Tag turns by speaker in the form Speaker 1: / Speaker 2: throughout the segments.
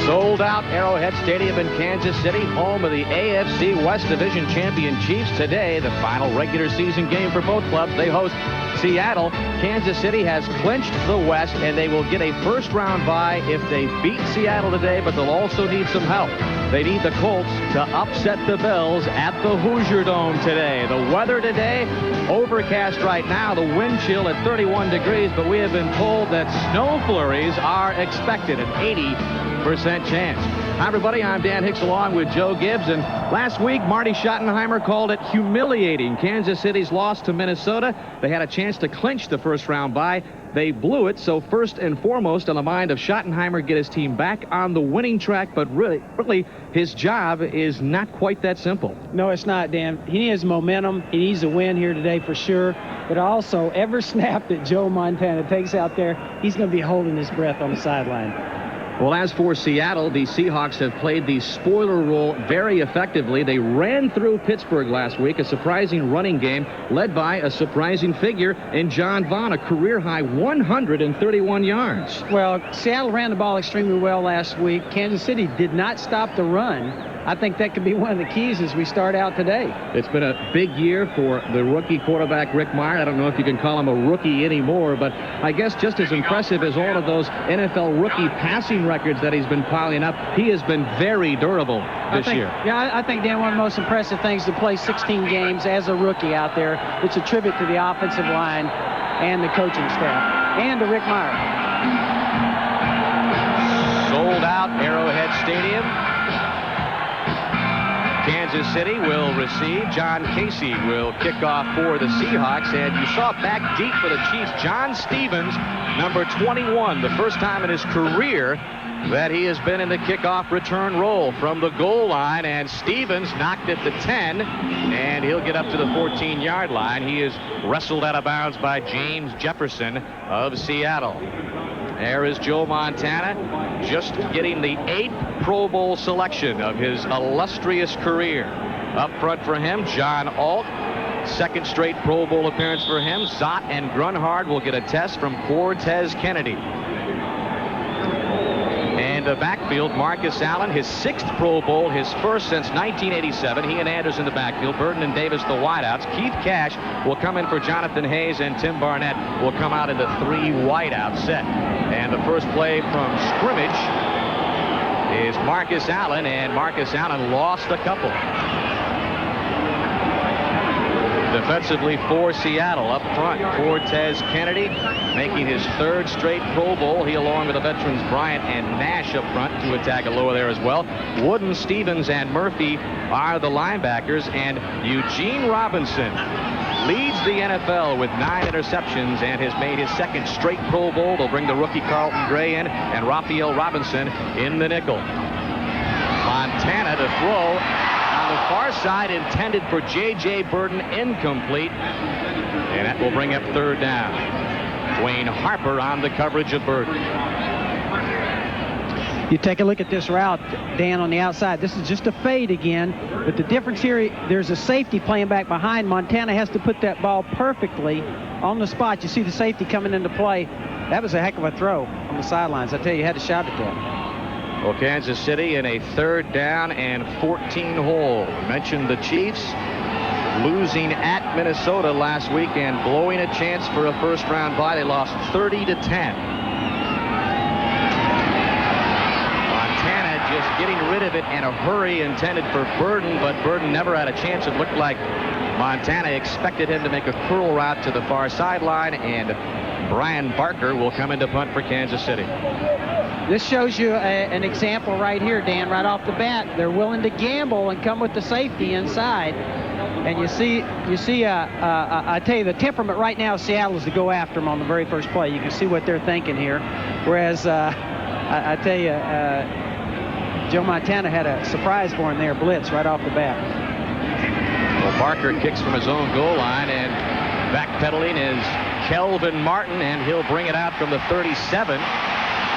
Speaker 1: Sold out Arrowhead Stadium in Kansas City, home of the AFC West Division champion Chiefs. Today, the final regular season game for both clubs. They host Seattle. Kansas City has clinched the West, and they will get a first-round bye if they beat Seattle today, but they'll also need some help. They need the Colts to upset the Bills at the Hoosier Dome today. The weather today, overcast right now, the wind chill at 31 degrees, but we have been told that snow flurries are expected, an 80% chance. Hi, everybody. I'm Dan Hicks along with Joe Gibbs. And last week, Marty Schottenheimer called it humiliating. Kansas City's loss to Minnesota. They had a chance to clinch the first-round bye. They blew it. So first and foremost on the mind of Schottenheimer, get his team back on the winning track. But really, his job is not quite that simple.
Speaker 2: No, it's not, Dan. He needs momentum. He needs a win here today for sure. But also, every snap that Joe Montana takes out there, he's going to be holding his breath on the sideline.
Speaker 1: Well, as for Seattle, the Seahawks have played the spoiler role very effectively. They ran through Pittsburgh last week, a surprising running game led by a surprising figure in John Vaughn, a career-high 131 yards.
Speaker 2: Well, Seattle ran the ball extremely well last week. Kansas City did not stop the run. I think that could be one of the keys as we start out today.
Speaker 1: It's been a big year for the rookie quarterback, Rick Mirer. I don't know if you can call him a rookie anymore, but I guess just as impressive as all of those NFL rookie passing records that he's been piling up, he has been very durable this year.
Speaker 2: Yeah, I think, Dan, one of the most impressive things to play 16 games as a rookie out there. It's a tribute to the offensive line and the coaching staff and to Rick Mirer.
Speaker 1: Sold out Arrowhead Stadium. Kansas City will receive. John Casey will kick off for the Seahawks. And you saw back deep for the Chiefs, John Stevens, number 21, the first time in his career that he has been in the kickoff return role from the goal line. And Stevens knocked at the 10, and he'll get up to the 14-yard line. He is wrestled out of bounds by James Jefferson of Seattle. There is Joe Montana, just getting the 8th Pro Bowl selection of his illustrious career. Up front for him, John Alt, second straight Pro Bowl appearance for him. Zott and Grunhard will get a test from Cortez Kennedy. And the backfield, Marcus Allen, his 6th Pro Bowl, his first since 1987. He and Anders in the backfield, Burton and Davis the wideouts. Keith Cash will come in for Jonathan Hayes, and Tim Barnett will come out in the 3 wideout set. And the first play from scrimmage is Marcus Allen, and Marcus Allen lost a couple. Defensively for Seattle, up front, Cortez Kennedy making his 3rd straight Pro Bowl. He, along with the veterans Bryant and Nash up front, to attack a lower there as well. Wooden, Stevens, and Murphy are the linebackers, and Eugene Robinson leads the NFL with 9 interceptions and has made his 2nd straight Pro Bowl. They'll bring the rookie Carlton Gray in and Raphael Robinson in the nickel. Montana to throw. On the far side, intended for J.J. Burton, incomplete. And that will bring up 3rd down. Dwayne Harper on the coverage of Burton.
Speaker 2: You take a look at this route, Dan, on the outside. This is just a fade again. But the difference here, there's a safety playing back behind. Montana has to put that ball perfectly on the spot. You see the safety coming into play. That was a heck of a throw on the sidelines. I tell you had to shout at that.
Speaker 1: Well, Kansas City in a 3rd down and 14 hole. Mentioned the Chiefs losing at Minnesota last week and blowing a chance for a first-round bye. They lost 30-10. Montana just getting rid of it in a hurry, intended for Burton, but Burton never had a chance. It looked like Montana expected him to make a curl route to the far sideline, and Brian Barker will come into punt for Kansas City.
Speaker 2: This shows you an example right here, Dan, right off the bat. They're willing to gamble and come with the safety inside. And you see, I tell you, the temperament right now of Seattle is to go after them on the very first play. You can see what they're thinking here. Whereas, I tell you, Joe Montana had a surprise for him there, blitz right off the bat.
Speaker 1: Well, Barker kicks from his own goal line, and backpedaling is Kelvin Martin, and he'll bring it out from the 37.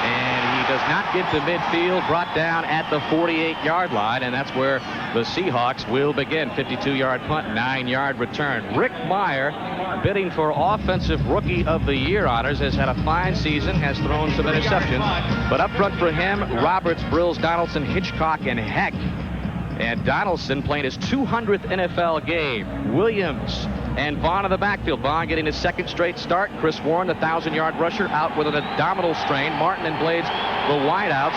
Speaker 1: And he does not get to midfield, brought down at the 48-yard line, and that's where the Seahawks will begin. 52-yard punt, 9-yard return. Rick Mirer, bidding for Offensive Rookie of the Year honors, has had a fine season, has thrown some interceptions. But up front for him, Roberts, Brills, Donaldson, Hitchcock, and Heck. And Donaldson playing his 200th NFL game. Williams and Vaughn in the backfield. Vaughn getting his second straight start. Chris Warren, the 1,000-yard rusher, out with an abdominal strain. Martin and Blades, the wideouts.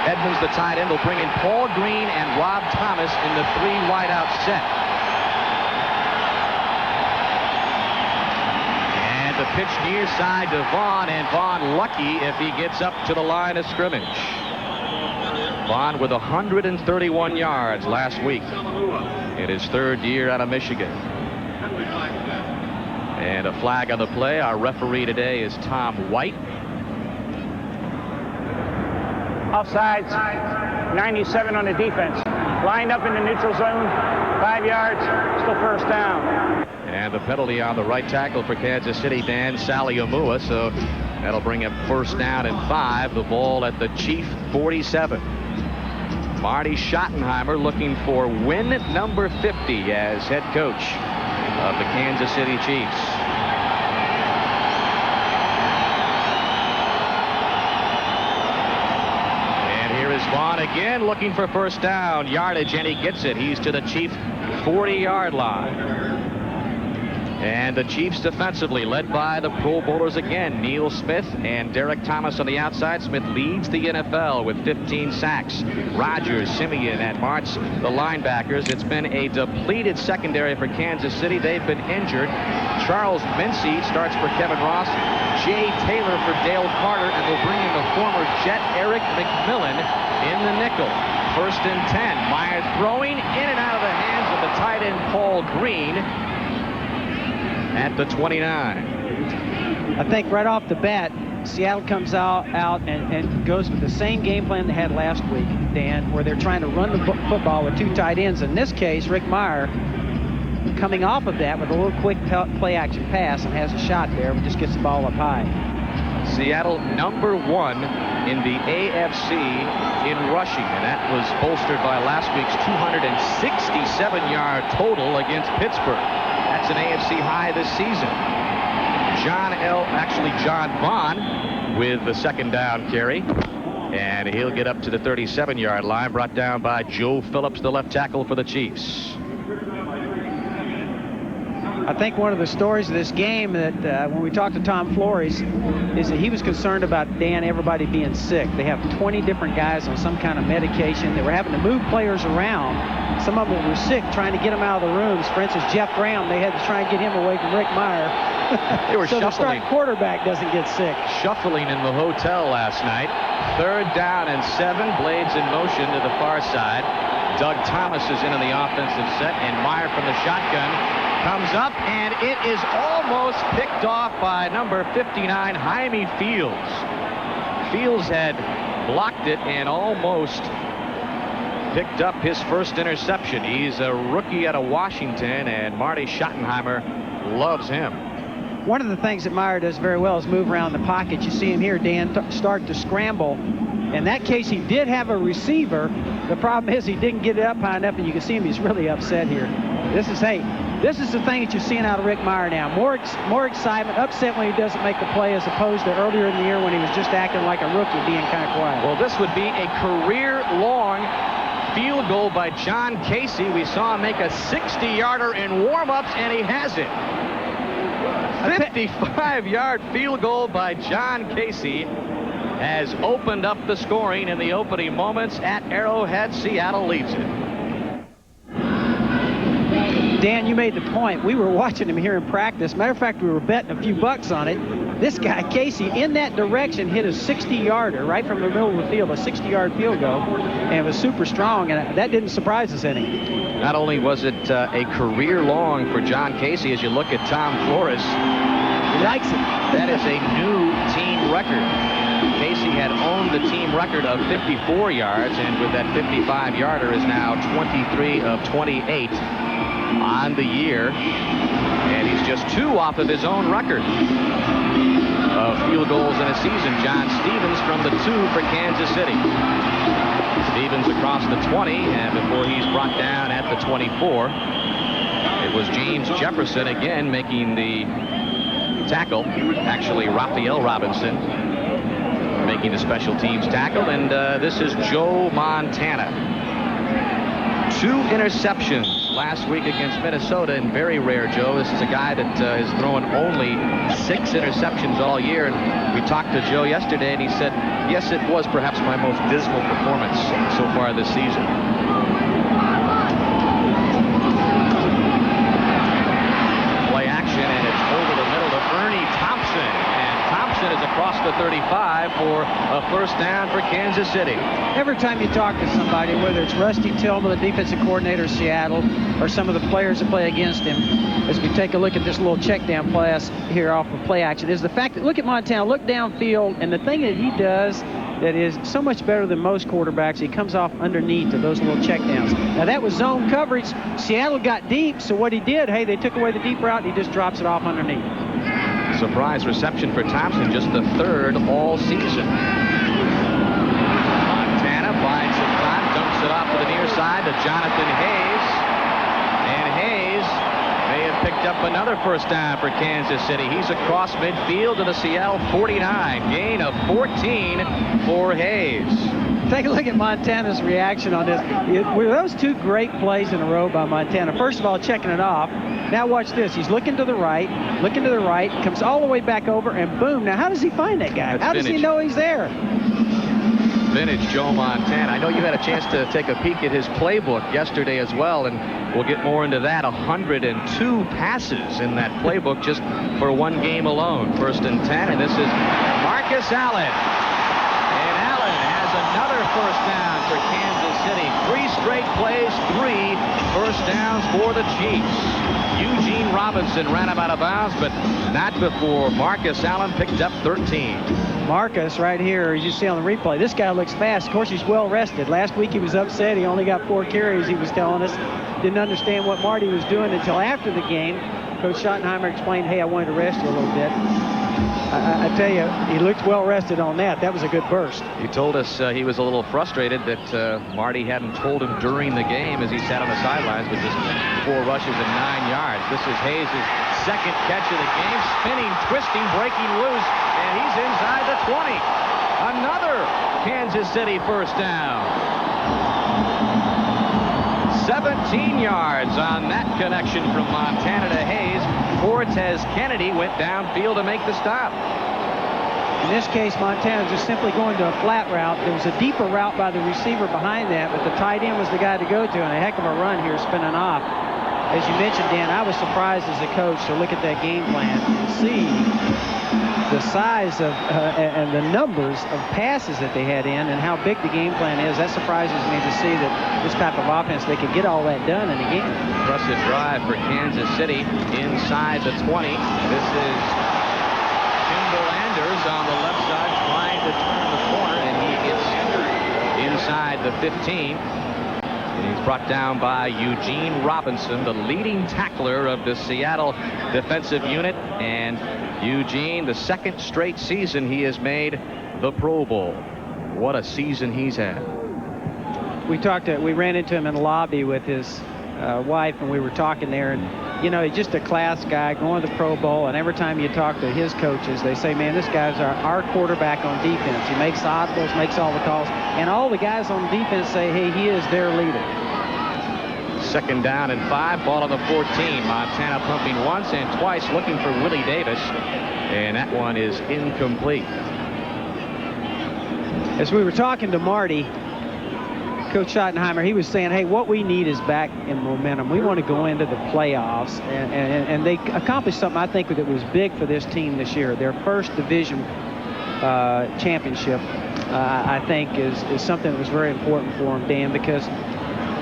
Speaker 1: Edmonds, the tight end, will bring in Paul Green and Rob Thomas in the 3 wideout set. And the pitch near side to Vaughn, and Vaughn lucky if he gets up to the line of scrimmage. Vaughn with 131 yards last week in his 3rd year out of Michigan. And a flag on the play. Our referee today is Tom White.
Speaker 3: Offsides, 97 on the defense. Lined up in the neutral zone, 5 yards, still first down.
Speaker 1: And the penalty on the right tackle for Kansas City, Dan Saliamua. So that'll bring up first down and 5. The ball at the Chief 47. Marty Schottenheimer looking for win number 50 as head coach of the Kansas City Chiefs. And here is Vaughn again looking for first down yardage, and he gets it. He's to the Chief 40-yard line. And the Chiefs defensively led by the Pro Bowlers again. Neil Smith and Derek Thomas on the outside. Smith leads the NFL with 15 sacks. Rogers, Simeon, and Martz, the linebackers. It's been a depleted secondary for Kansas City. They've been injured. Charles Mincy starts for Kevin Ross. Jay Taylor for Dale Carter, and they'll bring in the former Jet Eric McMillan in the nickel. First and 10. Meyer throwing in and out of the hands of the tight end Paul Green at the 29.
Speaker 2: I think right off the bat, Seattle comes out and goes with the same game plan they had last week, Dan, where they're trying to run the football with 2 tight ends. In this case, Rick Mirer coming off of that with a little quick play action pass and has a shot there, but just gets the ball up high.
Speaker 1: Seattle number 1 in the AFC in rushing, and that was bolstered by last week's 267-yard total against Pittsburgh. That's an AFC high this season. John Vaughn with the second down carry, and he'll get up to the 37-yard line, brought down by Joe Phillips, the left tackle for the Chiefs.
Speaker 2: I think one of the stories of this game that when we talked to Tom Flores is that he was concerned about, Dan, everybody being sick. They have 20 different guys on some kind of medication. They were having to move players around. Some of them were sick, trying to get them out of the rooms. For instance, Jeff Graham, they had to try and get him away from Rick Mirer.
Speaker 1: They were
Speaker 2: so
Speaker 1: shuffling.
Speaker 2: the start quarterback doesn't get sick.
Speaker 1: Shuffling in the hotel last night. 3rd down and 7. Blades in motion to the far side. Doug Thomas is in on the offensive set, and Mirer from the shotgun comes up, and it is almost picked off by number 59, Jaime Fields. Fields had blocked it and almost picked up his first interception. He's a rookie out of Washington, and Marty Schottenheimer loves him.
Speaker 2: One of the things that Mirer does very well is move around the pocket. You see him here, Dan, start to scramble. In that case, he did have a receiver. The problem is he didn't get it up high enough, and you can see him. He's really upset here. This is the thing that you're seeing out of Rick Mirer now. More excitement, upset when he doesn't make the play, as opposed to earlier in the year when he was just acting like a rookie, being kind of quiet.
Speaker 1: Well, this would be a career-long field goal by John Casey. We saw him make a 60-yarder in warm-ups, and he has it. 55-yard field goal by John Casey has opened up the scoring in the opening moments at Arrowhead. Seattle leads it.
Speaker 2: Dan, you made the point. We were watching him here in practice. Matter of fact, we were betting a few bucks on it. This guy, Casey, in that direction, hit a 60-yarder right from the middle of the field, a 60-yard field goal, and it was super strong, and that didn't surprise us any.
Speaker 1: Not only was it a career long for John Casey, as you look at Tom Flores,
Speaker 2: he likes it.
Speaker 1: That is a new team record. Casey had owned the team record of 54 yards, and with that 55-yarder is now 23 of 28 on the year, and he's just 2 off of his own record. of field goals in a season. John Stevens from the 2 for Kansas City. Stevens across the 20, and before he's brought down at the 24, it was James Jefferson again making the tackle. Actually, Raphael Robinson making the special teams tackle, and this is Joe Montana. 2 interceptions last week against Minnesota, and very rare, Joe. This is a guy that has thrown only 6 interceptions all year, and we talked to Joe yesterday, and he said, yes, it was perhaps my most dismal performance so far this season. Play action, and it's over the middle to Ernie Thompson, and Thompson is across the 35 for a first down for Kansas City.
Speaker 2: Every time you talk to somebody, whether it's Rusty Tillman, the defensive coordinator of Seattle, or some of the players that play against him, as we take a look at this little check down pass here off of play action, is the fact that, look at Montana, look downfield, and the thing that he does that is so much better than most quarterbacks, he comes off underneath to those little check downs. Now that was zone coverage. Seattle got deep, so what he did, hey, they took away the deep route, and he just drops it off underneath.
Speaker 1: Surprise reception for Thompson, just the 3rd all season. Montana finds some time, dumps it off to the near side to Jonathan Hayes. And Hayes may have picked up another first down for Kansas City. He's across midfield to the Seattle 49. Gain of 14 for Hayes.
Speaker 2: Take a look at Montana's reaction on this. Were those 2 great plays in a row by Montana? First of all, checking it off. Now watch this. He's looking to the right, comes all the way back over, and boom. Now how does he find that guy? How does he know he's there?
Speaker 1: Vintage Joe Montana. I know you had a chance to take a peek at his playbook yesterday as well, and we'll get more into that. 102 passes in that playbook just for 1 game alone. 1st and 10, and this is Marcus Allen. And Allen has another first down for Kansas City. 3 straight plays, 3 first downs for the Chiefs. Eugene Robinson ran him out of bounds, but not before Marcus Allen picked up 13.
Speaker 2: Marcus right here, as you see on the replay, this guy looks fast. Of course, he's well rested. Last week he was upset. He only got 4 carries, he was telling us. Didn't understand what Marty was doing until after the game. Coach Schottenheimer explained, hey, I wanted to rest you a little bit. I tell you, he looked well rested on that. That was a good burst.
Speaker 1: He told us he was a little frustrated that Marty hadn't told him during the game as he sat on the sidelines with just 4 rushes and 9 yards. This is Hayes' 2nd catch of the game, spinning, twisting, breaking loose, and he's inside the 20. Another Kansas City first down. 17 yards on that connection from Montana to Hayes. Cortez Kennedy went downfield to make the stop.
Speaker 2: In this case, Montana just simply going to a flat route. There was a deeper route by the receiver behind that, but the tight end was the guy to go to, and a heck of a run here spinning off. As you mentioned, Dan, I was surprised as a coach to look at that game plan and see the size of and the numbers of passes that they had in and how big the game plan is. That surprises me to see that this type of offense, they could get all that done in a game.
Speaker 1: Impressive drive for Kansas City inside the 20. This is Kimball Anders on the left side trying to turn the corner, and he gets inside the 15. And he's brought down by Eugene Robinson, the leading tackler of the Seattle defensive unit. And Eugene, the 2nd straight season he has made the Pro Bowl. What a season he's had.
Speaker 2: We ran into him in the lobby with his wife, and we were talking there, and you know, he's just a class guy going to the Pro Bowl, and every time you talk to his coaches, they say, man, this guy's our quarterback on defense. He makes the audibles, makes all the calls, and all the guys on defense say, hey, he is their leader.
Speaker 1: 2nd down and 5, ball on the 14. Montana pumping once and twice, looking for Willie Davis, and that one is incomplete.
Speaker 2: As we were talking to Marty, Coach Schottenheimer, he was saying, hey, what we need is back in momentum. We want to go into the playoffs, and they accomplished something I think that was big for this team this year. Their first division championship, I think, is something that was very important for them, Dan, because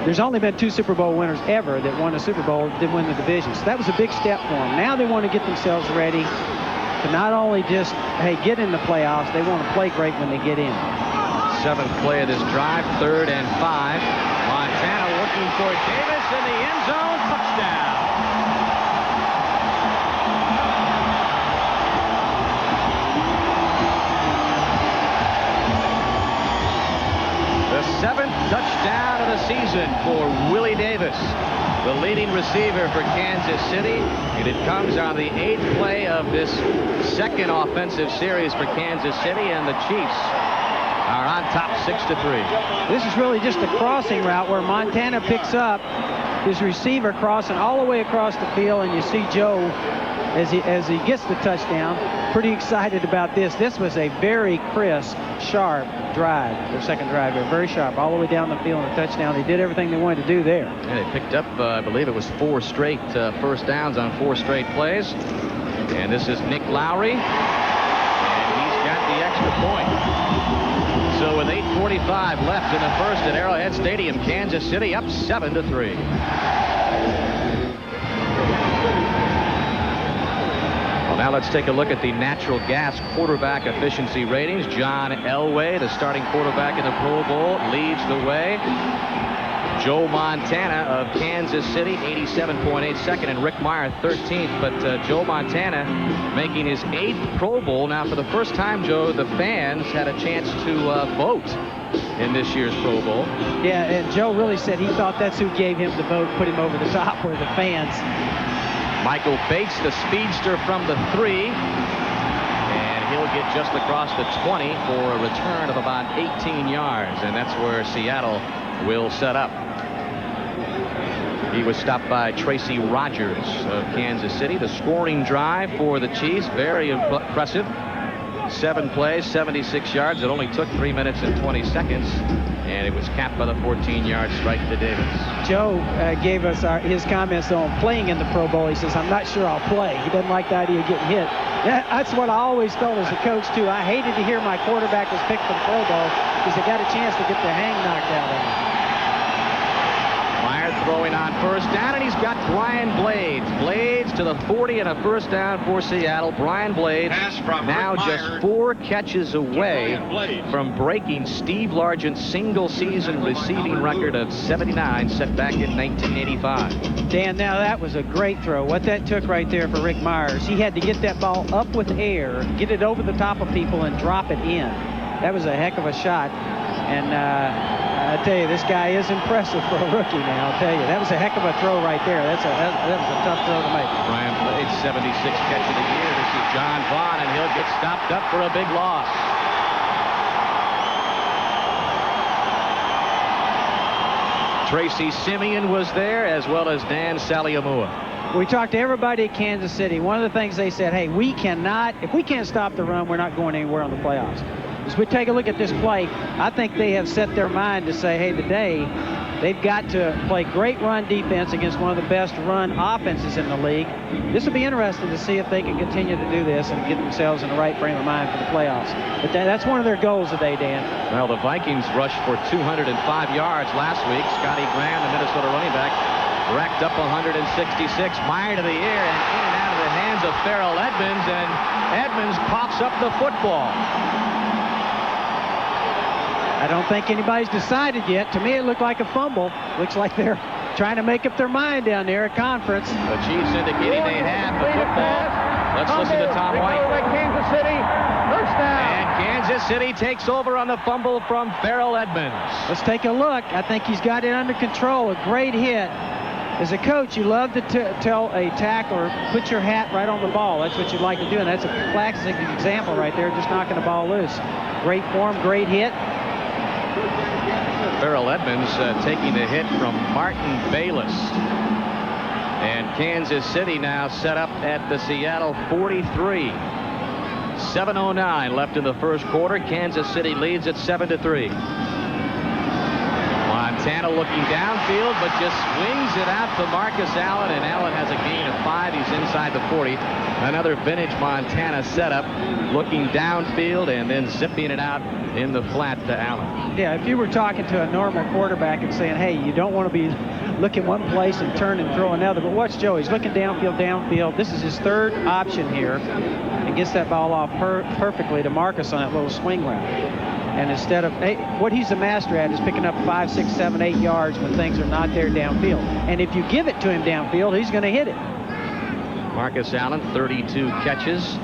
Speaker 2: there's only been 2 Super Bowl winners ever that won a Super Bowl, didn't win the division. So that was a big step for them. Now they want to get themselves ready to not only just, hey, get in the playoffs, they want to play great when they get in.
Speaker 1: 7th play of this drive, 3rd and 5. Montana looking for Davis in the end zone, touchdown. season for Willie Davis, the leading receiver for Kansas City, and it comes on the 8th play of this second offensive series for Kansas City, and the Chiefs are on top 6-3.
Speaker 2: This is really just a crossing route where Montana picks up his receiver crossing all the way across the field, and you see Joe as he gets the touchdown. Pretty excited about this. This was a very crisp, sharp drive, their second drive. They're very sharp all the way down the field, and a touchdown. They did everything they wanted to do there.
Speaker 1: And they picked up, I believe it was 4 straight first downs on 4 straight plays. And this is Nick Lowry, and he's got the extra point. So with 8:45 left in the first at Arrowhead Stadium, Kansas City up 7-3. Well, now let's take a look at the natural gas quarterback efficiency ratings. John Elway, the starting quarterback in the Pro Bowl, leads the way. Joe Montana of Kansas City, 87.8 second, and Rick Mirer 13th. But Joe Montana making his 8th Pro Bowl. Now, for the first time, Joe, the fans had a chance to vote in this year's Pro Bowl.
Speaker 2: Yeah, and Joe really said he thought that's who gave him the vote, put him over the top, were the fans.
Speaker 1: Michael Bates, the speedster from the 3. And he'll get just across the 20 for a return of about 18 yards. And that's where Seattle will set up. He was stopped by Tracy Rogers of Kansas City. The scoring drive for the Chiefs, very impressive. 7 plays, 76 yards. It only took 3 minutes and 20 seconds. And it was capped by the 14-yard strike to Davis.
Speaker 2: Joe gave us his comments on playing in the Pro Bowl. He says, I'm not sure I'll play. He doesn't like the idea of getting hit. That's what I always felt as a coach, too. I hated to hear my quarterback was picked for the Pro Bowl because they got a chance to get their hang knocked out of him.
Speaker 1: Mirer throwing on first down, and he's got Brian Blades. Blades to the 40 and a first down for Seattle. Brian Blades now just 4 catches away from breaking Steve Largent's single-season receiving record of 79 set back in 1985.
Speaker 2: Dan, now that was a great throw. What that took right there for Rick Mirer, he had to get that ball up with air, get it over the top of people, and drop it in. That was a heck of a shot. And I tell you, this guy is impressive for a rookie now. I'll tell you, that was a heck of a throw right there. That was a tough throw to make.
Speaker 1: Brian Blades, 76 catch of the year. This is John Vaughn, and he'll get stopped up for a big loss. Tracy Simeon was there, as well as Dan Saliamua.
Speaker 2: We talked to everybody at Kansas City. One of the things they said, hey, if we can't stop the run, we're not going anywhere on the playoffs. As we take a look at this play, I think they have set their mind to say, hey, today they've got to play great run defense against one of the best run offenses in the league. This will be interesting to see if they can continue to do this and get themselves in the right frame of mind for the playoffs. But that's one of their goals today, Dan.
Speaker 1: Well, the Vikings rushed for 205 yards last week. Scotty Graham, the Minnesota running back, racked up 166. Mirer to the air and in and out of the hands of Farrell Edmonds, and Edmonds coughs up the football.
Speaker 2: I don't think anybody's decided yet. To me, it looked like a fumble. Looks like they're trying to make up their mind down there at conference.
Speaker 1: The Chiefs indicating they have the football. Let's listen to Tom White.
Speaker 3: Kansas City, first down.
Speaker 1: And Kansas City takes over on the fumble from Farrell Edmonds.
Speaker 2: Let's take a look. I think he's got it under control. A great hit. As a coach, you love to tell a tackler, put your hat right on the ball. That's what you'd like to do, and that's a classic example right there, just knocking the ball loose. Great form, great hit.
Speaker 1: Farrell Edmonds taking the hit from Martin Bayless. And Kansas City now set up at the Seattle 43. 7:09 left in the first quarter. Kansas City leads at 7-3. Montana looking downfield, but just swings it out to Marcus Allen, and Allen has a gain of 5. He's inside the 40. Another vintage Montana setup, looking downfield and then zipping it out in the flat to Allen.
Speaker 2: Yeah, if you were talking to a normal quarterback and saying, hey, you don't want to be looking one place and turn and throw another, but watch Joe. He's looking downfield. This is his third option here, and gets that ball off perfectly to Marcus on that little swing route. And instead of, what he's a master at is picking up 5, 6, 7, 8 yards when things are not there downfield. And if you give it to him downfield, he's going to hit it.
Speaker 1: Marcus Allen, 32 catches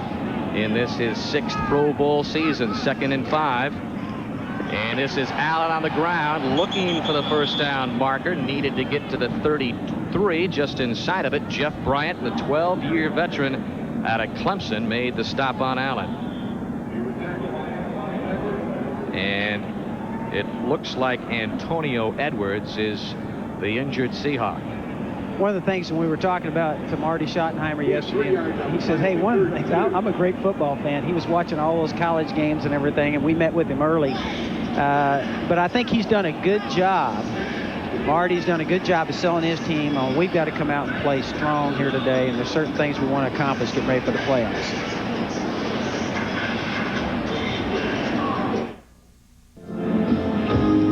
Speaker 1: in this his 6th Pro Bowl season. 2nd and 5. And this is Allen on the ground looking for the first down marker. Needed to get to the 33, just inside of it. Jeff Bryant, the 12-year veteran out of Clemson, made the stop on Allen. And it looks like Antonio Edwards is the injured Seahawk.
Speaker 2: One of the things when we were talking about to Marty Schottenheimer yesterday, he said, hey, one of the things, I'm a great football fan. He was watching all those college games and everything, and we met with him early. But I think he's done a good job. Marty's done a good job of selling his team on we've got to come out and play strong here today, and there's certain things we want to accomplish, get ready for the playoffs.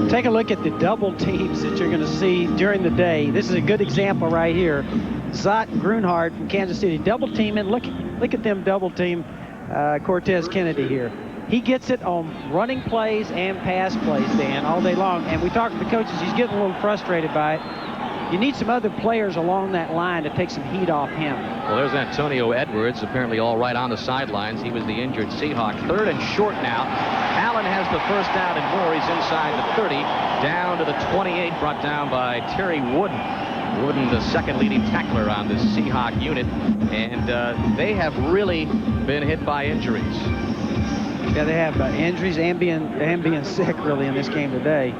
Speaker 2: Take a look at the double teams that you're going to see during the day. This is a good example right here. Zott and Grunhard from Kansas City double team, and look at them double team Cortez Kennedy here. He gets it on running plays and pass plays, Dan, all day long. And we talked to the coaches, he's getting a little frustrated by it. You need some other players along that line to take some heat off him.
Speaker 1: Well, there's Antonio Edwards, apparently all right on the sidelines. He was the injured Seahawk. 3rd and short now. Allen has the first down and more. He's inside the 30, down to the 28, brought down by Terry Wooden. Wooden, the second leading tackler on this Seahawk unit. And they have really been hit by injuries.
Speaker 2: Yeah, they have injuries and being sick, really, in this game today.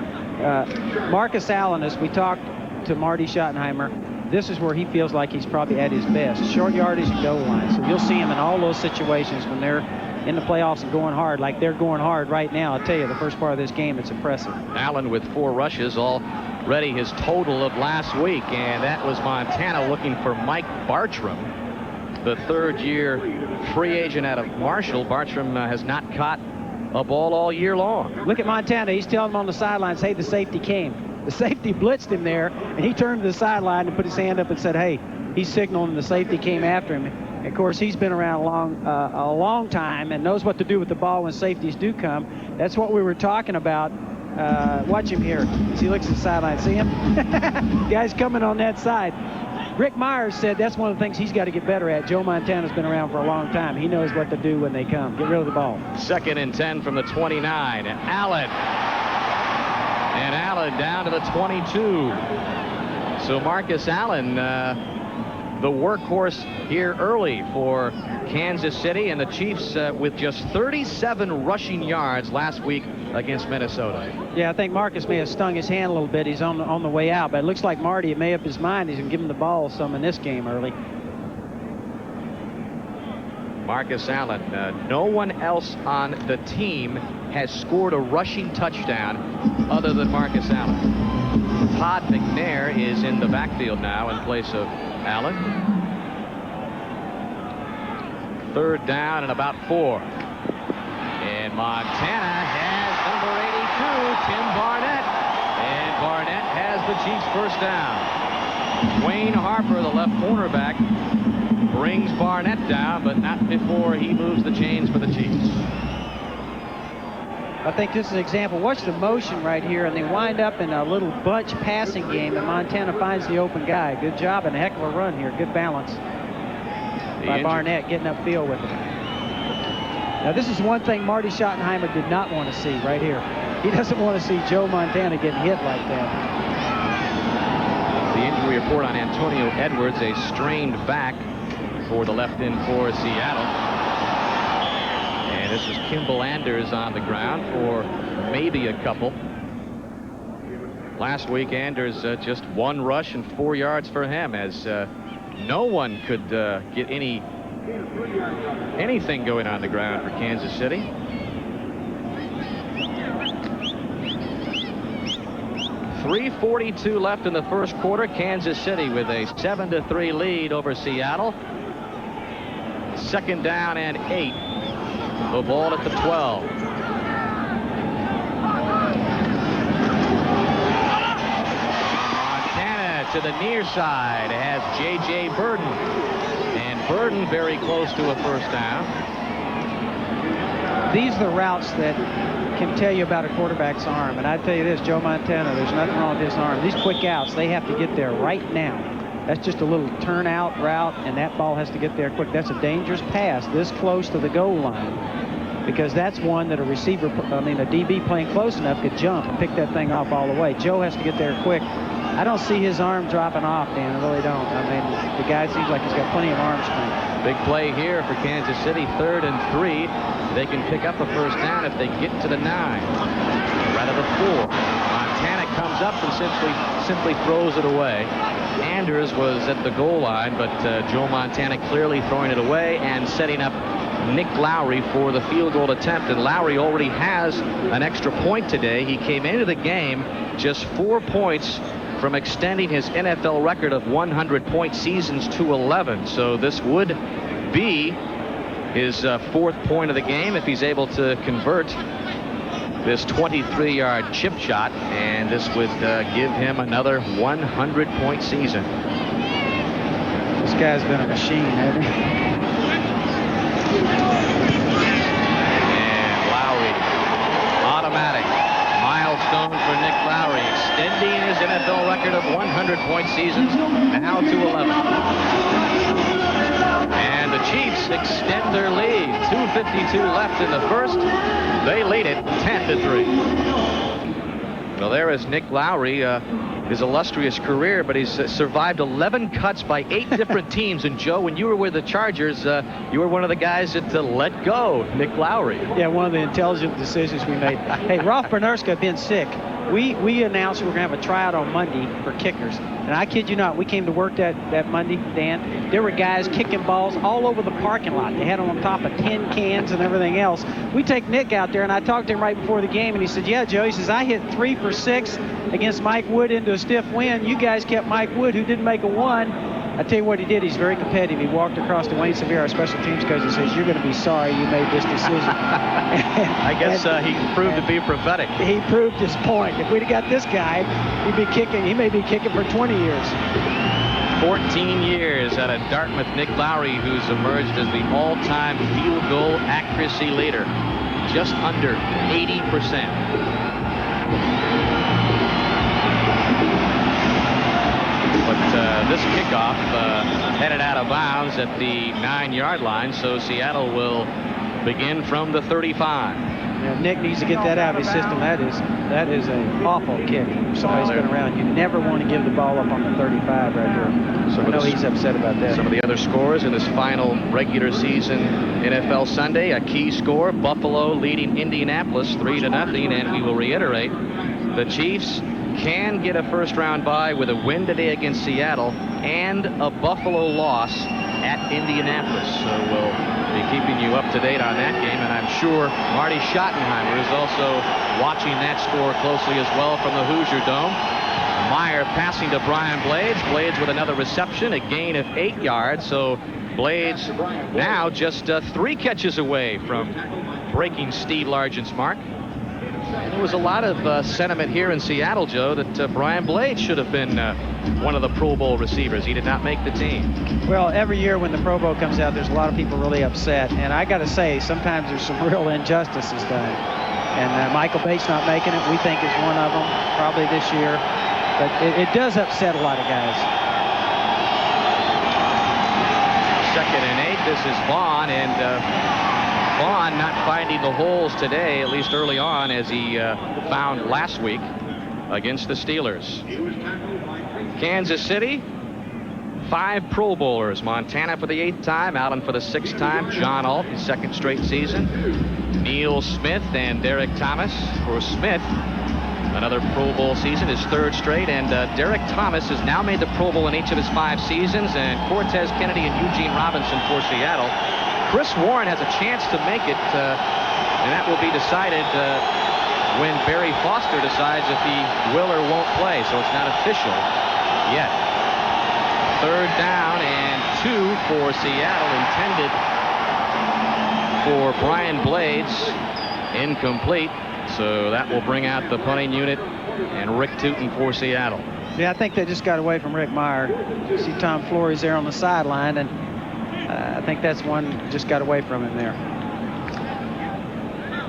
Speaker 2: Marcus Allen, as we talked to Marty Schottenheimer, this is where he feels like he's probably at his best. Short yardage and goal line. So you'll see him in all those situations when they're in the playoffs and going hard, like they're going hard right now. I'll tell you, the first part of this game, it's impressive.
Speaker 1: Allen with 4 rushes, already his total of last week, and that was Montana looking for Mike Bartram, the 3rd-year free agent out of Marshall. Bartram has not caught a ball all year long.
Speaker 2: Look at Montana. He's telling him on the sidelines, hey, the safety came. The safety blitzed him there, and he turned to the sideline and put his hand up and said, hey, he's signaling the safety came after him. And of course, he's been around a long time and knows what to do with the ball when safeties do come. That's what we were talking about. Watch him here as he looks at the sideline. See him? Guy's coming on that side. Rick Mirer said that's one of the things he's got to get better at. Joe Montana's been around for a long time. He knows what to do when they come. Get rid of the ball.
Speaker 1: 2nd and 10 from the 29. Allen. And Allen down to the 22. So Marcus Allen, the workhorse here early for Kansas City, and the Chiefs with just 37 rushing yards last week against Minnesota.
Speaker 2: Yeah, I think Marcus may have stung his hand a little bit. He's on the way out, but it looks like Marty made up his mind. He's going to give him the ball some in this game early.
Speaker 1: Marcus Allen, no one else on the team has scored a rushing touchdown other than Marcus Allen. Todd McNair is in the backfield now in place of Allen. 3rd down and about 4. And Montana has number 82, Tim Barnett. And Barnett has the Chiefs' first down. Wayne Harper, the left cornerback, brings Barnett down, but not before he moves the chains for the Chiefs.
Speaker 2: I think this is an example. Watch the motion right here, and they wind up in a little bunch passing game, and Montana finds the open guy. Good job and a heck of a run here. Good balance by Barnett getting upfield with him. Now, this is one thing Marty Schottenheimer did not want to see right here. He doesn't want to see Joe Montana getting hit like that.
Speaker 1: The injury report on Antonio Edwards, a strained back for the left end for Seattle. And this is Kimball Anders on the ground for maybe a couple. Last week, Anders just 1 rush and 4 yards for him, as no one could get anything going on the ground for Kansas City. .342 left in the first quarter. Kansas City with a 7-3 lead over Seattle. 2nd down and 8. The ball at the 12. Montana to the near side has J.J. Burden. And Burden very close to a first down.
Speaker 2: These are the routes that can tell you about a quarterback's arm. And I tell you this, Joe Montana, there's nothing wrong with his arm. These quick outs, they have to get there right now. That's just a little turnout route, and that ball has to get there quick. That's a dangerous pass this close to the goal line. because that's one that a DB playing close enough could jump and pick that thing off all the way. Joe has to get there quick. I don't see his arm dropping off, Dan. I really don't. I mean, the guy seems like he's got plenty of arm strength.
Speaker 1: Big play here for Kansas City, 3rd and 3. They can pick up a first down if they get to the 9. Right of the 4. Montana comes up and simply throws it away. Anders was at the goal line, but Joe Montana clearly throwing it away and setting up Nick Lowry for the field goal attempt. And Lowry already has an extra point today. He came into the game just 4 points from extending his NFL record of 100-point seasons to 11. So this would be his 4th point of the game if he's able to convert this 23-yard chip shot, and this would give him another 100-point season.
Speaker 2: This guy's been a machine, hasn't he?
Speaker 1: And Lowry, automatic milestone for Nick Lowry, extending his NFL record of 100-point seasons now to 11. And the Chiefs extend their lead. 2:52 left in the first. They lead it 10-3. Well, there is Nick Lowry, his illustrious career, but he's survived 11 cuts by 8 different teams. And Joe, when you were with the Chargers, you were one of the guys that let go Nick Lowry.
Speaker 2: Yeah, one of the intelligent decisions we made. Hey, Ralph Bernurska had been sick. We announced we were going to have a tryout on Monday for kickers. And I kid you not, we came to work that Monday, Dan. There were guys kicking balls all over the parking lot. They had them on top of tin cans and everything else. We take Nick out there, and I talked to him right before the game, and he said, yeah, Joe, he says, I hit 3 for 6 against Mike Wood into a stiff wind. You guys kept Mike Wood, who didn't make a 1. I tell you what he did. He's very competitive. He walked across to Wayne Severe, our special teams coach, and says, you're going to be sorry you made this decision.
Speaker 1: I guess he proved to be prophetic.
Speaker 2: He proved his point. If we'd have got this guy, he'd be kicking. He may be kicking for 20 years.
Speaker 1: 14 years out of Dartmouth, Nick Lowry, who's emerged as the all-time field goal accuracy leader, just under 80%. But this kickoff headed out of bounds at the 9-yard line, so Seattle will begin from the 35.
Speaker 2: Yeah, Nick needs to get that out of his system. That is an awful kick. If somebody's been around, you never want to give the ball up on the 35 right here. So I know he's upset about that.
Speaker 1: Some of the other scores in this final regular season NFL Sunday, a key score, Buffalo leading Indianapolis 3-0, and we will reiterate, the Chiefs can get a first-round bye with a win today against Seattle and a Buffalo loss at Indianapolis. So we'll be keeping you up to date on that game, and I'm sure Marty Schottenheimer is also watching that score closely as well from the Hoosier Dome. Mirer passing to Brian Blades. Blades with another reception, a gain of 8 yards. So Blades now just 3 catches away from breaking Steve Largent's mark. And there was a lot of sentiment here in Seattle, Joe, that Brian Blades should have been one of the Pro Bowl receivers. He did not make the team.
Speaker 2: Well, every year when the Pro Bowl comes out, there's a lot of people really upset. And I got to say, sometimes there's some real injustices done. And Michael Bates not making it, we think is one of them, probably this year. But it does upset a lot of guys.
Speaker 1: 2nd and 8. This is Vaughn, and Vaughn not finding the holes today, at least early on, as he found last week against the Steelers. Kansas City, 5 Pro Bowlers. Montana for the 8th time, Allen for the 6th time, John Alt, his 2nd straight season, Neil Smith and Derek Thomas. For Smith, another Pro Bowl season, his 3rd straight, and Derek Thomas has now made the Pro Bowl in each of his 5 seasons, and Cortez Kennedy and Eugene Robinson for Seattle. Chris Warren has a chance to make it, and that will be decided when Barry Foster decides if he will or won't play, so it's not official yet. 3rd down and 2 for Seattle, intended for Brian Blades, incomplete, so that will bring out the punting unit and Rick Tootin for Seattle.
Speaker 2: Yeah, I think they just got away from Rick Mirer. You see Tom Flores there on the sideline, and I think that's one just got away from him there.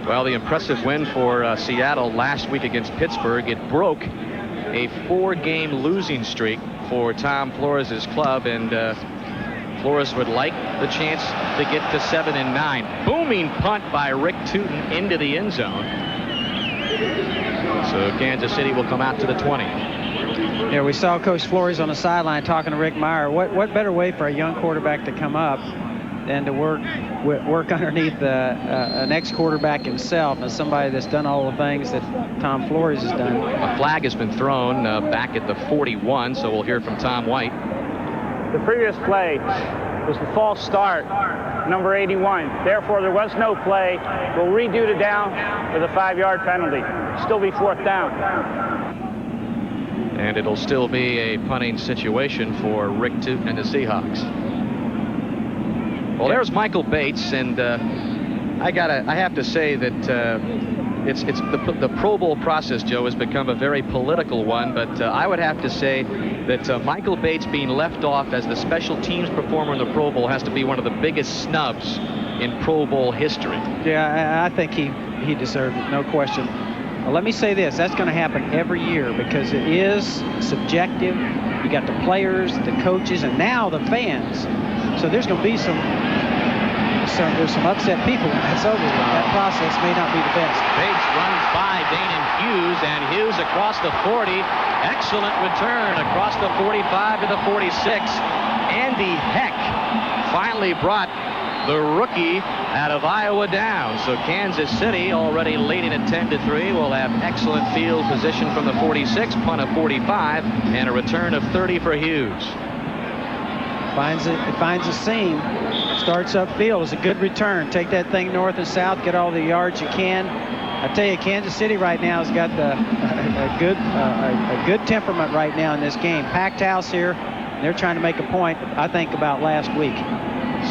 Speaker 1: Well, the impressive win for Seattle last week against Pittsburgh. It broke a 4-game losing streak for Tom Flores' club, and Flores would like the chance to get to 7 and 9. Booming punt by Rick Tootin into the end zone. So Kansas City will come out to the 20.
Speaker 2: Yeah, we saw Coach Flores on the sideline talking to Rick Mirer. What better way for a young quarterback to come up than to work underneath an ex-quarterback himself and somebody that's done all the things that Tom Flores has done.
Speaker 1: A flag has been thrown back at the 41, so we'll hear from Tom White.
Speaker 3: The previous play was the false start, number 81. Therefore, there was no play. We'll redo the down with a 5-yard penalty. Still be 4th down.
Speaker 1: And it'll still be a punting situation for Rick Tootin and the Seahawks. Well, there's Michael Bates, and I have to say that it's the Pro Bowl process, Joe, has become a very political one. But I would have to say that Michael Bates being left off as the special teams performer in the Pro Bowl has to be one of the biggest snubs in Pro Bowl history.
Speaker 2: Yeah, I think he deserved it, no question. Well, let me say this, that's going to happen every year because it is subjective. You got the players, the coaches, and now the fans. So there's going to be there's some upset people when that's over. That process may not be the best.
Speaker 1: Bates runs by Danon Hughes, and Hughes across the 40. Excellent return across the 45 to the 46. Andy Heck finally brought the rookie out of Iowa down. So Kansas City, already leading at 10-3, will have excellent field position from the 46, punt of 45, and a return of 30 for Hughes.
Speaker 2: Finds a seam, starts upfield. It's a good return. Take that thing north and south, get all the yards you can. I tell you, Kansas City right now has got a good temperament right now in this game. Packed house here. They're trying to make a point, I think, about last week.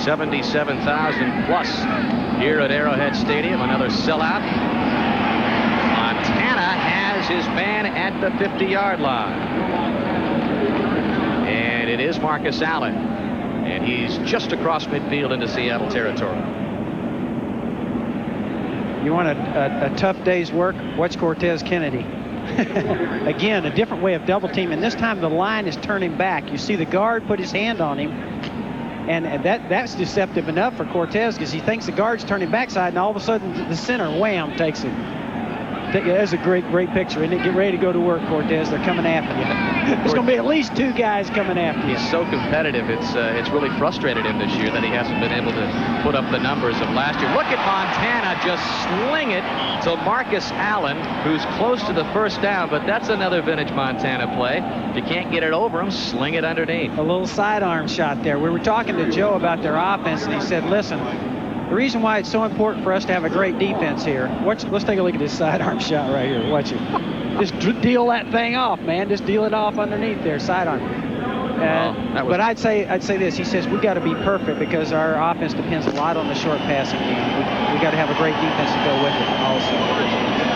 Speaker 1: 77,000 plus here at Arrowhead Stadium. Another sellout. Montana has his man at the 50-yard line. And it is Marcus Allen. And he's just across midfield into Seattle territory.
Speaker 2: You want a tough day's work? Watch Cortez Kennedy. Again, a different way of double teaming. This time the line is turning back. You see the guard put his hand on him. And that's deceptive enough for Cortez because he thinks the guard's turning backside, and all of a sudden the center, wham, takes him. That's a great picture, isn't it? Get ready to go to work, Cortez. They're coming after you. There's going to be at least 2 guys coming after you.
Speaker 1: He's so competitive. It's really frustrated him this year that he hasn't been able to put up the numbers of last year. Look at Montana just sling it to Marcus Allen, who's close to the first down, but that's another vintage Montana play. If you can't get it over him, sling it underneath.
Speaker 2: A little sidearm shot there. We were talking to Joe about their offense, and he said, listen, the reason why it's so important for us to have a great defense here, let's take a look at this sidearm shot right here. Watch it. Just deal that thing off, man. Just deal it off underneath there, sidearm. But I'd say this. He says we got to be perfect because our offense depends a lot on the short passing game. We got to have a great defense to go with it also.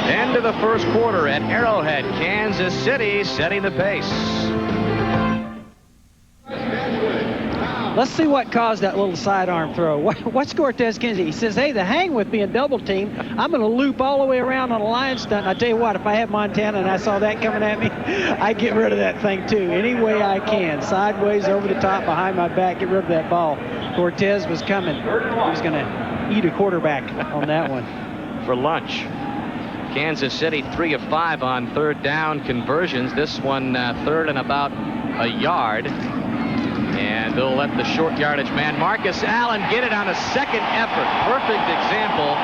Speaker 1: End of the first quarter at Arrowhead. Kansas City setting the pace.
Speaker 2: Let's see what caused that little sidearm throw. What's Cortez Kennedy? He says, hey, the hang with being double teamed, I'm going to loop all the way around on a line stunt. And I tell you what, if I had Montana and I saw that coming at me, I'd get rid of that thing too. Any way I can. Sideways, over the top, behind my back, get rid of that ball. Cortez was coming. He was going to eat a quarterback on that one.
Speaker 1: For lunch. Kansas City 3 of 5 on 3rd down conversions. This one 3rd and about a yard. And they'll let the short yardage man, Marcus Allen, get it on a second effort. Perfect example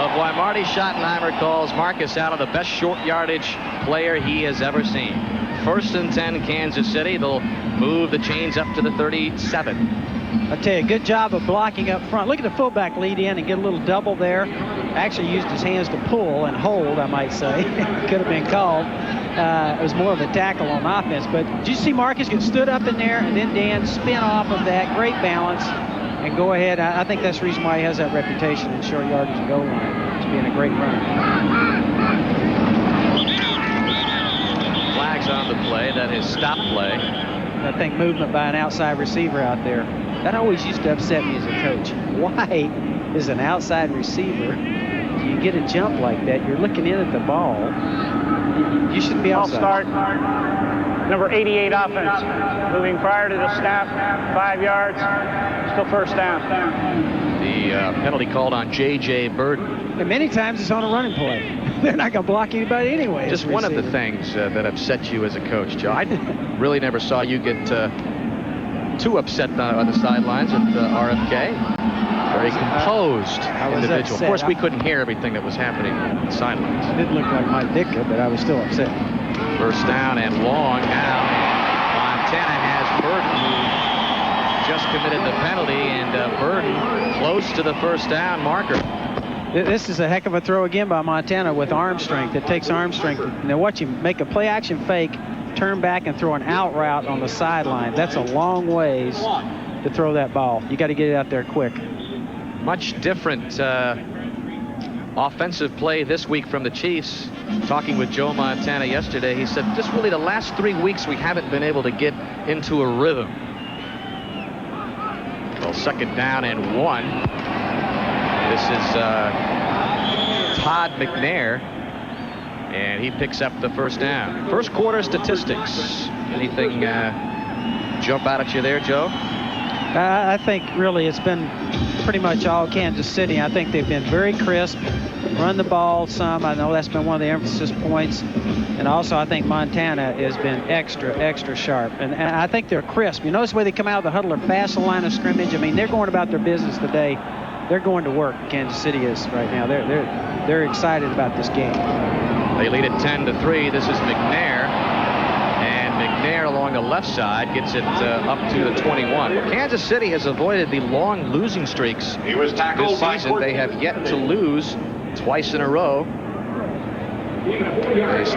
Speaker 1: of why Marty Schottenheimer calls Marcus Allen the best short yardage player he has ever seen. 1st and 10, Kansas City. They'll move the chains up to the 37.
Speaker 2: I tell you, good job of blocking up front. Look at the fullback lead in and get a little double there. Actually used his hands to pull and hold, I might say. Could have been called. It was more of a tackle on offense. But did you see Marcus get stood up in there and then Dan spin off of that? Great balance and go ahead. I think that's the reason why he has that reputation in short yardage and goal line. It's being a great run.
Speaker 1: Flags on the play. That is stop play.
Speaker 2: I think movement by an outside receiver out there. That always used to upset me as a coach. Why is an outside receiver, you get a jump like that, you're looking in at the ball, you shouldn't be outside.
Speaker 3: Start. number 88 offense. Moving prior to the snap, 5 yards, still first down.
Speaker 1: The penalty called on J.J. Burton.
Speaker 2: And many times it's on a running play. They're not going to block anybody anyway.
Speaker 1: Just one of the things that upset you as a coach, Joe. I really never saw you get too upset on the sidelines at RFK. Very composed individual. Of course, we couldn't hear everything that was happening on the sidelines.
Speaker 2: It didn't look like my Ditka, but I was still upset.
Speaker 1: First down and long now. Montana has Burton, who just committed the penalty, and Burton close to the first down marker.
Speaker 2: This is a heck of a throw again by Montana with arm strength. It takes arm strength. Now watch him make a play-action fake, turn back and throw an out route on the sideline. That's a long ways to throw that ball. You got to get it out there quick.
Speaker 1: Much different offensive play this week from the Chiefs. Talking with Joe Montana yesterday, he said just really the last 3 weeks we haven't been able to get into a rhythm. Well, second down and 1. This is Todd McNair, and he picks up the first down. First quarter statistics. Anything jump out at you there, Joe?
Speaker 2: I think really it's been pretty much all Kansas City. I think they've been very crisp, run the ball some. I know that's been one of the emphasis points. And also I think Montana has been extra sharp. And I think they're crisp. You notice the way they come out of the huddle, they're past the line of scrimmage. I mean, they're going about their business today. They're going to work. Kansas City is right now. They're excited about this game.
Speaker 1: They lead it 10-3. This is McNair. And McNair along the left side gets it up to the 21. Well, Kansas City has avoided the long losing streaks this season. They have yet to lose twice in a row. They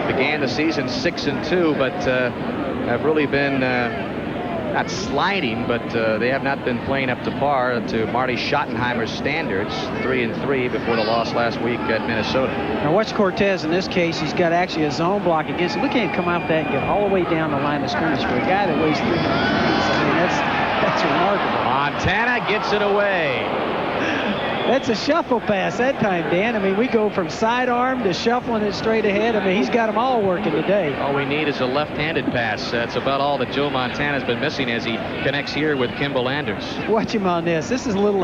Speaker 1: began the season 6-2, but have really been not sliding, but they have not been playing up to par to Marty Schottenheimer's standards. 3-3 before the loss last week at Minnesota.
Speaker 2: Now watch Cortez in this case. He's got actually a zone block against him. Look at him come out that and get all the way down the line of scrimmage for a guy that weighs 300 pounds. I mean, that's remarkable.
Speaker 1: Montana gets it away.
Speaker 2: That's a shuffle pass that time, Dan. I mean, we go from sidearm to shuffling it straight ahead. I mean, he's got them all working today.
Speaker 1: All we need is a left-handed pass. That's about all that Joe Montana's been missing as he connects here with Kimball Anders.
Speaker 2: Watch him on this. This is a little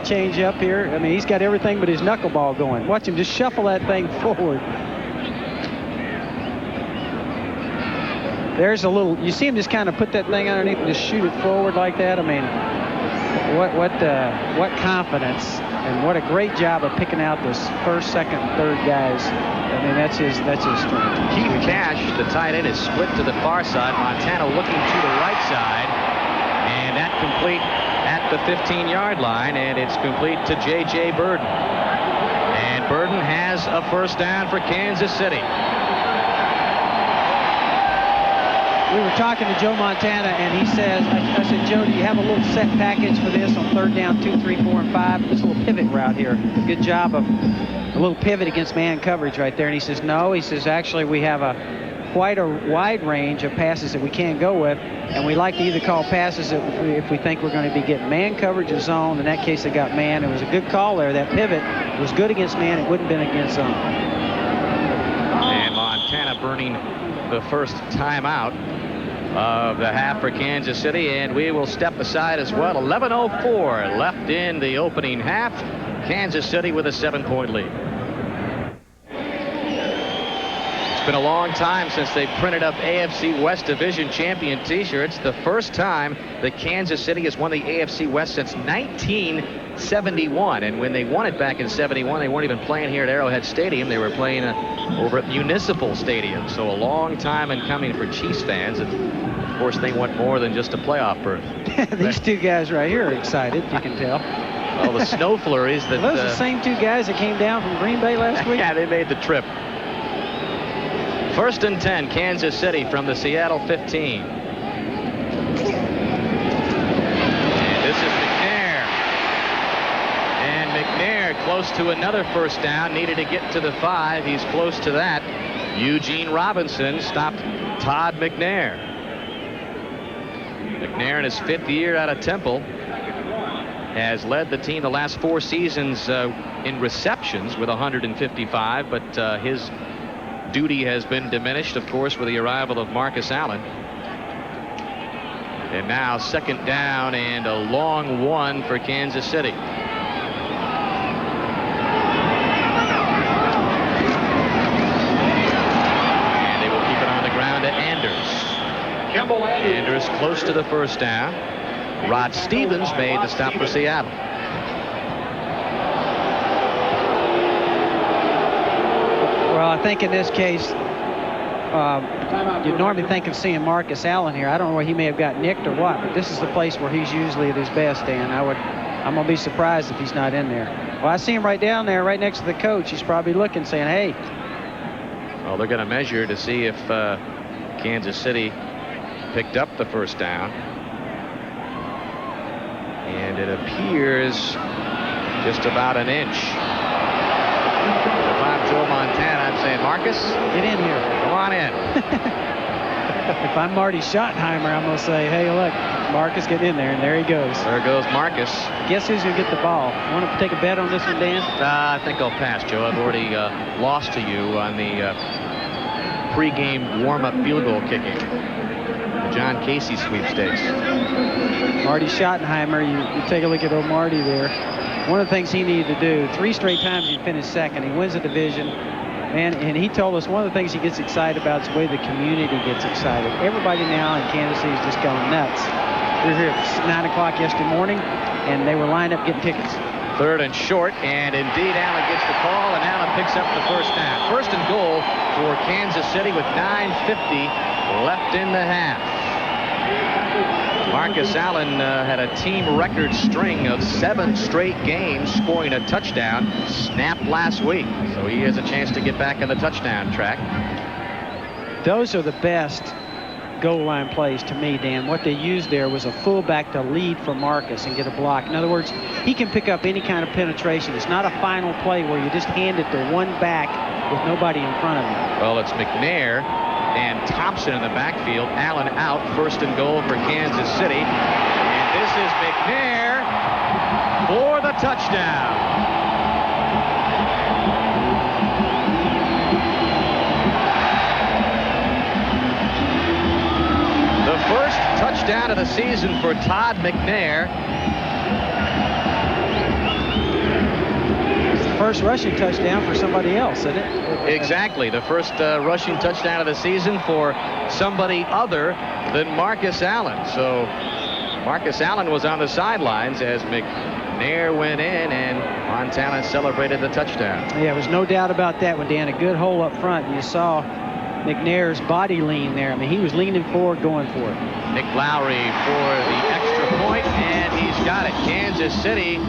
Speaker 2: change up here. I mean, he's got everything but his knuckleball going. Watch him just shuffle that thing forward. There's a little, you see him just kind of put that thing underneath and just shoot it forward like that. I mean, what confidence, and what a great job of picking out those first, second, and third guys. I mean, that's his strength.
Speaker 1: Keith Cash, the tight end, is split to the far side. Montana looking to the right side, and that complete at the 15-yard line, and it's complete to J.J. Burton. And Burton has a first down for Kansas City.
Speaker 2: We were talking to Joe Montana, and he says, I said, Joe, do you have a little set package for this on third down, 2, 3, 4, and 5? This little pivot route here. A good job of a little pivot against man coverage right there. And he says, no. He says, actually, we have quite a wide range of passes that we can go with, and we like to either call passes if we think we're going to be getting man coverage or zone. In that case, they got man. It was a good call there. That pivot was good against man. It wouldn't have been against zone.
Speaker 1: And Montana burning the first timeout of the half for Kansas City, and we will step aside as well. 11:04 left in the opening half. Kansas City with a 7-point lead. It's been a long time since they printed up AFC West Division Champion t-shirts. The first time that Kansas City has won the AFC West since 1971, and when they won it back in 71, they weren't even playing here at Arrowhead Stadium. They were playing over at Municipal Stadium, so a long time in coming for Chiefs fans. And of course, they want more than just a playoff berth.
Speaker 2: These two guys right here are excited, you can tell.
Speaker 1: Well, the snow flurries that...
Speaker 2: Are those the same two guys that came down from Green Bay last week?
Speaker 1: Yeah, they made the trip. First and 10, Kansas City from the Seattle 15. And this is McNair. And McNair close to another first down. Needed to get to the 5. He's close to that. Eugene Robinson stopped Todd McNair. McNair in his 5th year out of Temple has led the team the last 4 seasons in receptions with 155, but his duty has been diminished, of course, with the arrival of Marcus Allen. And now 2nd down and a long one for Kansas City. And they will keep it on the ground to Anders. Anders close to the 1st down. Rod Stevens made the stop for Seattle.
Speaker 2: Well, I think in this case, you'd normally think of seeing Marcus Allen here. I don't know where he may have got nicked or what, but this is the place where he's usually at his best, Dan. I'm going to be surprised if he's not in there. Well, I see him right down there, right next to the coach. He's probably looking, saying, hey.
Speaker 1: Well, they're going to measure to see if Kansas City picked up the 1st down. And it appears just about an inch. If I'm Joe Montana, I'm saying, Marcus,
Speaker 2: get in here.
Speaker 1: Come on in.
Speaker 2: If I'm Marty Schottenheimer, I'm going to say, hey, look, Marcus, get in there. And there he goes.
Speaker 1: There goes Marcus.
Speaker 2: Guess who's going to get the ball? Want to take a bet on this one, Dan?
Speaker 1: I think I'll pass, Joe. I've already lost to you on the pregame warm-up field goal kicking. The John Casey sweepstakes.
Speaker 2: Marty Schottenheimer, you take a look at old Marty there. One of the things he needed to do, 3 straight times he finished 2nd. He wins the division. Man, and he told us one of the things he gets excited about is the way the community gets excited. Everybody now in Kansas City is just going nuts. We were here at 9 o'clock yesterday morning, and they were lined up getting tickets.
Speaker 1: 3rd and short, and indeed Allen gets the call, and Allen picks up the 1st down. 1st and goal for Kansas City with 9:50 left in the half. Marcus Allen had a team record string of 7 straight games scoring a touchdown, snapped last week. So he has a chance to get back on the touchdown track.
Speaker 2: Those are the best goal line plays to me, Dan. What they used there was a fullback to lead for Marcus and get a block. In other words, he can pick up any kind of penetration. It's not a final play where you just hand it to one back with nobody in front of him.
Speaker 1: Well, it's McNair and Thompson in the backfield. Allen out, 1st and goal for Kansas City. And this is McNair for the touchdown. The first touchdown of the season for Todd McNair.
Speaker 2: First rushing touchdown for somebody else, isn't it?
Speaker 1: Exactly. The first rushing touchdown of the season for somebody other than Marcus Allen. So Marcus Allen was on the sidelines as McNair went in, and Montana celebrated the touchdown.
Speaker 2: Yeah, there was no doubt about that one, Dan. A good hole up front, and you saw McNair's body lean there. I mean, he was leaning forward, going for it.
Speaker 1: Nick Lowry for the extra point, and he's got it. Kansas City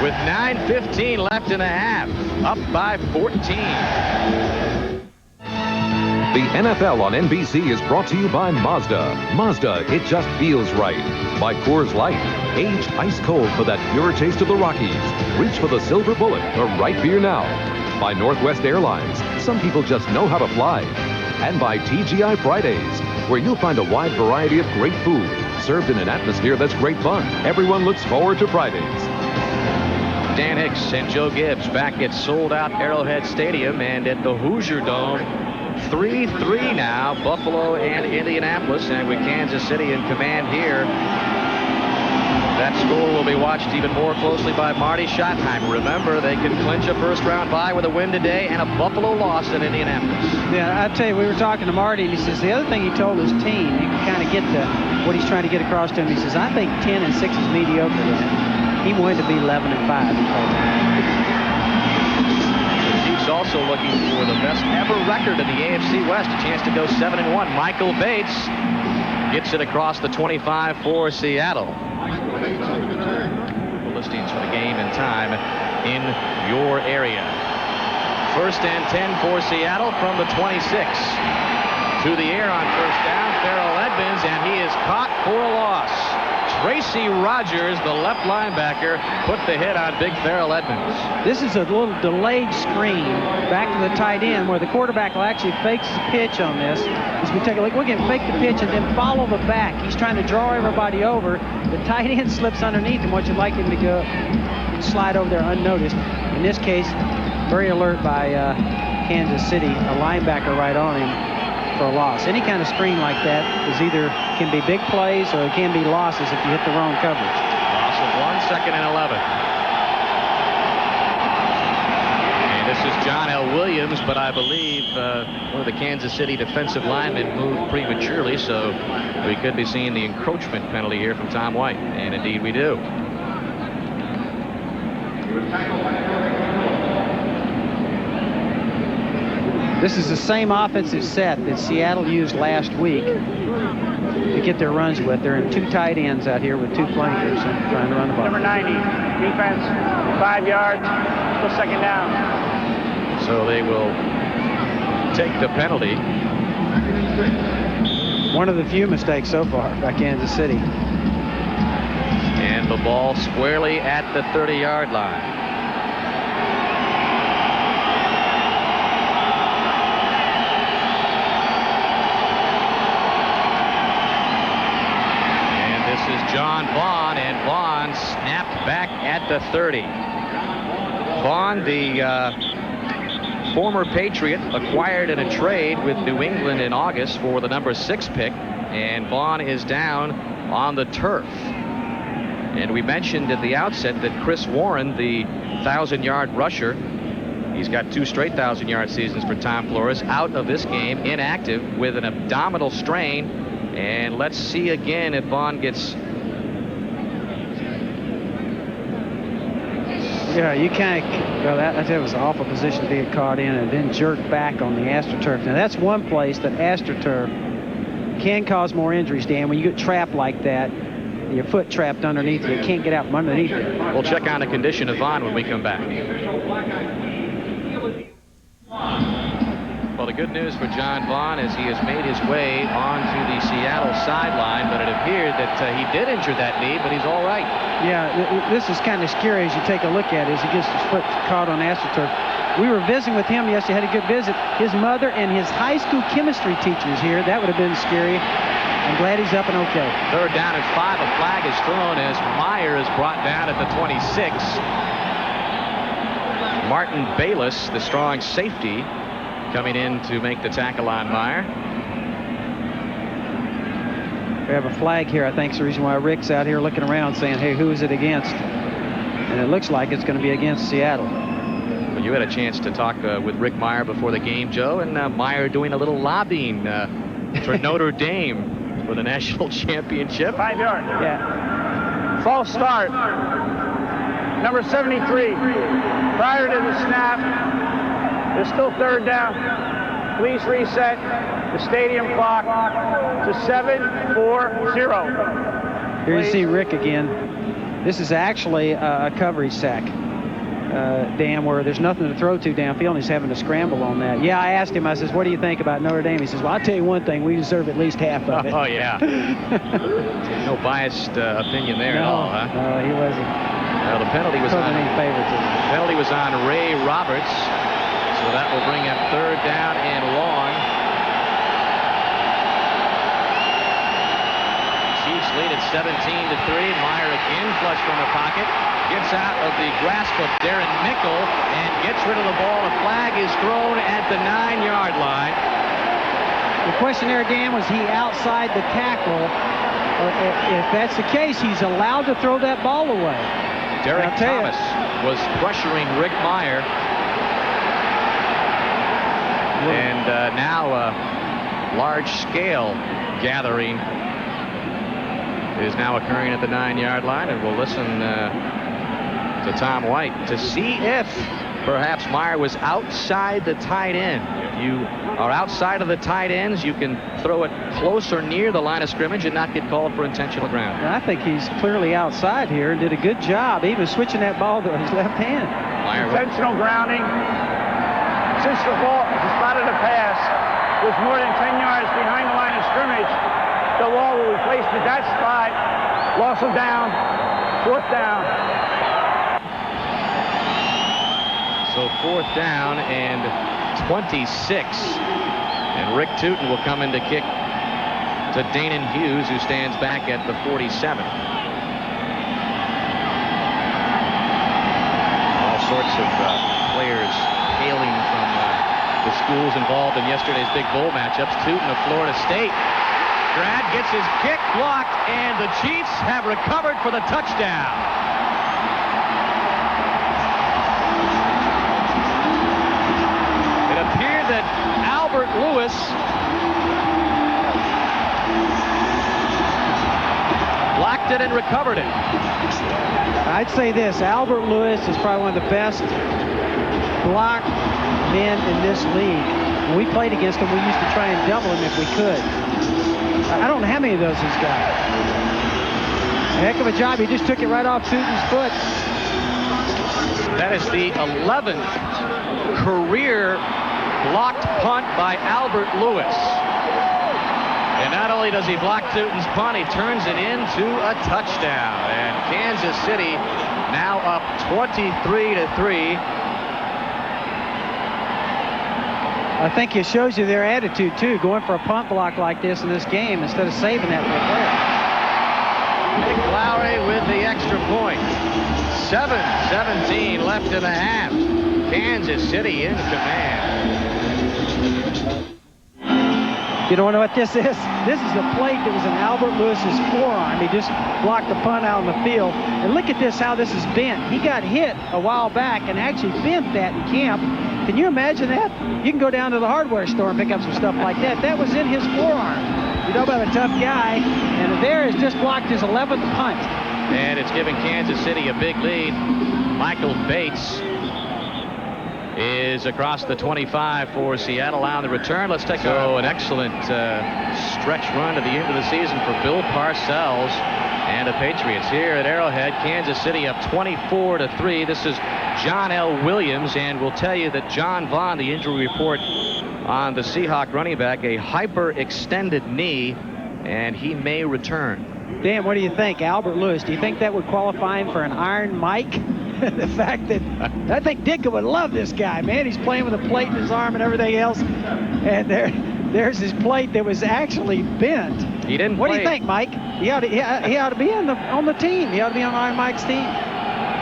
Speaker 1: with 9:15 left in the half, up by 14.
Speaker 4: The NFL on NBC is brought to you by Mazda. Mazda, it just feels right. By Coors Light, aged ice cold for that pure taste of the Rockies. Reach for the silver bullet, the right beer now. By Northwest Airlines, some people just know how to fly. And by TGI Fridays, where you'll find a wide variety of great food, served in an atmosphere that's great fun. Everyone looks forward to Fridays.
Speaker 1: Dan Hicks and Joe Gibbs back at sold-out Arrowhead Stadium and at the Hoosier Dome. 3-3 now, Buffalo and Indianapolis, and with Kansas City in command here. That score will be watched even more closely by Marty Schottenheimer. Remember, they can clinch a first-round bye with a win today and a Buffalo loss in Indianapolis.
Speaker 2: Yeah, I tell you, we were talking to Marty, and he says the other thing he told his team, you can kind of get to what he's trying to get across to him. He says, I think 10-6 is mediocre to him. He wanted to be 11-5.
Speaker 1: The Chiefs also looking for the best ever record in the AFC West, a chance to go 7-1. Michael Bates gets it across the 25 for Seattle. The listings for the game and time in your area. 1st and 10 for Seattle from the 26. To the air on 1st down, Farrell Edmonds, and he is caught for a loss. Tracy Rogers, the left linebacker, put the hit on big Farrell Edmonds.
Speaker 2: This is a little delayed screen back to the tight end where the quarterback will actually fake his pitch on this. As we take a look, we're going to fake the pitch and then follow the back. He's trying to draw everybody over. The tight end slips underneath him, what you'd like him to go slide over there unnoticed. In this case, very alert by Kansas City, a linebacker right on him for a loss. Any kind of screen like that can be big plays or it can be losses if you hit the wrong coverage.
Speaker 1: Loss of 1, 2nd and 11. And this is John L. Williams, but I believe one of the Kansas City defensive linemen moved prematurely, so we could be seeing the encroachment penalty here from Tom White, and indeed we do.
Speaker 2: This is the same offensive set that Seattle used last week to get their runs with. They're in 2 tight ends out here with 2 flankers and trying to run the ball.
Speaker 3: Number 90, defense, 5 yards, still 2nd down.
Speaker 1: So they will take the penalty.
Speaker 2: One of the few mistakes so far by Kansas City.
Speaker 1: And the ball squarely at the 30-yard line. John Vaughn, and Vaughn snapped back at the 30. Vaughn, the former Patriot, acquired in a trade with New England in August for the number 6 pick, and Vaughn is down on the turf. And we mentioned at the outset that Chris Warren, the 1,000-yard rusher, he's got 2 straight 1,000-yard seasons for Tom Flores, out of this game, inactive with an abdominal strain. And let's see again if Vaughn gets...
Speaker 2: Yeah, you kind of, well, that was an awful position to get caught in and then jerk back on the AstroTurf. Now, that's one place that AstroTurf can cause more injuries, Dan. When you get trapped like that, your foot trapped underneath you, you can't get out from underneath it.
Speaker 1: We'll check on the condition of Vaughn when we come back. Well, the good news for John Vaughn is he has made his way onto the Seattle sideline, but it appeared that he did injure that knee, but he's all right.
Speaker 2: Yeah, this is kind of scary as you take a look at it as he gets his foot caught on AstroTurf. We were visiting with him yesterday, had a good visit. His mother and his high school chemistry teachers here. That would have been scary. I'm glad he's up and okay.
Speaker 1: 3rd down and 5. A flag is thrown as Mirer is brought down at the 26. Martin Bayless, the strong safety, coming in to make the tackle on Mirer.
Speaker 2: We have a flag here. I think it's the reason why Rick's out here looking around saying, hey, who is it against? And it looks like it's going to be against Seattle.
Speaker 1: Well, you had a chance to talk with Rick Mirer before the game, Joe, and Mirer doing a little lobbying for Notre Dame for the national championship.
Speaker 3: 5 yards.
Speaker 2: Yeah.
Speaker 3: False start. Number 73. Prior to the snap, there's still 3rd down. Please reset the stadium clock to 7:40.
Speaker 2: Here you see Rick again. This is actually a coverage sack, Dan, where there's nothing to throw to downfield, and he's having to scramble on that. Yeah, I asked him, I says, what do you think about Notre Dame? He says, well, I'll tell you one thing, we deserve at least half of it.
Speaker 1: Oh, yeah. No biased opinion there at all, huh?
Speaker 2: No, he wasn't.
Speaker 1: Well, the penalty was on Ray Roberts. So that will bring up 3rd down and long. Chiefs lead at 17-3. Mirer again flush from the pocket. Gets out of the grasp of Darren Mickle and gets rid of the ball. A flag is thrown at the 9-yard line.
Speaker 2: The question there, Dan, was he outside the tackle? If that's the case, he's allowed to throw that ball away.
Speaker 1: Derek Thomas was pressuring Rick Mirer. And now a large-scale gathering is now occurring at the 9-yard line, and we'll listen to Tom White to see if perhaps Mirer was outside the tight end. If you are outside of the tight ends, you can throw it close or near the line of scrimmage and not get called for intentional grounding.
Speaker 2: I think he's clearly outside here and did a good job even switching that ball to his left hand.
Speaker 3: Intentional grounding. Since the ball spotted a pass was more than 10 yards behind the line of scrimmage, the ball will be placed at that spot. Loss of down, 4th down.
Speaker 1: So 4th down and 26. And Rick Tootin will come in to kick to Danon Hughes, who stands back at the 47. All sorts of players hailing from schools involved in yesterday's big bowl matchups. Tootin of Florida State. Grad gets his kick blocked, and the Chiefs have recovered for the touchdown. It appeared that Albert Lewis blocked it and recovered it.
Speaker 2: I'd say this, Albert Lewis is probably one of the best block men in this league. When we played against him, we used to try and double him if we could. I don't know how many of those he's got. A heck of a job. He just took it right off Tootin's foot.
Speaker 1: That is the 11th career blocked punt by Albert Lewis. And not only does he block Tootin's punt, he turns it into a touchdown. And Kansas City now up 23-3.
Speaker 2: I think it shows you their attitude, too, going for a punt block like this in this game instead of saving that for a player.
Speaker 1: Nick Lowry with the extra point. 7:17 left in the half. Kansas City in command.
Speaker 2: You don't know what this is? This is a plate that was in Albert Lewis's forearm. He just blocked the punt out on the field. And look at this, how this is bent. He got hit a while back and actually bent that in camp. Can you imagine that? You can go down to the hardware store and pick up some stuff like that. That was in his forearm. You know about a tough guy. And there has just blocked his 11th punt.
Speaker 1: And it's giving Kansas City a big lead. Michael Bates is across the 25 for Seattle on the return. Let's take an excellent stretch run to the end of the season for Bill Parcells and the Patriots here at Arrowhead. Kansas City up 24-3. This is John L. Williams, and we'll tell you that John Vaughn, the injury report on the Seahawk running back, a hyperextended knee, and he may return.
Speaker 2: Dan, what do you think? Albert Lewis, do you think that would qualify him for an Iron Mike? The fact that I think Ditka would love this guy, man. He's playing with a plate in his arm and everything else. And there's his plate that was actually bent.
Speaker 1: He didn't
Speaker 2: What
Speaker 1: play.
Speaker 2: do you think, Mike? He ought to be on the team. He ought to be on Iron Mike's team.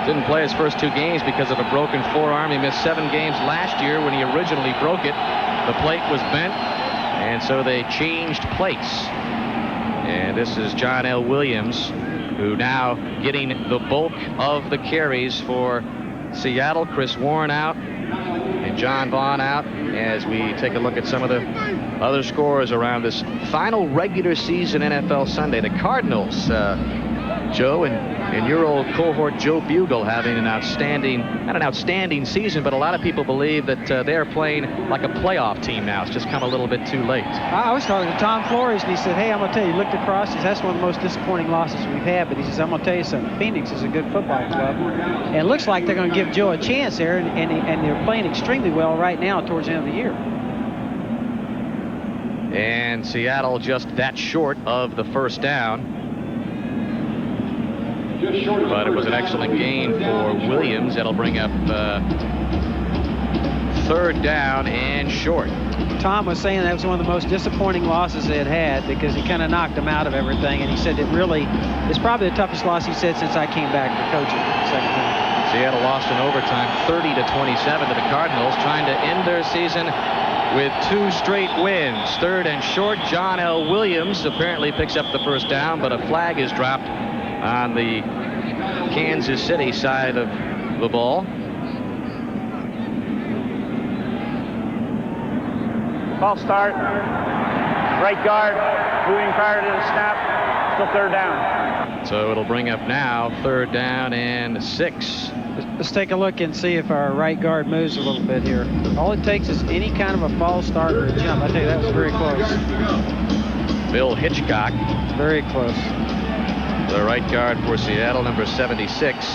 Speaker 1: Didn't play his first 2 games because of a broken forearm. He missed 7 games last year when he originally broke it. The plate was bent, and so they changed plates. And this is John L. Williams, who now getting the bulk of the carries for Seattle. Chris Warren out and John Vaughn out as we take a look at some of the other scores around this final regular season NFL Sunday. The Cardinals, Joe, and your old cohort Joe Bugle having an outstanding, not an outstanding season, but a lot of people believe that they're playing like a playoff team now. It's just come a little bit too late.
Speaker 2: I was talking to Tom Flores, and he said, hey, I'm going to tell you, he looked across, he says, that's one of the most disappointing losses we've had, but he says, I'm going to tell you something, Phoenix is a good football club, and it looks like they're going to give Joe a chance there, and they're playing extremely well right now towards the end of the year.
Speaker 1: And Seattle just that short of the first down. But it was an excellent gain for Williams. That'll bring up 3rd down and short.
Speaker 2: Tom was saying that was one of the most disappointing losses they had because he kind of knocked them out of everything, and he said it's probably the toughest loss he said since I came back to coaching the second time.
Speaker 1: Seattle lost in overtime 30-27 to the Cardinals, trying to end their season with 2 straight wins. 3rd and short. John L. Williams apparently picks up the first down, but a flag is dropped on the Kansas City side of the ball.
Speaker 3: False start. Right guard moving prior to the snap. Still 3rd down.
Speaker 1: So it'll bring up now 3rd down and 6.
Speaker 2: Let's take a look and see if our right guard moves a little bit here. All it takes is any kind of a false start or a jump. I tell you, that was very close.
Speaker 1: Bill Hitchcock.
Speaker 2: Very close.
Speaker 1: The right guard for Seattle, number 76.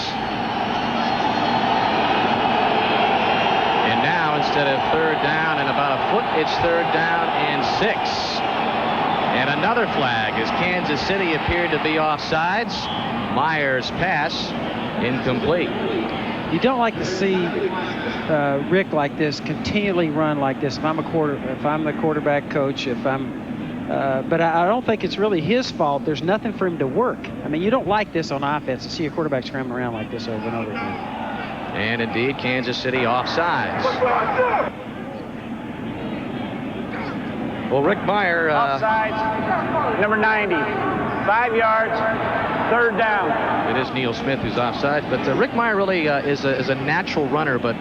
Speaker 1: And now, instead of 3rd down and about a foot, it's 3rd down and 6. And another flag as Kansas City appeared to be offsides. Meyer's pass incomplete.
Speaker 2: You don't like to see Rick like this continually run like this. If I'm the quarterback coach, but I don't think it's really his fault. There's nothing for him to work. I mean, you don't like this on offense to see a quarterback scrambling around like this over and over again.
Speaker 1: And indeed, Kansas City offsides. Well, Rick Mirer.
Speaker 3: Offsides, number 90. 5 yards, 3rd down.
Speaker 1: It is Neil Smith who's offside, but Rick Mirer really is a natural runner, but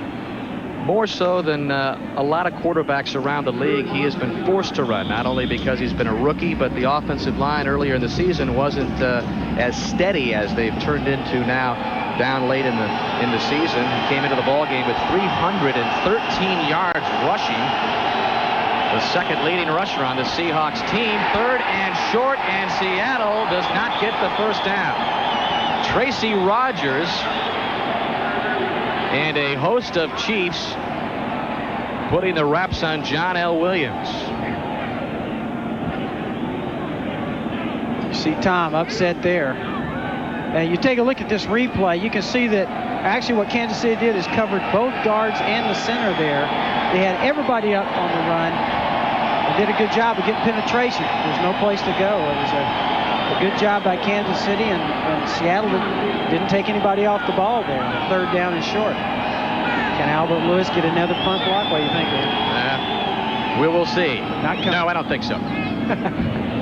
Speaker 1: more so than a lot of quarterbacks around the league, he has been forced to run, not only because he's been a rookie, but the offensive line earlier in the season wasn't as steady as they've turned into now down late in the season. He came into the ballgame with 313 yards rushing. The second leading rusher on the Seahawks team. 3rd and short, and Seattle does not get the first down. Tracy Rogers and a host of Chiefs putting the reps on John L. Williams.
Speaker 2: You see Tom upset there. And you take a look at this replay, you can see that actually what Kansas City did is covered both guards and the center there. They had everybody up on the run and did a good job of getting penetration. There's no place to go. It was a good job by Kansas City, and Seattle didn't take anybody off the ball there. 3rd down and short. Can Albert Lewis get another punt block? What do you think, Dan?
Speaker 1: We will see.
Speaker 2: Not coming.
Speaker 1: No, I don't think so.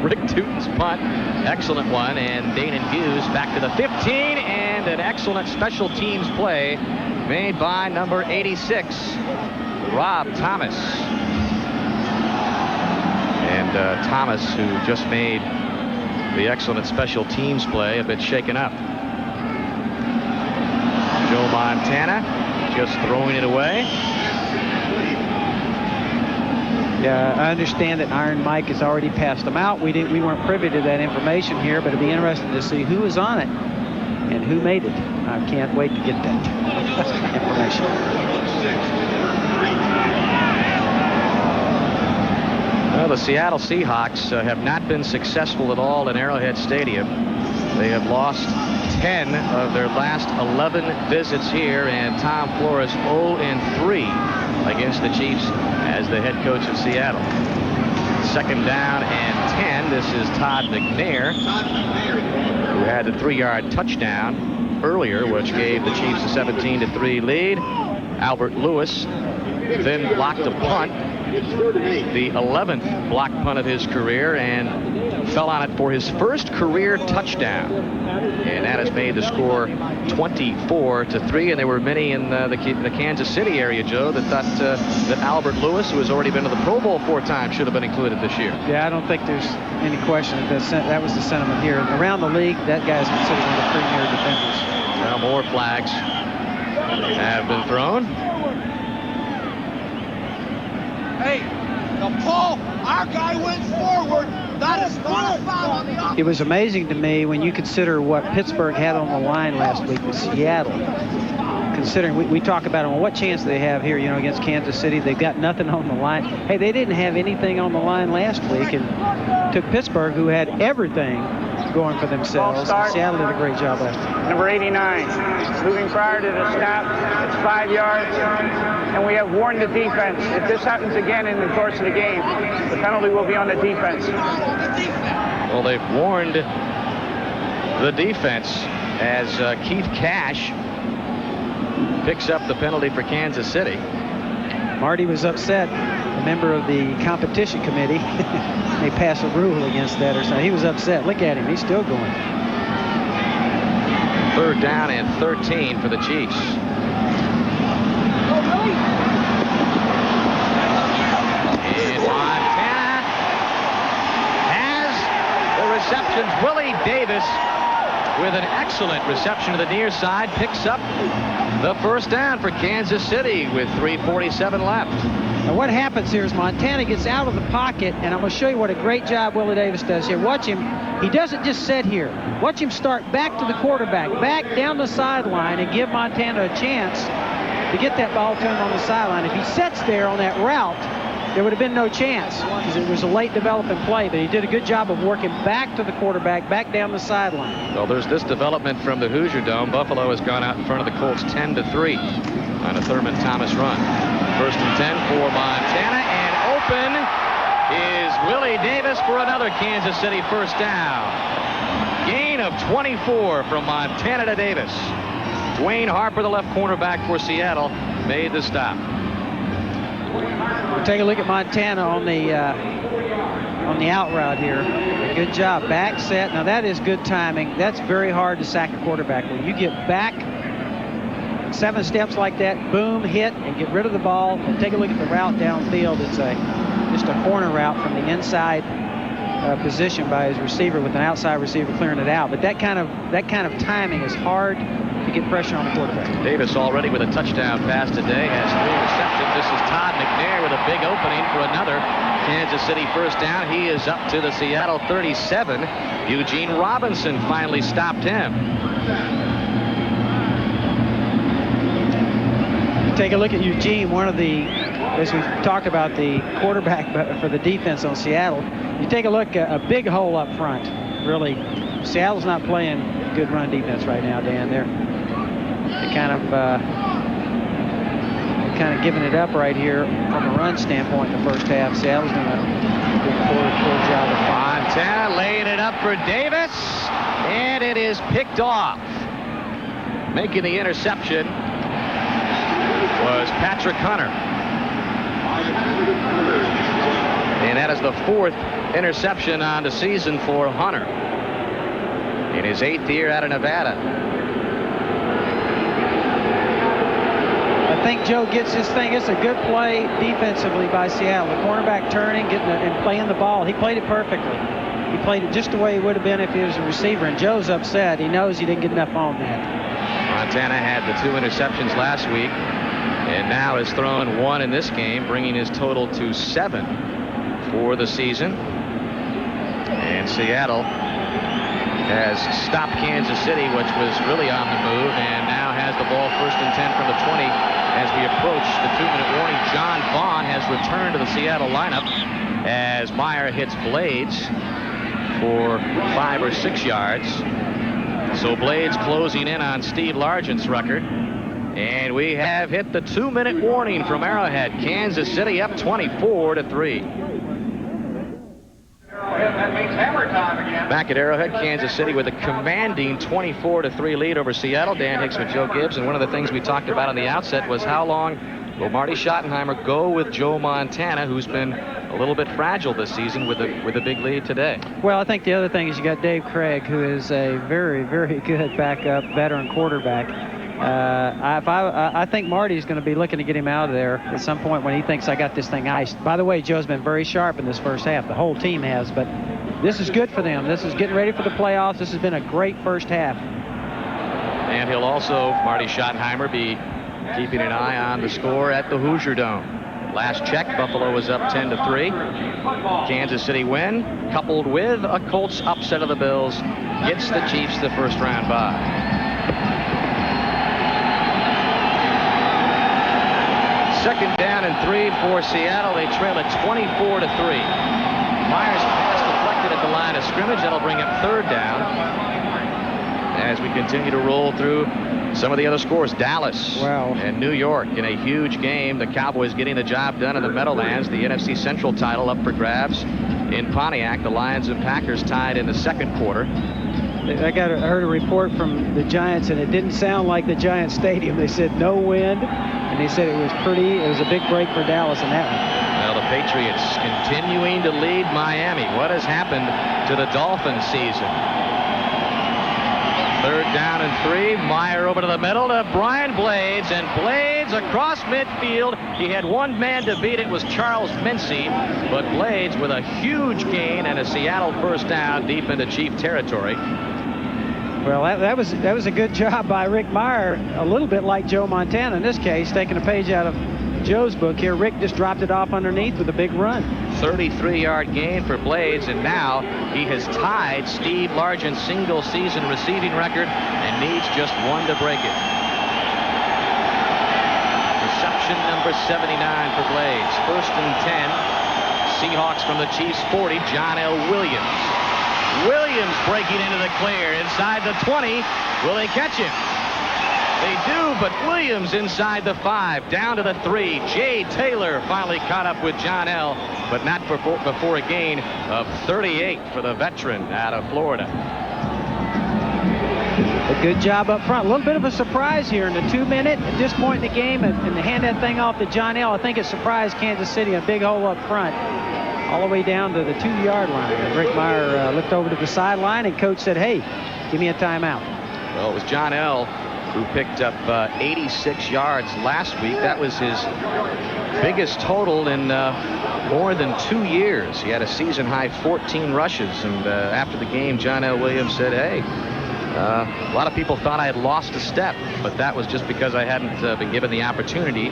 Speaker 1: Rick Tootin's punt, excellent one, and Danon Hughes back to the 15, and an excellent special teams play made by number 86, Rob Thomas. And Thomas, who just made the excellent special teams play, a bit shaken up. Joe Montana just throwing it away.
Speaker 2: Yeah, I understand that Iron Mike has already passed them out. We weren't privy to that information here, but it'd be interesting to see who was on it and who made it. I can't wait to get that information.
Speaker 1: Well, the Seattle Seahawks have not been successful at all in Arrowhead Stadium. They have lost 10 of their last 11 visits here, and Tom Flores 0-3 against the Chiefs as the head coach of Seattle. 2nd down and 10. This is Todd McNair, who had the 3-yard touchdown earlier, which gave the Chiefs a 17-3 lead. Albert Lewis then blocked a punt, the 11th block punt of his career, and fell on it for his first career touchdown. And that has made the score 24-3. And there were many in the Kansas City area, Joe, that thought that Albert Lewis, who has already been to the Pro Bowl 4 times, should have been included this year.
Speaker 2: Yeah, I don't think there's any question that was the sentiment here. Around the league, that guy's considered one of the premier defenders.
Speaker 1: Now more flags have been thrown.
Speaker 5: Hey, the ball, our guy went forward. That is not a foul on the offense.
Speaker 2: It was amazing to me when you consider what Pittsburgh had on the line last week with Seattle. Considering we talk about them, well, what chance do they have here, against Kansas City? They've got nothing on the line. Hey, they didn't have anything on the line last week and took Pittsburgh, who had everything going for themselves. Seattle did a great job last time.
Speaker 3: Number 89, moving prior to the snap. It's 5 yards, and we have warned the defense. If this happens again in the course of the game, the penalty will be on the defense.
Speaker 1: Well, they've warned the defense as Keith Cash picks up the penalty for Kansas City.
Speaker 2: Marty was upset, a member of the competition committee. They pass a rule against that or something. He was upset. Look at him. He's still going.
Speaker 1: 3rd down and 13 for the Chiefs. And Montana has the receptions. Willie Davis with an excellent reception to the near side picks up the first down for Kansas City with 3:47 left.
Speaker 2: Now what happens here is Montana gets out of the pocket, and I'm going to show you what a great job Willie Davis does here. Watch him. He doesn't just sit here. Watch him start back to the quarterback, back down the sideline, and give Montana a chance to get that ball to him on the sideline. If he sits there on that route, there would have been no chance because it was a late developing play, but he did a good job of working back to the quarterback, back down the sideline.
Speaker 1: Well, there's this development from the Hoosier Dome. Buffalo has gone out in front of the Colts 10-3 on a Thurman Thomas run. 1st and 10 for Montana, and open is Willie Davis for another Kansas City first down. Gain of 24 from Montana to Davis. Dwayne Harper, the left cornerback for Seattle, made the stop.
Speaker 2: We'll take a look at Montana on the on the out route here. A good job. Back set. Now that is good timing. That's very hard to sack a quarterback. When you get back 7 steps like that, boom, hit, and get rid of the ball, and take a look at the route downfield. It's just a corner route from the inside position by his receiver with an outside receiver clearing it out. But that kind of timing is hard to get pressure on the quarterback.
Speaker 1: Davis already with a touchdown pass today, has 3 receptions. This is Todd McNair with a big opening for another Kansas City first down. He is up to the Seattle 37. Eugene Robinson finally stopped him.
Speaker 2: Take a look at Eugene, one of the, as we talked about the quarterback for the defense on Seattle. You take a look, a big hole up front. Really, Seattle's not playing good run defense right now, Dan. They're kind of giving it up right here from a run standpoint in the first half. Seattle's doing a poor job of
Speaker 1: Montana laying it up for Davis, and it is picked off. Making the interception was Patrick Hunter. And that is the 4th interception on the season for Hunter in his 8th year out of Nevada.
Speaker 2: I think Joe gets his thing. It's a good play defensively by Seattle. The cornerback turning, and playing the ball. He played it perfectly. He played it just the way it would have been if he was a receiver. And Joe's upset. He knows he didn't get enough on that.
Speaker 1: Montana had the 2 interceptions last week, and now has thrown 1 in this game, bringing his total to 7 for the season. And Seattle has stopped Kansas City, which was really on the move, and now has the ball 1st and 10 from the 20 as we approach the 2-minute warning. John Vaughn has returned to the Seattle lineup as Mirer hits Blades for 5 or 6 yards. So Blades closing in on Steve Largent's record. And we have hit the 2-minute warning from Arrowhead. Kansas City up 24-3.
Speaker 5: That means hammer time again.
Speaker 1: Back at Arrowhead, Kansas City with a commanding 24-3 lead over Seattle. Dan Hicks with Joe Gibbs. And one of the things we talked about on the outset was how long will Marty Schottenheimer go with Joe Montana, who's been a little bit fragile this season with a big lead today.
Speaker 2: Well, I think the other thing is you got Dave Craig, who is a very, very good backup veteran quarterback. I think Marty's going to be looking to get him out of there at some point when he thinks I got this thing iced. By the way, Joe's been very sharp in this first half. The whole team has, but this is good for them. This is getting ready for the playoffs. This has been a great first half.
Speaker 1: And he'll also, Marty Schottenheimer, be keeping an eye on the score at the Hoosier Dome. Last check, Buffalo was up 10-3. Kansas City win, coupled with a Colts upset of the Bills, gets the Chiefs the first round bye. Second down and 3 for Seattle. They trail at 24-3. Myers pass deflected at the line of scrimmage. That'll bring up 3rd down. As we continue to roll through some of the other scores, Dallas and New York in a huge game. The Cowboys getting the job done in the Meadowlands. The NFC Central title up for grabs in Pontiac. The Lions and Packers tied in the 2nd quarter.
Speaker 2: I heard a report from the Giants, and it didn't sound like the Giants Stadium. They said no wind, and they said it was a big break for Dallas in that one.
Speaker 1: Well, the Patriots continuing to lead Miami. What has happened to the Dolphins season? 3rd down and 3. Mirer over to the middle to Brian Blades, and Blades across midfield. He had one man to beat. It was Charles Mincy, but Blades with a huge gain and a Seattle first down deep into Chief territory.
Speaker 2: Well, that was a good job by Rick Mirer, a little bit like Joe Montana in this case, taking a page out of Joe's book here. Rick just dropped it off underneath with a big run.
Speaker 1: 33-yard gain for Blades, and now he has tied Steve Largent's single-season receiving record and needs just one to break it. Reception number 79 for Blades. 1st and 10. Seahawks from the Chiefs 40. John L. Williams. Williams breaking into the clear inside the 20. Will they catch him? They do, but Williams inside the 5, down to the 3. Jay Taylor finally caught up with John L., but not before a gain of 38 for the veteran out of Florida.
Speaker 2: A good job up front. A little bit of a surprise here in the 2-minute at this point in the game, and to hand that thing off to John L. I think it surprised Kansas City, a big hole up front. all the way down to the 2-yard line. And Rick Mirer looked over to the sideline, and coach said, hey, give me a timeout.
Speaker 1: Well, it was John L. who picked up 86 yards last week. That was his biggest total in more than 2 years. He had a season-high 14 rushes, and after the game, John L. Williams said, hey, a lot of people thought I had lost a step, but that was just because I hadn't been given the opportunity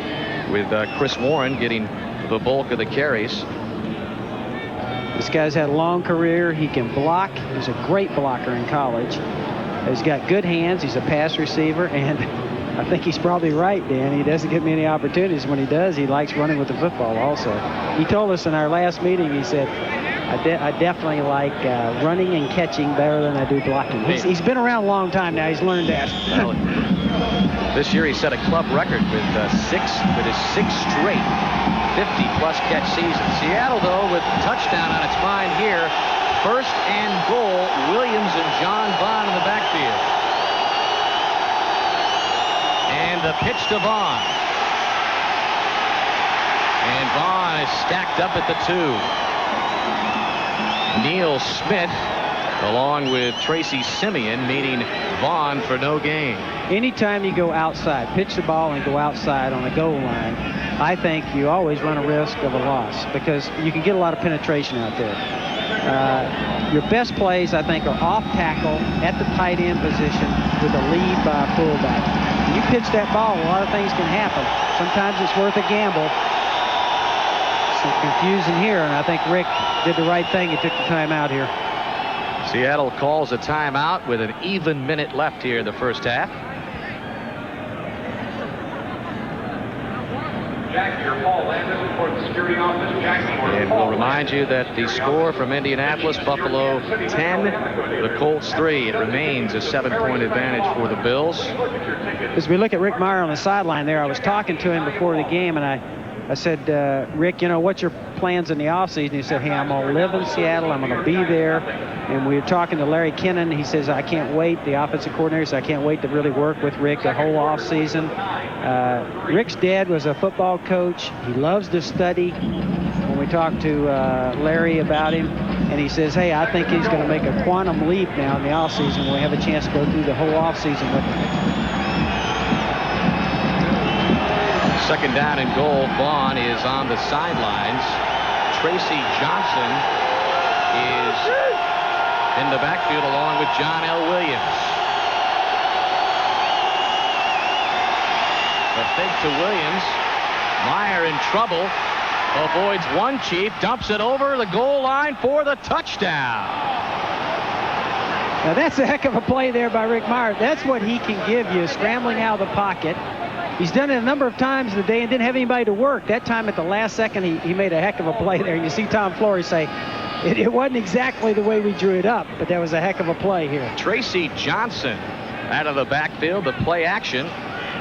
Speaker 1: with Chris Warren getting the bulk of the carries.
Speaker 2: This guy's had a long career. He can block. He's a great blocker in college. He's got good hands. He's a pass receiver, and I think he's probably right, Dan. He doesn't get many opportunities. When he does, he likes running with the football also. He told us in our last meeting, he said, I definitely like running and catching better than I do blocking. He's been around a long time now. He's learned that.
Speaker 1: Well, this year he set a club record with his sixth straight 50-plus catch season. Seattle, though, with touchdown on its mind here. First and goal, Williams and John Vaughn in the backfield. And the pitch to Vaughn. And Vaughn is stacked up at the 2. Neil Smith, along with Tracy Simeon, meeting Vaughn for no gain.
Speaker 2: Anytime you go outside, pitch the ball and go outside on the goal line, I think you always run a risk of a loss because you can get a lot of penetration out there. Your best plays, I think, are off tackle at the tight end position with a lead by a fullback. When you pitch that ball, a lot of things can happen. Sometimes it's worth a gamble. Some confusion here, and I think Rick did the right thing. He took the timeout here.
Speaker 1: Seattle calls a timeout with an even minute left here in the first half. And we'll remind you that the score from Indianapolis, Buffalo 10, the Colts 3. It remains a 7-point advantage for the Bills.
Speaker 2: As we look at Rick Mirer on the sideline there, I was talking to him before the game, and I said, Rick, you know, what's your plans in the offseason? He said, hey, I'm going to live in Seattle. I'm going to be there. And we were talking to Larry Kennan. He says, I can't wait, the offensive coordinator says, I can't wait to really work with Rick the whole offseason. Rick's dad was a football coach. He loves to study. When we talked to Larry about him, and he says, hey, I think he's going to make a quantum leap now in the offseason when we have a chance to go through the whole offseason with him.
Speaker 1: Second down and goal. Vaughn is on the sidelines. Tracy Johnson is in the backfield along with John L. Williams. The fake to Williams. Mirer in trouble. Avoids one chief. Dumps it over the goal line for the touchdown.
Speaker 2: Now that's a heck of a play there by Rick Mirer. That's what he can give you, scrambling out of the pocket. He's done it a number of times today and didn't have anybody to work. That time at the last second, he made a heck of a play there. And you see Tom Flory say, it wasn't exactly the way we drew it up, but that was a heck of a play here.
Speaker 1: Tracy Johnson out of the backfield, the play action.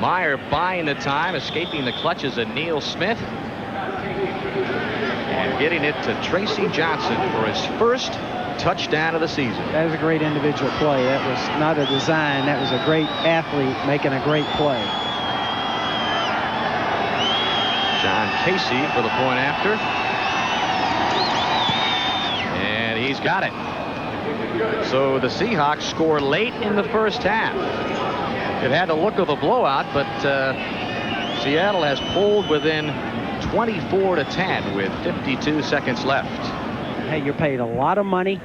Speaker 1: Mirer buying the time, escaping the clutches of Neil Smith. And getting it to Tracy Johnson for his first touchdown of the season.
Speaker 2: That was a great individual play. That was not a design. That was a great athlete making a great play.
Speaker 1: John Casey for the point after. And he's got it. So the Seahawks score late in the first half. It had the look of a blowout, but Seattle has pulled within 24-10 with 52 seconds left.
Speaker 2: Hey, you're paid a lot of money.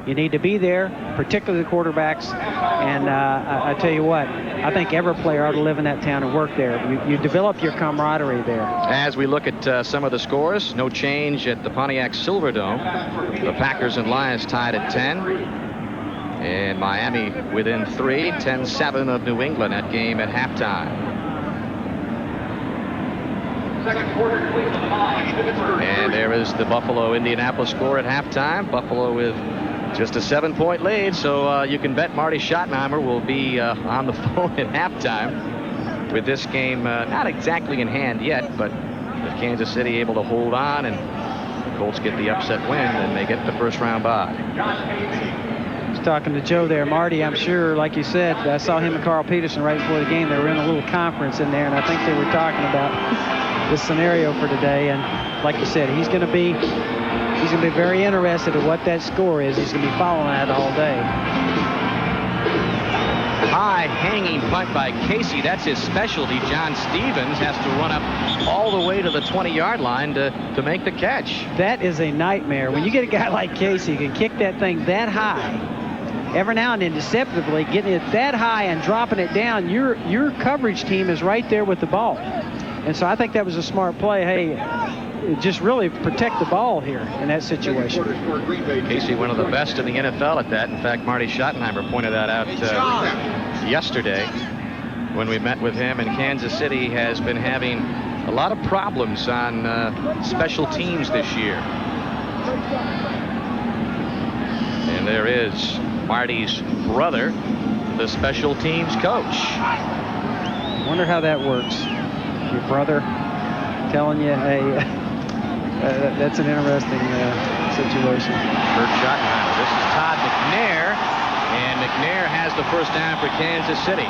Speaker 2: You need to be there, particularly the quarterbacks. And I tell you what, I think every player ought to live in that town and work there. You develop your camaraderie there.
Speaker 1: As we look at some of the scores, no change at the Pontiac Silverdome. The Packers and Lions tied at 10. And Miami within 3, 10-7 of New England. That game at halftime. And there is the Buffalo-Indianapolis score at halftime. Buffalo with just a 7-point lead, so you can bet Marty Schottenheimer will be on the phone at halftime with this game not exactly in hand yet, but if Kansas City able to hold on and the Colts get the upset win, then they get the first round bye.
Speaker 2: I was talking to Joe there. Marty, I'm sure, like you said, I saw him and Carl Peterson right before the game. They were in a little conference in there, and I think they were talking about this scenario for today. And like you said, he's going to be He's going to be very interested in what that score is. He's going to be following that all day.
Speaker 1: High hanging punt by Casey. That's his specialty. John Stevens has to run up all the way to the 20-yard line to make the catch.
Speaker 2: That is a nightmare. When you get a guy like Casey who can kick that thing that high, every now and then deceptively getting it that high and dropping it down, your coverage team is right there with the ball. And so I think that was a smart play. Hey, just really protect the ball here in that situation.
Speaker 1: Casey, one of the best in the NFL at that. In fact, Marty Schottenheimer pointed that out yesterday when we met with him. And Kansas City has been having a lot of problems on special teams this year. And there is Marty's brother, the special teams coach.
Speaker 2: I wonder how that works. Your brother telling you, hey, that's an interesting situation.
Speaker 1: Bert Schottenheimer. This is Todd McNair, and McNair has the first down for Kansas City.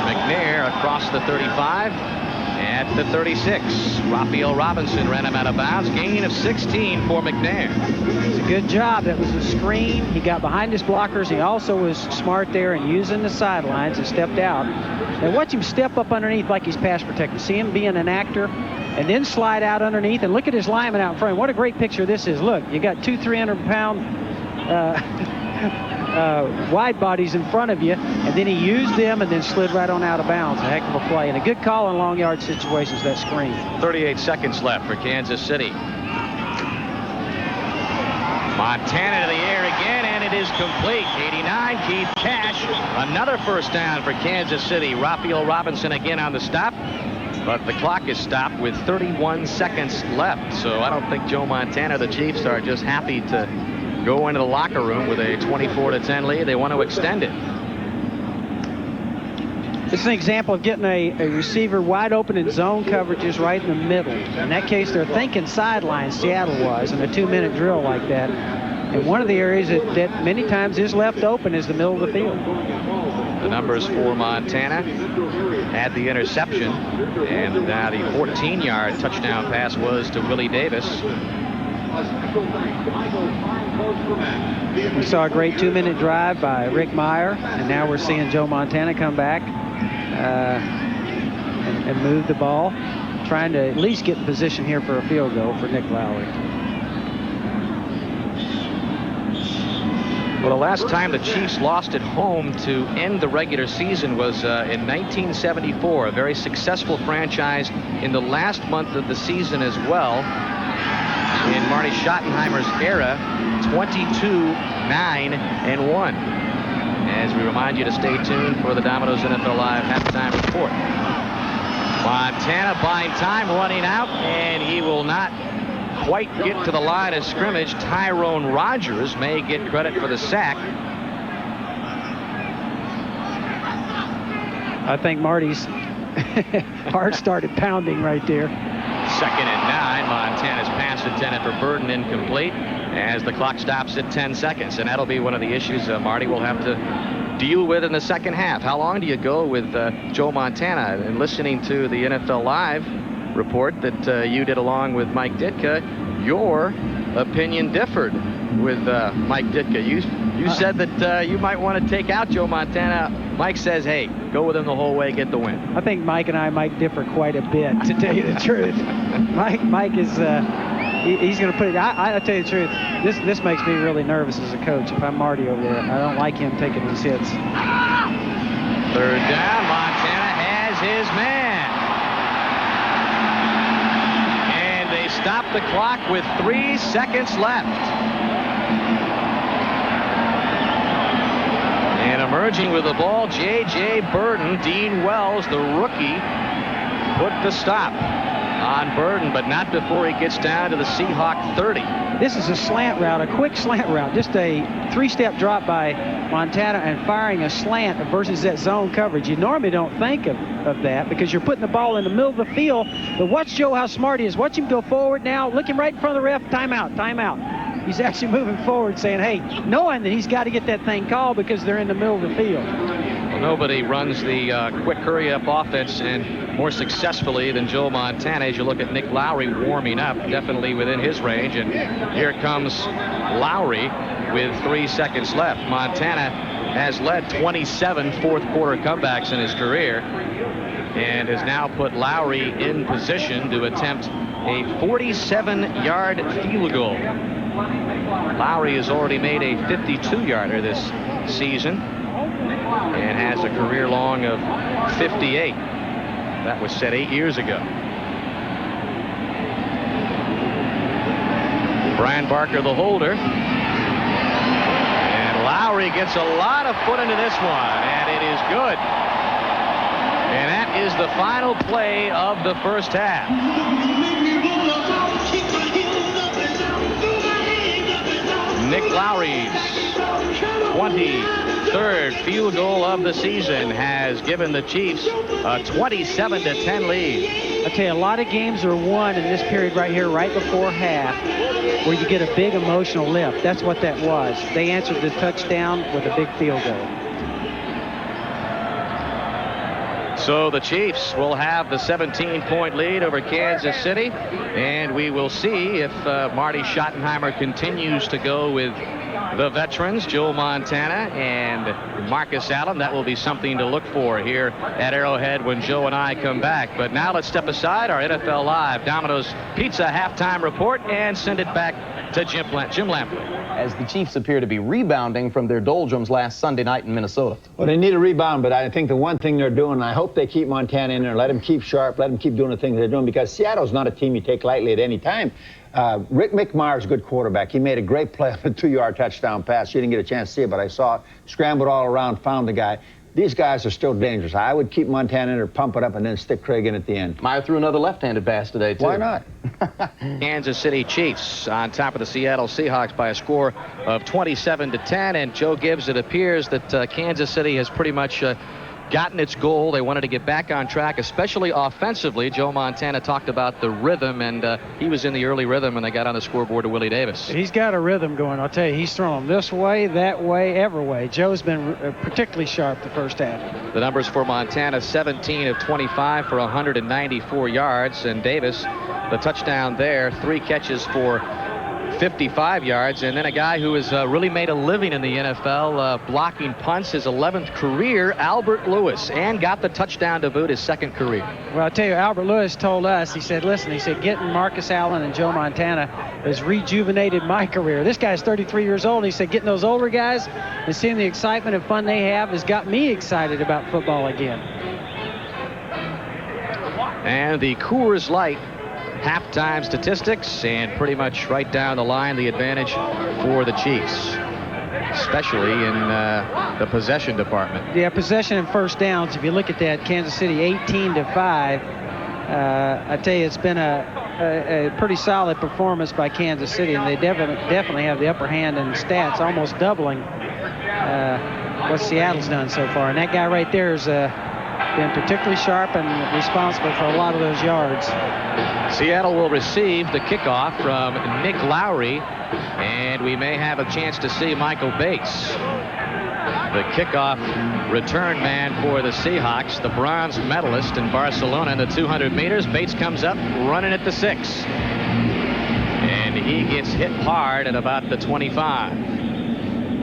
Speaker 1: McNair across the 35 at the 36. Raphael Robinson ran him out of bounds. Gain of 16 for McNair.
Speaker 2: It's a good job. That was a screen. He got behind his blockers. He also was smart there and using the sidelines and stepped out. And watch him step up underneath like he's pass protected. See him being an actor and then slide out underneath. And look at his lineman out in front. What a great picture this is. Look, you got 300-pound wide bodies in front of you, and then he used them and then slid right on out of bounds. A heck of a play and a good call in long yard situations, that screen.
Speaker 1: 38 seconds left for Kansas City. Montana to the air again, and it is complete. 89, Keith Cash. Another first down for Kansas City. Raphael Robinson again on the stop, but the clock is stopped with 31 seconds left. So I don't think Joe Montana, the Chiefs, are just happy to go into the locker room with a 24-10 lead. They want to extend it.
Speaker 2: This is an example of getting a receiver wide open in zone coverages right in the middle. In that case, they're thinking sidelines, Seattle was, in a 2-minute drill like that. And one of the areas that many times is left open is the middle of the field.
Speaker 1: The numbers for Montana had the interception, and now the 14-yard touchdown pass was to Willie Davis.
Speaker 2: We saw a great 2-minute drive by Rick Mirer, and now we're seeing Joe Montana come back and move the ball, trying to at least get in position here for a field goal for Nick Lowry.
Speaker 1: Well, the last time the Chiefs lost at home to end the regular season was in 1974, a very successful franchise in the last month of the season as well. In Marty Schottenheimer's era, 22-9-1. As we remind you to stay tuned for the Domino's NFL Live halftime report. Montana buying time, running out, and he will not quite get to the line of scrimmage. Tyrone Rogers may get credit for the sack.
Speaker 2: I think Marty's heart started pounding right there.
Speaker 1: 2nd and 9. Montana's pass intended for Burden incomplete as the clock stops at 10 seconds. And that'll be one of the issues Marty will have to deal with in the second half. How long do you go with Joe Montana? And listening to the NFL Live report that you did along with Mike Ditka, your opinion differed with Mike Ditka. You said that you might want to take out Joe Montana. Mike says, hey, go with him the whole way, get the win.
Speaker 2: I think Mike and I might differ quite a bit, to tell you the truth. Mike is, he's going to put it, I'll tell you the truth, this makes me really nervous as a coach. If I'm Marty over there, I don't like him taking these hits.
Speaker 1: 3rd down, Montana has his man. And they stop the clock with 3 seconds left. And emerging with the ball, J.J. Burden. Dean Wells, the rookie, put the stop on Burden, but not before he gets down to the Seahawk 30.
Speaker 2: This is a slant route, a quick slant route, just a 3-step drop by Montana and firing a slant versus that zone coverage. You normally don't think of that because you're putting the ball in the middle of the field. But watch Joe how smart he is. Watch him go forward now, looking right in front of the ref. Timeout, timeout. He's actually moving forward saying, hey, knowing that he's got to get that thing called because they're in the middle of the field.
Speaker 1: Well, Nobody runs the quick hurry-up offense and more successfully than Joe Montana. As you look at Nick Lowry warming up, definitely within his range. And here comes Lowry with 3 seconds left. Montana has led 27 fourth-quarter comebacks in his career and has now put Lowry in position to attempt a 47-yard field goal. Lowry has already made a 52-yarder this season and has a career long of 58. That was set 8 years ago. Brian Barker, the holder. And Lowry gets a lot of foot into this one, and it is good. And that is the final play of the first half. Nick Lowry's 23rd field goal of the season has given the Chiefs a 27-10 lead.
Speaker 2: I tell you, a lot of games are won in this period right here, right before half, where you get a big emotional lift. That's what that was. They answered the touchdown with a big field goal.
Speaker 1: So the Chiefs will have the 17-point lead over Kansas City, and we will see if Marty Schottenheimer continues to go with the veterans, Joe Montana and Marcus Allen. That will be something to look for here at Arrowhead when Joe and I come back. But now let's step aside our NFL Live Domino's Pizza halftime report and send it back to Jim Lampley.
Speaker 6: As the Chiefs appear to be rebounding from their doldrums last Sunday night in Minnesota.
Speaker 7: Well, they need a rebound, but I think the one thing they're doing, and I hope they keep Montana in there, let him keep sharp, let him keep doing the things they're doing, because Seattle's not a team you take lightly at any time. Rick Mirer is a good quarterback. He made a great play on a 2-yard touchdown pass. You didn't get a chance to see it, but I saw it. Scrambled all around, found the guy. These guys are still dangerous. I would keep Montana in there, pump it up, and then stick Craig in at the end.
Speaker 6: Mirer threw another left-handed pass today, too.
Speaker 7: Why not?
Speaker 1: Kansas City Chiefs on top of the Seattle Seahawks by a score of 27-10. And Joe Gibbs, it appears that Kansas City has pretty much gotten its goal. They wanted to get back on track, especially offensively. Joe Montana talked about the rhythm, and he was in the early rhythm when they got on the scoreboard to Willie Davis.
Speaker 2: He's got a rhythm going. I'll tell you, he's thrown this way, that way, every way. Joe's been particularly sharp the first half.
Speaker 1: The numbers for Montana, 17 of 25 for 194 yards, and Davis, the touchdown there, 3 catches for 55 yards, and then a guy who has really made a living in the NFL blocking punts, his 11th career, Albert Lewis, and got the touchdown to boot, his 2nd career.
Speaker 2: Well, I'll tell you, Albert Lewis told us, he said, listen, he said, getting Marcus Allen and Joe Montana has rejuvenated my career. This guy's 33 years old. He said, getting those older guys and seeing the excitement and fun they have has got me excited about football again.
Speaker 1: And the Coors Light halftime statistics, and pretty much right down the line the advantage for the Chiefs, especially in the possession department.
Speaker 2: Yeah, possession and first downs. If you look at that, Kansas City 18-5. I tell you, it's been a pretty solid performance by Kansas City, and they definitely have the upper hand in stats, almost doubling what Seattle's done so far. And that guy right there has been particularly sharp and responsible for a lot of those yards.
Speaker 1: Seattle will receive the kickoff from Nick Lowry, and we may have a chance to see Michael Bates, the kickoff return man for the Seahawks, the bronze medalist in Barcelona in the 200 meters. Bates comes up running at the 6, and he gets hit hard at about the 25.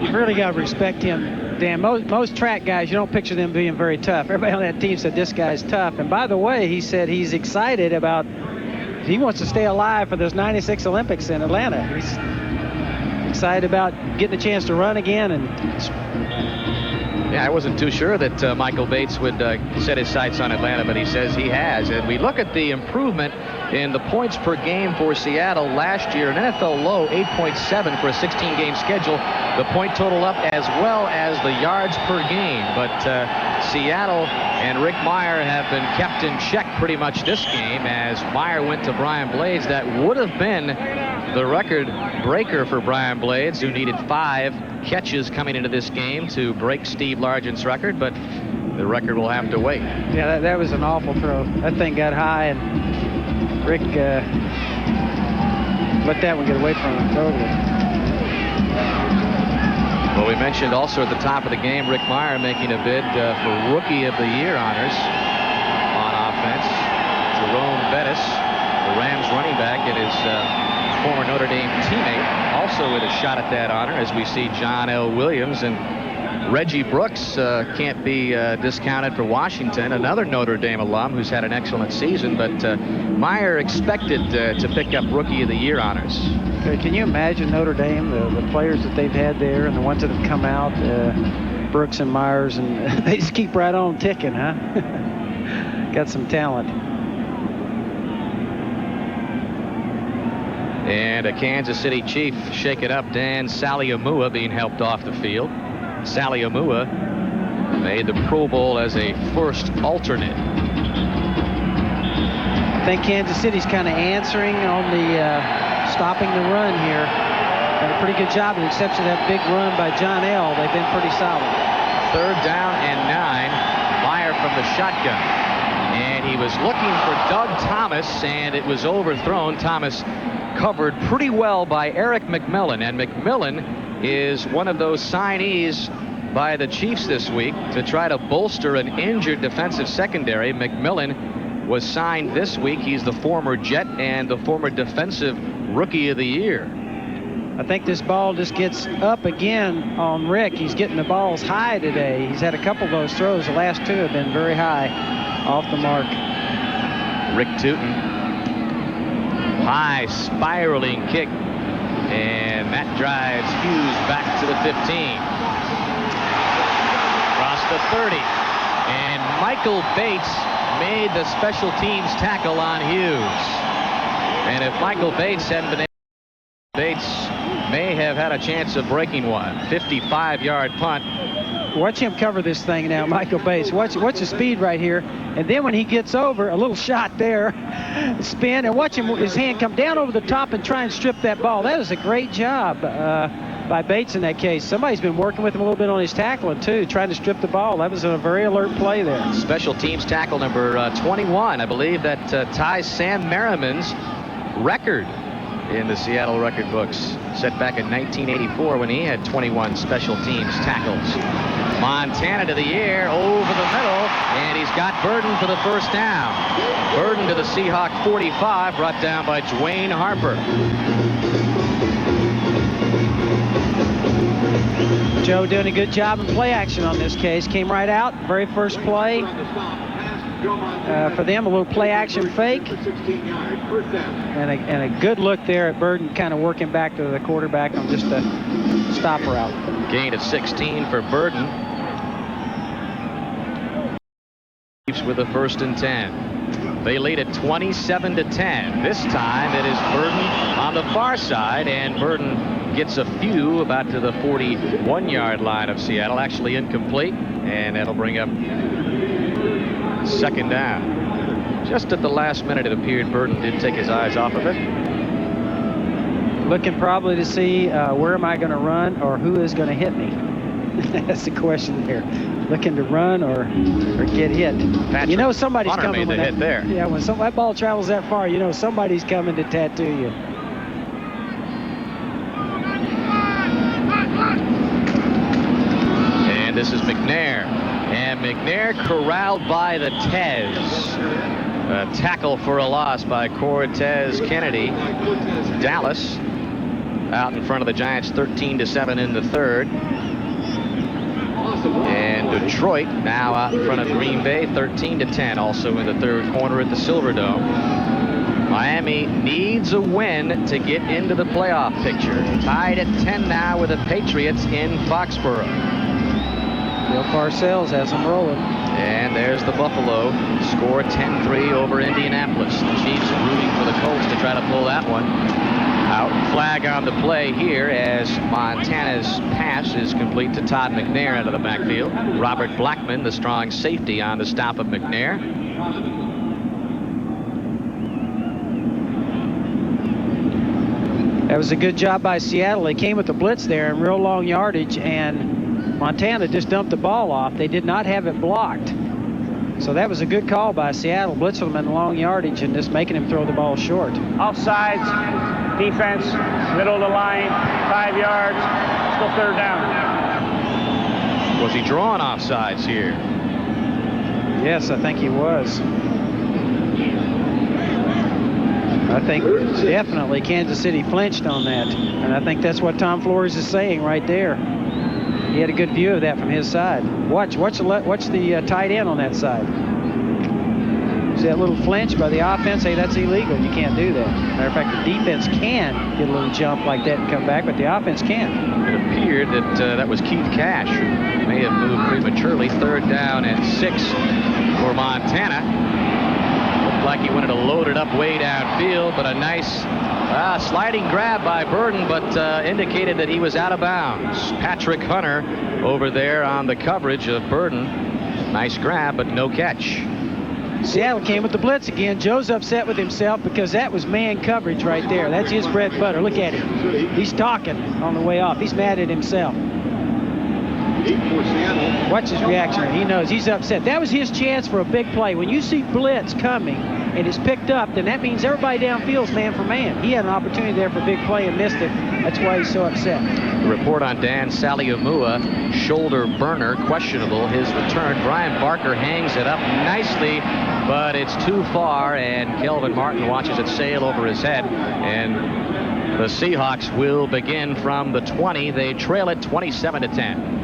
Speaker 2: You've really got to respect him, Dan. Most track guys, you don't picture them being very tough. Everybody on that team said this guy's tough. And by the way, he said he's excited about, he wants to stay alive for those 96 Olympics in Atlanta. He's excited about getting a chance to run again. And
Speaker 1: yeah, I wasn't too sure that Michael Bates would set his sights on Atlanta, but he says he has. And we look at the improvement in the points per game for Seattle last year, an NFL low 8.7 for a 16-game schedule. The point total up as well as the yards per game. But Seattle and Rick Mirer have been kept in check pretty much this game, as Mirer went to Brian Blades. That would have been the record breaker for Brian Blades, who needed 5 catches coming into this game to break Steve Largent's record, but the record will have to wait.
Speaker 2: Yeah, that was an awful throw. That thing got high, and Rick let that one get away from him totally.
Speaker 1: Well, we mentioned also at the top of the game Rick Mirer making a bid for Rookie of the Year honors on offense. Jerome Bettis, the Rams running back, and his former Notre Dame teammate, also with a shot at that honor, as we see John L. Williams and Reggie Brooks can't be discounted for Washington, another Notre Dame alum who's had an excellent season, but Mirer expected to pick up Rookie of the Year honors.
Speaker 2: Can you imagine Notre Dame, the players that they've had there and the ones that have come out, Brooks and Myers, and they just keep right on ticking, huh? Got some talent.
Speaker 1: And a Kansas City Chief shaken up, Dan Saliamua, being helped off the field. Saliamua made the Pro Bowl as a first alternate.
Speaker 2: I think Kansas City's kind of answering on the stopping the run here. Done a pretty good job, with the exception of that big run by John L. They've been pretty solid.
Speaker 1: 3rd down and 9. Mirer from the shotgun. And he was looking for Doug Thomas, and it was overthrown. Thomas covered pretty well by Eric McMillan, and McMillan is one of those signees by the Chiefs this week to try to bolster an injured defensive secondary. McMillan was signed this week. He's the former Jet and the former defensive Rookie of the Year.
Speaker 2: I think this ball just gets up again on Rick. He's getting the balls high today. He's had a couple of those throws. The last 2 have been very high, off the mark.
Speaker 1: Rick Tootin. High spiraling kick, and that drives Hughes back to the 15. Across the 30, and Michael Bates made the special teams tackle on Hughes. And if Michael Bates hadn't been able, Bates may have had a chance of breaking one. 55-yard punt.
Speaker 2: Watch him cover this thing now, Michael Bates. Watch the speed right here. And then when he gets over, a little shot there, spin, and watch him, his hand come down over the top and try and strip that ball. That is a great job by Bates in that case. Somebody's been working with him a little bit on his tackling, too, trying to strip the ball. That was a very alert play there.
Speaker 1: Special teams tackle number 21. I believe that ties Sam Merriman's record in the Seattle record books, set back in 1984 when he had 21 special teams tackles. Montana to the air, over the middle, and he's got Burden for the first down. Burden to the Seahawk 45, brought down by Dwayne Harper.
Speaker 2: Joe doing a good job in play action on this case. Came right out, very first play. For them, a little play action fake. And a good look there at Burden, kind of working back to the quarterback on just a stop route.
Speaker 1: Gain of 16 for Burden. Chiefs with a 1st and 10. They lead at 27-10. This time it is Burden on the far side, and Burden gets a few about to the 41-yard line of Seattle, actually incomplete, and that'll bring up 2nd down. Just at the last minute, it appeared Burden did take his eyes off of it.
Speaker 2: Looking probably to see where am I going to run or who is going to hit me. That's the question here. Looking to run or get hit.
Speaker 1: Patrick,
Speaker 2: you know somebody's
Speaker 1: Hunter
Speaker 2: coming
Speaker 1: made the hit there.
Speaker 2: Yeah, when that ball travels that far, you know somebody's coming to tattoo you.
Speaker 1: And this is McNair. And McNair corralled by the Tez. A tackle for a loss by Cortez Kennedy. Dallas out in front of the Giants 13-7 in the 3rd. And Detroit now out in front of Green Bay 13-10, also in the 3rd quarter at the Silverdome. Miami needs a win to get into the playoff picture. Tied at 10 now with the Patriots in Foxborough.
Speaker 2: Bill Parcells has them rolling.
Speaker 1: And there's the Buffalo. Score 10-3 over Indianapolis. The Chiefs rooting for the Colts to try to pull that one out. Flag on the play here as Montana's pass is complete to Todd McNair out of the backfield. Robert Blackman, the strong safety, on the stop of McNair.
Speaker 2: That was a good job by Seattle. They came with the blitz there in real long yardage, and Montana just dumped the ball off. They did not have it blocked. So that was a good call by Seattle, blitzing him in long yardage and just making him throw the ball short.
Speaker 3: Offsides, defense, middle of the line, 5 yards, still 3rd down.
Speaker 1: Was he drawing offsides here?
Speaker 2: Yes, I think he was. I think definitely Kansas City flinched on that. And I think that's what Tom Flores is saying right there. He had a good view of that from his side. Watch the tight end on that side. See that little flinch by the offense? Hey, that's illegal. You can't do that. Matter of fact, the defense can get a little jump like that and come back, but the offense can't.
Speaker 1: It appeared that that was Keith Cash, who may have moved prematurely. 3rd down and 6 for Montana. Looked like he wanted to load it up way downfield, but a nice sliding grab by Burden, but indicated that he was out of bounds. Patrick Hunter over there on the coverage of Burden. Nice grab, but no catch.
Speaker 2: Seattle came with the blitz again. Joe's upset with himself because that was man coverage right there. That's his bread and butter. Look at him. He's talking on the way off. He's mad at himself. Watch his reaction. He knows he's upset. That was his chance for a big play. When you see blitz coming and it's picked up, then that means everybody downfield is man for man. He had an opportunity there for a big play and missed it. That's why he's so upset.
Speaker 1: The report on Dan Saliamua, shoulder burner, questionable. His return. Brian Barker hangs it up nicely, but it's too far, and Kelvin Martin watches it sail over his head. And the Seahawks will begin from the 20. They trail it 27-10.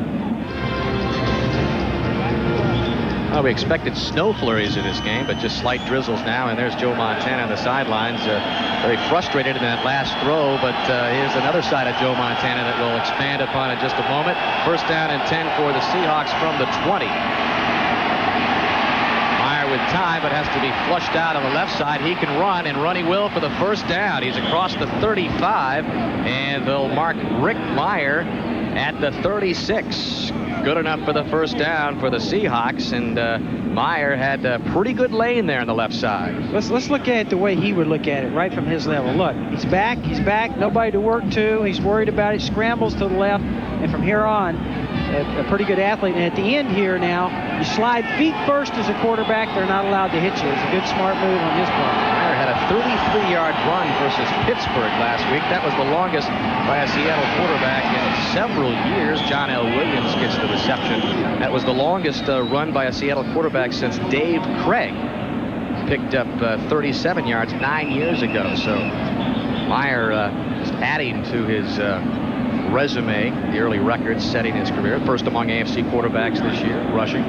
Speaker 1: We expected snow flurries in this game, but just slight drizzles now. And there's Joe Montana on the sidelines, very frustrated in that last throw. But here's another side of Joe Montana that we'll expand upon in just a moment. 1st down and 10 for the Seahawks from the 20. Mirer with time, but has to be flushed out on the left side. He can run, and run he will for the 1st down. He's across the 35, and they'll mark Rick Mirer at the 36. Good enough for the 1st down for the Seahawks, and Mirer had a pretty good lane there on the left side.
Speaker 2: Let's look at it the way he would look at it, right from his level. Look, he's back, nobody to work to. He's worried about it, scrambles to the left, and from here on, a pretty good athlete. And at the end here now, you slide feet first as a quarterback. They're not allowed to hit you. It's a good, smart move on his part.
Speaker 1: Mirer had a 33-yard run versus Pittsburgh last week. That was the longest by a Seattle quarterback in several years. John L. Williams gets the reception. That was the longest run by a Seattle quarterback since Dave Craig picked up 37 yards 9 years ago. So Mirer is adding to his resume, the early records setting his career. 1st among AFC quarterbacks this year, rushing.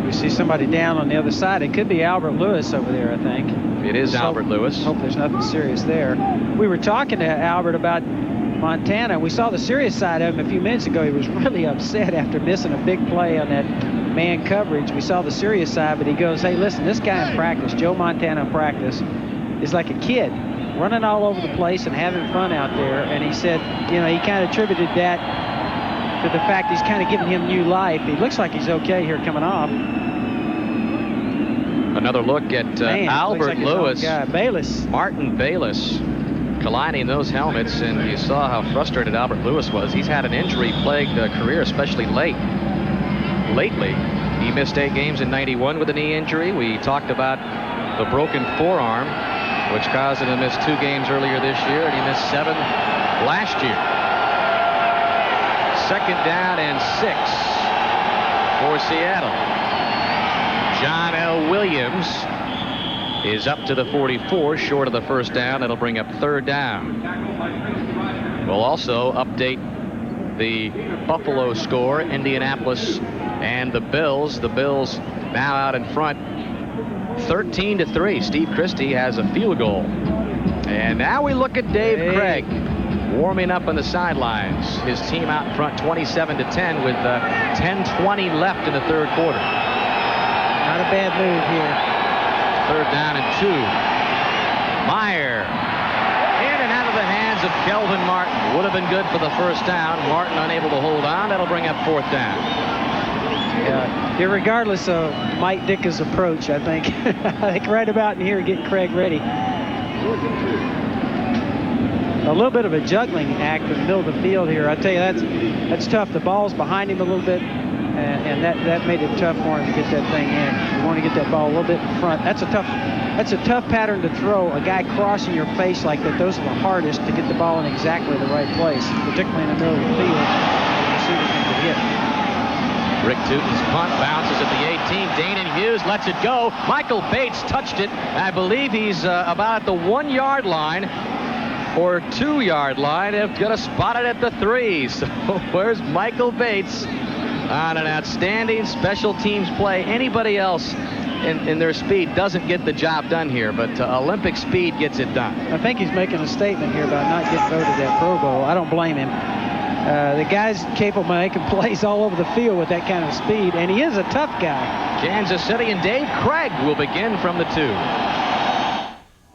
Speaker 2: We see somebody down on the other side. It could be Albert Lewis over there, I think.
Speaker 1: It is Albert Lewis.
Speaker 2: Hope there's nothing serious there. We were talking to Albert about Montana. We saw the serious side of him a few minutes ago. He was really upset after missing a big play on that man coverage. We saw the serious side, but he goes, hey, listen, this guy in practice, Joe Montana in practice, is like a kid, running all over the place and having fun out there. And he said, you know, he kind of attributed that to the fact he's kind of giving him new life. He looks like he's okay here coming off.
Speaker 1: Another look at Albert Lewis.
Speaker 2: Bayless.
Speaker 1: Martin Bayless colliding those helmets, and you saw how frustrated Albert Lewis was. He's had an injury-plagued career, especially lately. He missed 8 games in '91 with a knee injury. We talked about the broken forearm, which caused him to miss 2 games earlier this year, and he missed 7 last year. 2nd down and 6 for Seattle. John L. Williams is up to the 44, short of the 1st down. That'll bring up 3rd down. We'll also update the Buffalo score, Indianapolis and the Bills. The Bills now out in front, 13-3. Steve Christie has a field goal. And now we look at Dave Craig warming up on the sidelines. His team out in front 27-10 with 10:20 left in the 3rd quarter.
Speaker 2: Not a bad move here.
Speaker 1: 3rd down and 2. Mirer in and out of the hands of Kelvin Martin. Would have been good for the 1st down. Martin unable to hold on. That'll bring up 4th down.
Speaker 2: Yeah, irregardless of Mike Ditka's approach, I think. I think right about in here getting Craig ready. A little bit of a juggling act in the middle of the field here. I tell you, that's tough. The ball's behind him a little bit, and that made it tough for him to get that thing in. You want to get that ball a little bit in front. That's a tough pattern to throw. A guy crossing your face like that, those are the hardest to get the ball in exactly the right place, particularly in the middle of the field. The receiver can get hit.
Speaker 1: Rick Tootin's punt bounces at the 18. Danon Hughes lets it go. Michael Bates touched it. I believe he's about at the 1-yard line or 2-yard line. They've got to spot it at the 3. So where's Michael Bates on an outstanding special teams play? Anybody else in their speed doesn't get the job done here, but Olympic speed gets it done.
Speaker 2: I think he's making a statement here about not getting voted at Pro Bowl. I don't blame him. The guy's capable of making plays all over the field with that kind of speed, and he is a tough guy.
Speaker 1: Kansas City and Dave Craig will begin from the 2.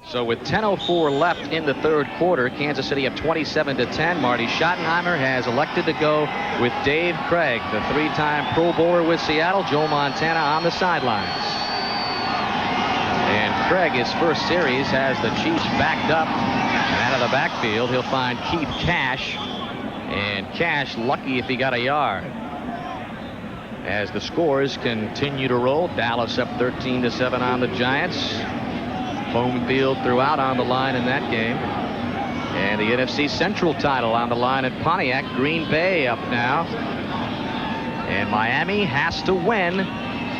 Speaker 1: So with 10:04 left in the third quarter, Kansas City up 27-10. Marty Schottenheimer has elected to go with Dave Craig, the 3-time Pro Bowler with Seattle. Joe Montana on the sidelines. And Craig, his first series, has the Chiefs backed up. And out of the backfield, he'll find Keith Cash. And Cash lucky if he got a yard. As the scores continue to roll, Dallas up 13-7 on the Giants. Home field throughout on the line in that game. And the NFC Central title on the line at Pontiac. Green Bay up now. And Miami has to win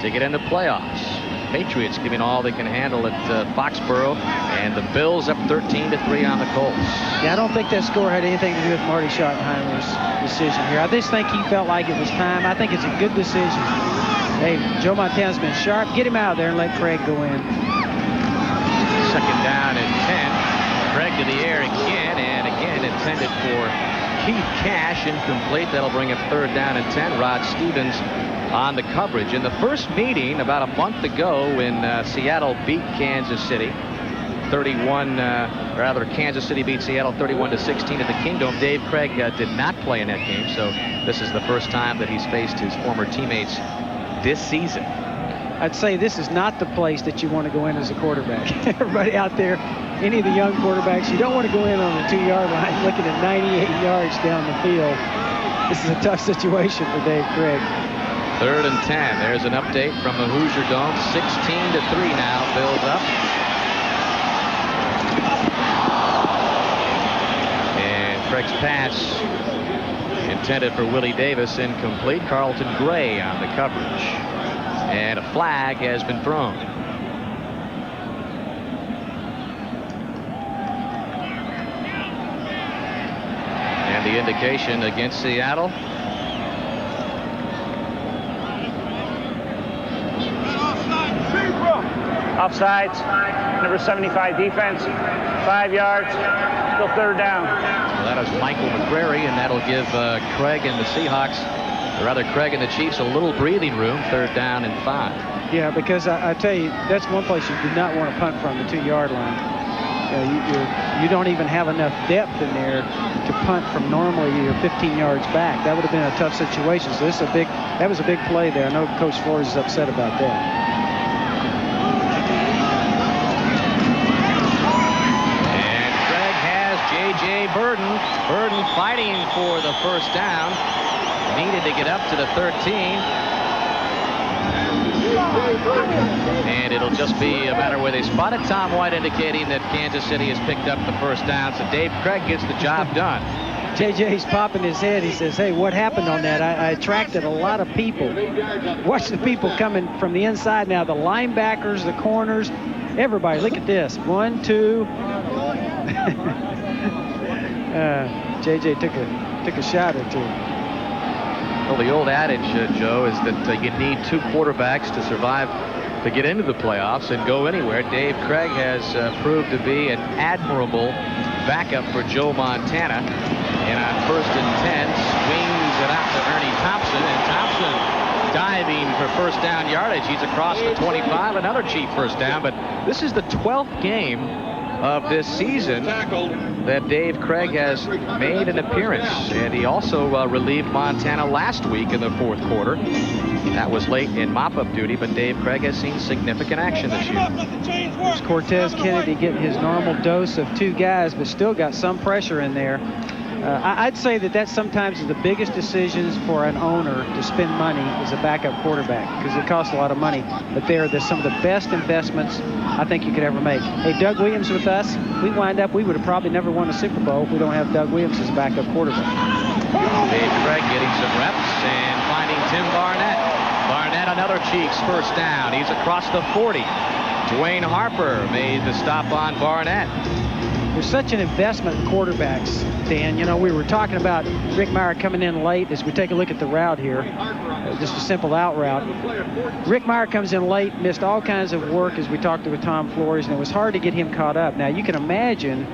Speaker 1: to get into playoffs. Patriots giving all they can handle at Foxborough, and the Bills up 13-3 on the Colts.
Speaker 2: Yeah, I don't think that score had anything to do with Marty Schottenheimer's decision here. I just think he felt like it was time. I think it's a good decision. Hey, Joe Montana's been sharp. Get him out there and let Craig go in.
Speaker 1: Second down and 10. Craig to the air again, and again intended for Keith Cash, incomplete. That'll bring up third down and 10. Rod Stevens on the coverage. In the first meeting about a month ago when Seattle beat Kansas City 31, Kansas City beat Seattle 31-16 at the Kingdome. Dave Craig did not play in that game, so this is the first time that he's faced his former teammates this season.
Speaker 2: I'd say this is not the place that you want to go in as a quarterback. Everybody out there, any of the young quarterbacks, you don't want to go in on the 2-yard line looking at 98 yards down the field. This is a tough situation for Dave Craig.
Speaker 1: Third and 10. There's an update from the Hoosier Dome. 16-3 now. Bills up. And Craig's pass intended for Willie Davis, incomplete. Carlton Gray on the coverage. And a flag has been thrown. And the indication against Seattle.
Speaker 3: Offsides, number 75 defense, 5 yards, still third down.
Speaker 1: Well, that is Michael McCrary, and that'll give Craig and the Seahawks, or rather Craig and the Chiefs, a little breathing room. Third down and 5.
Speaker 2: Yeah, because I tell you, that's one place you do not want to punt from, the 2-yard line. You don't even have enough depth in there to punt from normally you're 15 yards back. That would have been a tough situation. So that was a big play there. I know Coach Flores is upset about that.
Speaker 1: J.J. Burden fighting for the first down. Needed to get up to the 13. And it'll just be a matter where they spot it. Tom White indicating that Kansas City has picked up the first down. So Dave Craig gets the job done.
Speaker 2: JJ's popping his head. He says, hey, what happened on that? I attracted a lot of people. Watch the people coming from the inside now. The linebackers, the corners, everybody. Look at this. 1, 2. JJ took a shot or two.
Speaker 1: Well, the old adage, Joe, is that you need 2 quarterbacks to survive, to get into the playoffs and go anywhere. Dave Craig has proved to be an admirable backup for Joe Montana. And on first and 10, swings it out to Ernie Thompson, and Thompson diving for first down yardage. He's across the 25, another Chief first down, but this is the 12th game of this season that Dave Craig has made an appearance, and he also relieved Montana last week in the fourth quarter. That was late in mop-up duty, but Dave Craig has seen significant action this year.
Speaker 2: There's Cortez Kennedy getting his normal dose of 2 guys, but still got some pressure in there. I'd say that sometimes is the biggest decisions for an owner to spend money as a backup quarterback, because it costs a lot of money. But they're some of the best investments I think you could ever make. Hey, Doug Williams with us. We would have probably never won a Super Bowl if we don't have Doug Williams as a backup quarterback.
Speaker 1: Dave Craig getting some reps and finds finding Tim Barnett. Barnett, another Chiefs first down. He's across the 40. Dwayne Harper made the stop on Barnett.
Speaker 2: There's such an investment in quarterbacks, Dan. You know, we were talking about Rick Mirer coming in late. As we take a look at the route here, just a simple out route. Rick Mirer comes in late, missed all kinds of work as we talked with Tom Flores, and it was hard to get him caught up. Now, you can imagine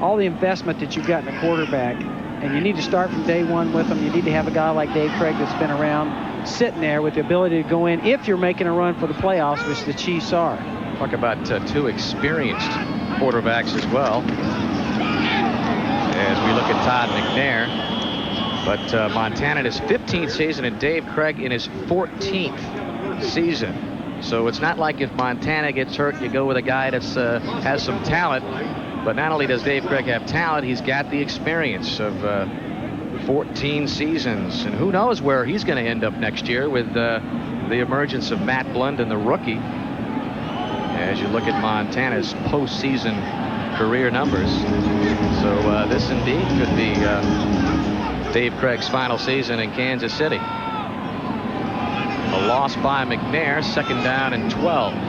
Speaker 2: all the investment that you've got in a quarterback, and you need to start from day one with him. You need to have a guy like Dave Craig that's been around, sitting there with the ability to go in if you're making a run for the playoffs, which the Chiefs are.
Speaker 1: Talk about two experienced quarterbacks as well, as we look at Todd McNair. But Montana in his 15th season and Dave Craig in his 14th season. So it's not like if Montana gets hurt, you go with a guy that's has some talent. But not only does Dave Craig have talent, he's got the experience of 14 seasons. And who knows where he's going to end up next year with the emergence of Matt Blunden, the rookie. As you look at Montana's postseason career numbers. So this indeed could be Dave Craig's final season in Kansas City. A loss by McNair, second down and 12. Bernie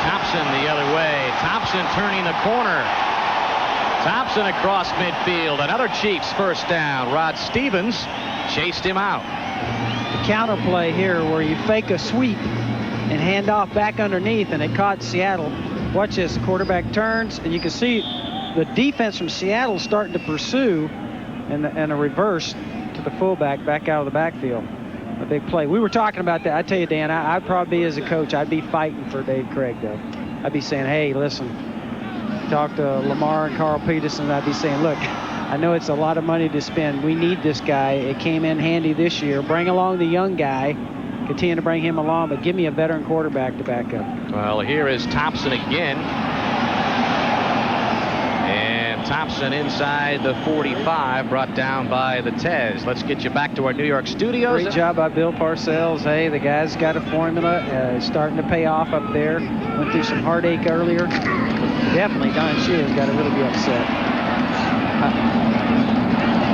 Speaker 1: Thompson the other way. Thompson turning the corner. Thompson across midfield. Another Chiefs first down. Rod Stevens chased him out.
Speaker 2: The counter play here where you fake a sweep and hand off back underneath, and it caught Seattle. Watch this. The quarterback turns, and you can see the defense from Seattle starting to pursue, and a reverse to the fullback back out of the backfield. A big play. We were talking about that. I tell you, Dan, I'd probably be, as a coach, I'd be fighting for Dave Craig, though. I'd be saying, hey, listen, talk to Lamar and Carl Peterson. I'd be saying, look, I know it's a lot of money to spend. We need this guy. It came in handy this year. Bring along the young guy. Continue to bring him along, but give me a veteran quarterback to back up.
Speaker 1: Well, here is Thompson again. And Thompson inside the 45, brought down by the Tez. Let's get you back to our New York studios.
Speaker 2: Great job by Bill Parcells. Hey, the guy's got a formula. Starting to pay off up there. Went through some heartache earlier. Definitely Don Shear's got to really be upset.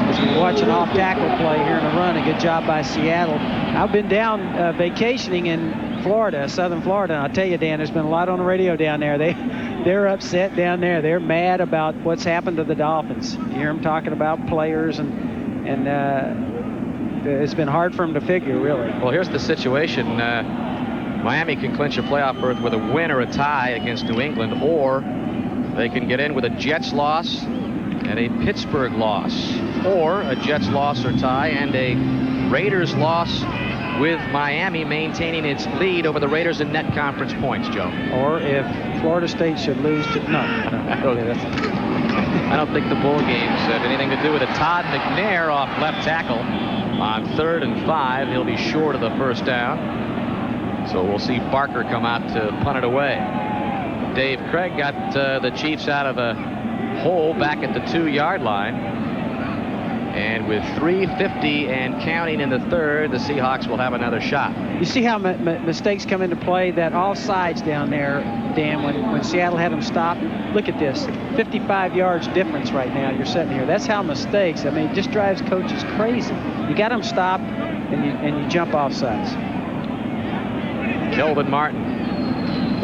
Speaker 2: As we watch an off-tackle play here in the run, a good job by Seattle. I've been down vacationing in Florida, southern Florida, and I'll tell you, Dan, there's been a lot on the radio down there. They're upset down there. They're mad about what's happened to the Dolphins. You hear them talking about players, and it's been hard for them to figure, really.
Speaker 1: Well, here's the situation. Miami can clinch a playoff berth with a win or a tie against New England, or they can get in with a Jets loss and a Pittsburgh loss, or a Jets loss or tie and a Raiders loss, with Miami maintaining its lead over the Raiders in net conference points, Joe.
Speaker 2: Or if Florida State should lose to... No. Okay,
Speaker 1: I don't think the bowl games have anything to do with it. Todd McNair off left tackle on 3rd and 5. He'll be short of the first down. So we'll see Barker come out to punt it away. Dave Craig got the Chiefs out of a hole back at the 2-yard line. And with 3:50 and counting in the third, the Seahawks will have another shot.
Speaker 2: You see how mistakes come into play? That offsides down there, Dan, when Seattle had them stopped. Look at this, 55 yards difference right now. You're sitting here. That's how mistakes, I mean, it just drives coaches crazy. You got them stopped, and you jump offsides.
Speaker 1: Kelvin Martin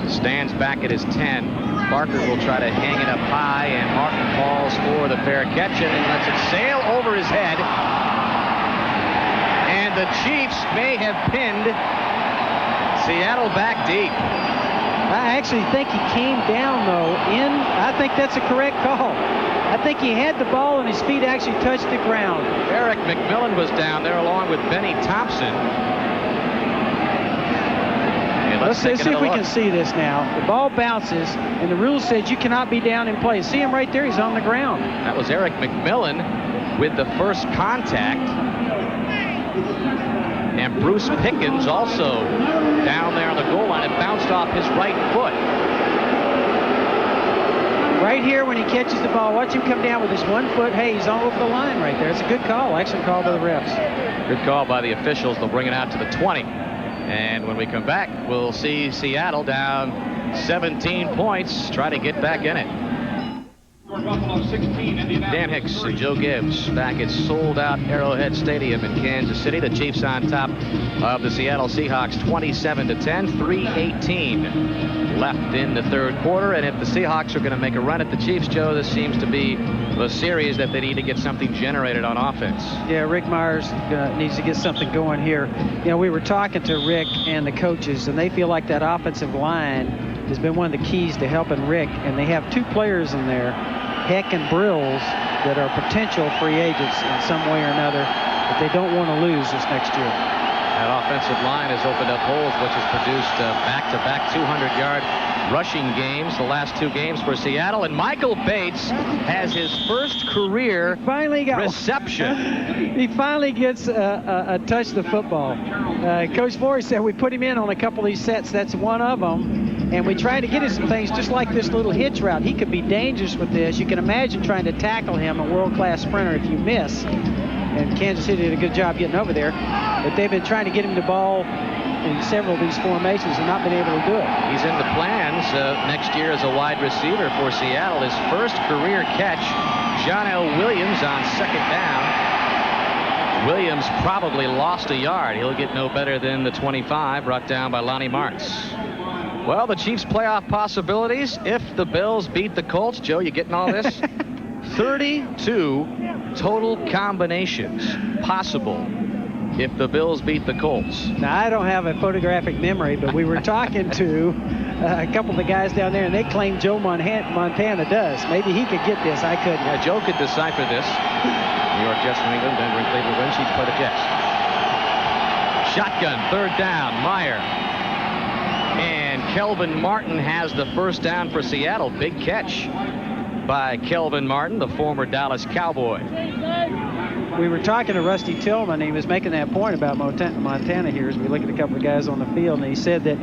Speaker 1: stands back at his 10. Barker will try to hang it up high, and Martin falls for the fair catch and lets it sail over his head. And the Chiefs may have pinned Seattle back deep.
Speaker 2: I actually think he came down, though, I think that's a correct call. I think he had the ball and his feet actually touched the ground.
Speaker 1: Eric McMillan was down there along with Benny Thompson.
Speaker 2: Let's see if we can see this now. The ball bounces, and the rule says you cannot be down in play. See him right there? He's on the ground.
Speaker 1: That was Eric McMillan with the first contact. And Bruce Pickens also down there on the goal line. It bounced off his right foot.
Speaker 2: Right here when he catches the ball, watch him come down with his 1 foot. Hey, he's all over the line right there. It's a good call. Excellent call by the refs.
Speaker 1: Good call by the officials. They'll bring it out to the 20. And when we come back, we'll see Seattle down 17 points, try to get back in it. Dan Hicks and Joe Gibbs back at sold-out Arrowhead Stadium in Kansas City. The Chiefs on top of the Seattle Seahawks 27-10, 3:18 left in the third quarter. And if the Seahawks are going to make a run at the Chiefs, Joe, this seems to be the series that they need to get something generated on offense.
Speaker 2: Yeah, Rick Mirer needs to get something going here. You know, we were talking to Rick and the coaches, and they feel like that offensive line has been one of the keys to helping Rick. And they have two players in there, Heck and Brills, that are potential free agents in some way or another that they don't want to lose this next year.
Speaker 1: That offensive line has opened up holes, which has produced back-to-back 200-yard rushing games the last two games for Seattle. And Michael Bates has his first career reception.
Speaker 2: He finally gets a touch of the football. Coach Flory said we put him in on a couple of these sets. That's one of them. And we tried to get him some things just like this little hitch route. He could be dangerous with this. You can imagine trying to tackle him, a world-class sprinter, if you miss. And Kansas City did a good job getting over there. But they've been trying to get him the ball in several of these formations and not been able to do it.
Speaker 1: He's in the plans next year as a wide receiver for Seattle. His first career catch, John L. Williams on second down. Williams probably lost a yard. He'll get no better than the 25 brought down by Lonnie Martz. Well, the Chiefs' playoff possibilities, if the Bills beat the Colts. Joe, you getting all this? 32 total combinations possible if the Bills beat the Colts.
Speaker 2: Now, I don't have a photographic memory, but we were talking to a couple of the guys down there, and they claim Joe Montana does. Maybe he could get this. I couldn't.
Speaker 1: Yeah, Joe could decipher this. New York Jets, New England, Denver, and Cleveland win. Chiefs play the Jets. Shotgun, third down, Mirer. And Kelvin Martin has the first down for Seattle. Big catch by Kelvin Martin, the former Dallas Cowboy.
Speaker 2: We were talking to Rusty Tillman, and he was making that point about Montana here as we look at a couple of guys on the field, and he said that,